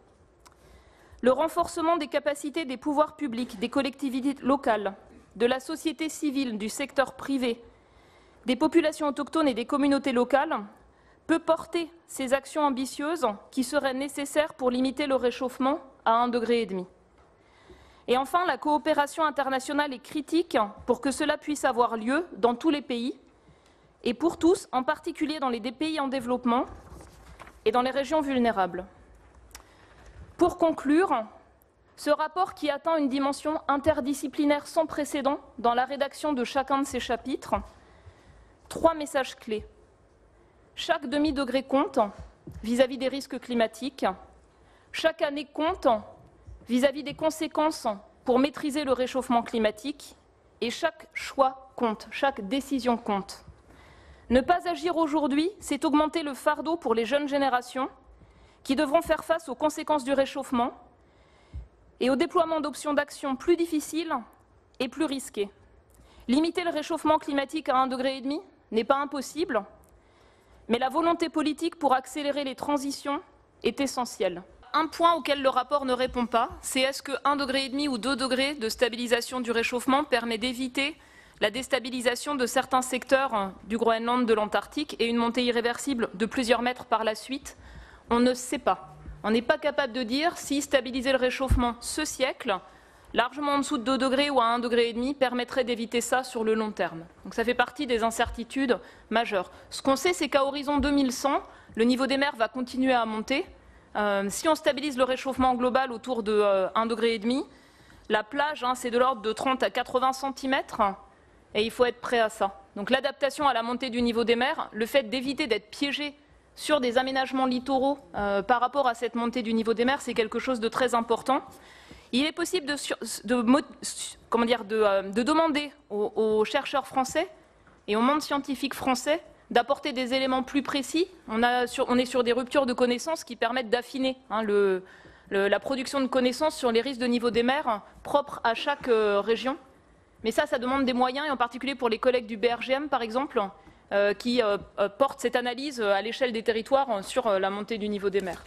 Le renforcement des capacités des pouvoirs publics, des collectivités locales, de la société civile, du secteur privé, des populations autochtones et des communautés locales peut porter ces actions ambitieuses qui seraient nécessaires pour limiter le réchauffement à 1,5 degré. Et enfin, la coopération internationale est critique pour que cela puisse avoir lieu dans tous les pays et pour tous, en particulier dans les pays en développement et dans les régions vulnérables. Pour conclure, ce rapport qui atteint une dimension interdisciplinaire sans précédent dans la rédaction de chacun de ses chapitres, 3 messages clés. Chaque demi-degré compte vis-à-vis des risques climatiques. Chaque année compte vis-à-vis des conséquences pour maîtriser le réchauffement climatique. Et chaque choix compte, chaque décision compte. Ne pas agir aujourd'hui, c'est augmenter le fardeau pour les jeunes générations qui devront faire face aux conséquences du réchauffement et au déploiement d'options d'action plus difficiles et plus risquées. Limiter le réchauffement climatique à 1,5 degré n'est pas impossible, mais la volonté politique pour accélérer les transitions est essentielle. Un point auquel le rapport ne répond pas, c'est est-ce que 1,5 degré ou 2 degrés de stabilisation du réchauffement permet d'éviter la déstabilisation de certains secteurs du Groenland, de l'Antarctique et une montée irréversible de plusieurs mètres par la suite? On ne sait pas. On n'est pas capable de dire si stabiliser le réchauffement ce siècle, largement en dessous de 2 degrés ou à 1,5 degré, permettrait d'éviter ça sur le long terme. Donc ça fait partie des incertitudes majeures. Ce qu'on sait, c'est qu'à horizon 2100, le niveau des mers va continuer à monter. Si on stabilise le réchauffement global autour de 1,5 degré, la plage, c'est de l'ordre de 30 à 80 cm, et il faut être prêt à ça. Donc l'adaptation à la montée du niveau des mers, le fait d'éviter d'être piégé sur des aménagements littoraux par rapport à cette montée du niveau des mers, c'est quelque chose de très important. Il est possible de demander aux chercheurs français et au monde scientifique français d'apporter des éléments plus précis. On est sur des ruptures de connaissances qui permettent d'affiner la production de connaissances sur les risques de niveau des mers propres à chaque région. Mais ça demande des moyens, et en particulier pour les collègues du BRGM, par exemple, qui portent cette analyse à l'échelle des territoires sur la montée du niveau des mers.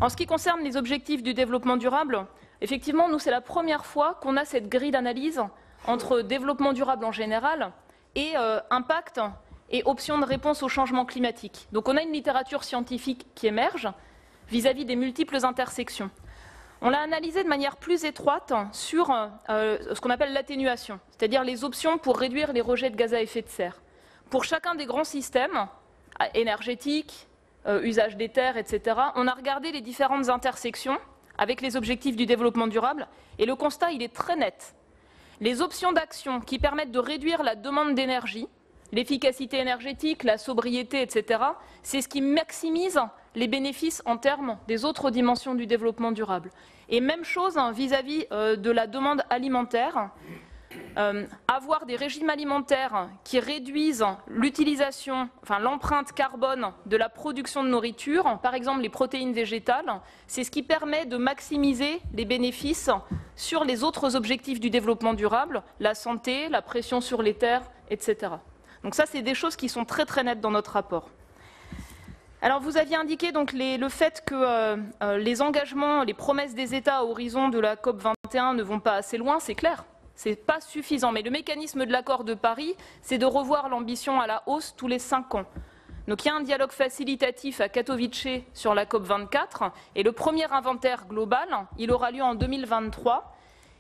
En ce qui concerne les objectifs du développement durable, effectivement, nous, c'est la première fois qu'on a cette grille d'analyse entre développement durable en général et impact et options de réponse au changement climatique. Donc on a une littérature scientifique qui émerge, vis-à-vis des multiples intersections. On l'a analysé de manière plus étroite sur ce qu'on appelle l'atténuation, c'est-à-dire les options pour réduire les rejets de gaz à effet de serre. Pour chacun des grands systèmes énergétiques, usage des terres, etc., on a regardé les différentes intersections avec les objectifs du développement durable, et le constat, il est très net. Les options d'action qui permettent de réduire la demande d'énergie, l'efficacité énergétique, la sobriété, etc., c'est ce qui maximise les bénéfices en termes des autres dimensions du développement durable. Et même chose vis-à-vis de la demande alimentaire. Avoir des régimes alimentaires qui réduisent l'utilisation, enfin l'empreinte carbone de la production de nourriture, par exemple les protéines végétales, c'est ce qui permet de maximiser les bénéfices sur les autres objectifs du développement durable, la santé, la pression sur les terres, etc. Donc ça, c'est des choses qui sont très très nettes dans notre rapport. Alors vous aviez indiqué donc le fait que les engagements, les promesses des États à horizon de la COP21 ne vont pas assez loin, c'est clair. C'est pas suffisant, mais le mécanisme de l'accord de Paris, c'est de revoir l'ambition à la hausse tous les 5 ans. Donc il y a un dialogue facilitatif à Katowice sur la COP24, et le premier inventaire global, il aura lieu en 2023.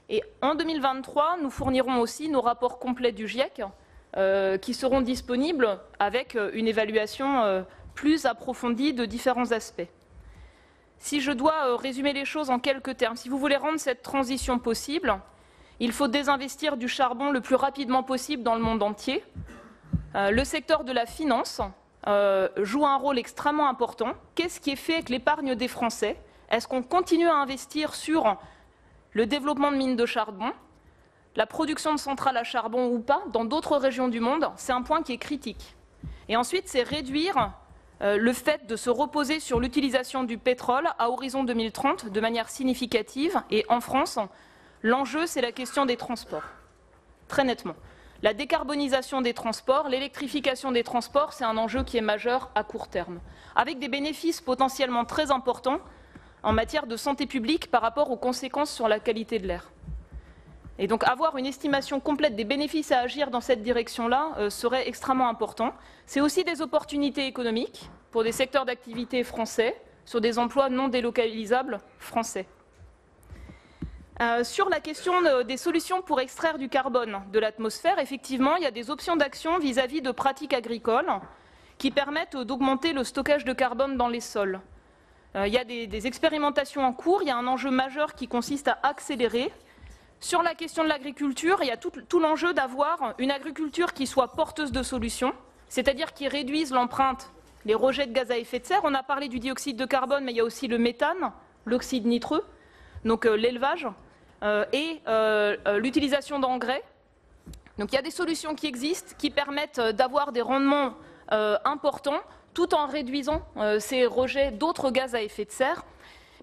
Et en 2023, nous fournirons aussi nos rapports complets du GIEC, qui seront disponibles avec une évaluation plus approfondie de différents aspects. Si je dois résumer les choses en quelques termes, si vous voulez rendre cette transition possible, il faut désinvestir du charbon le plus rapidement possible dans le monde entier. Le secteur de la finance joue un rôle extrêmement important. Qu'est-ce qui est fait avec l'épargne des Français? Est-ce qu'on continue à investir sur le développement de mines de charbon, la production de centrales à charbon ou pas, dans d'autres régions du monde? C'est un point qui est critique. Et ensuite, c'est réduire le fait de se reposer sur l'utilisation du pétrole à horizon 2030 de manière significative. Et en France, l'enjeu, c'est la question des transports, très nettement. La décarbonisation des transports, l'électrification des transports, c'est un enjeu qui est majeur à court terme, avec des bénéfices potentiellement très importants en matière de santé publique par rapport aux conséquences sur la qualité de l'air. Et donc avoir une estimation complète des bénéfices à agir dans cette direction-là serait extrêmement important. C'est aussi des opportunités économiques pour des secteurs d'activité français, sur des emplois non délocalisables français. Sur la question des solutions pour extraire du carbone de l'atmosphère, effectivement, il y a des options d'action vis-à-vis de pratiques agricoles qui permettent d'augmenter le stockage de carbone dans les sols. Il y a des expérimentations en cours, il y a un enjeu majeur qui consiste à accélérer. Sur la question de l'agriculture, il y a tout l'enjeu d'avoir une agriculture qui soit porteuse de solutions, c'est-à-dire qui réduise l'empreinte, les rejets de gaz à effet de serre. On a parlé du dioxyde de carbone, mais il y a aussi le méthane, l'oxyde nitreux, donc l'élevage et l'utilisation d'engrais. Donc il y a des solutions qui existent, qui permettent d'avoir des rendements importants, tout en réduisant ces rejets d'autres gaz à effet de serre.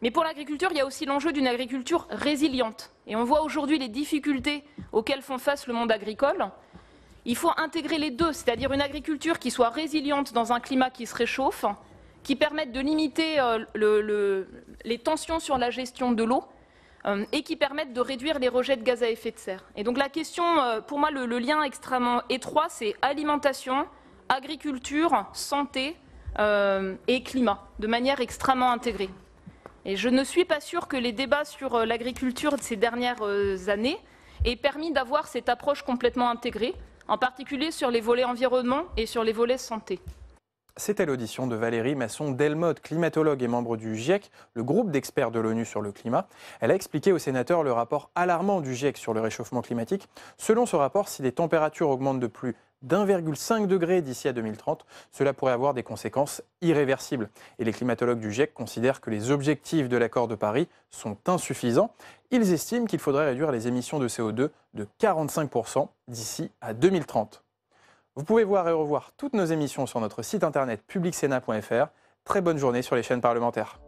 Mais pour l'agriculture, il y a aussi l'enjeu d'une agriculture résiliente. Et on voit aujourd'hui les difficultés auxquelles font face le monde agricole. Il faut intégrer les deux, c'est-à-dire une agriculture qui soit résiliente dans un climat qui se réchauffe, qui permette de limiter les tensions sur la gestion de l'eau et qui permette de réduire les rejets de gaz à effet de serre. Et donc la question, pour moi, le lien extrêmement étroit, c'est alimentation, agriculture, santé et climat, de manière extrêmement intégrée. Et je ne suis pas sûre que les débats sur l'agriculture de ces dernières années aient permis d'avoir cette approche complètement intégrée, en particulier sur les volets environnement et sur les volets santé. C'était l'audition de Valérie Masson-Delmotte, climatologue et membre du GIEC, le groupe d'experts de l'ONU sur le climat. Elle a expliqué aux sénateurs le rapport alarmant du GIEC sur le réchauffement climatique. Selon ce rapport, si les températures augmentent de plus d'1,5 degré d'ici à 2030, cela pourrait avoir des conséquences irréversibles. Et les climatologues du GIEC considèrent que les objectifs de l'accord de Paris sont insuffisants. Ils estiment qu'il faudrait réduire les émissions de CO2 de 45% d'ici à 2030. Vous pouvez voir et revoir toutes nos émissions sur notre site internet publicsénat.fr. Très bonne journée sur les chaînes parlementaires.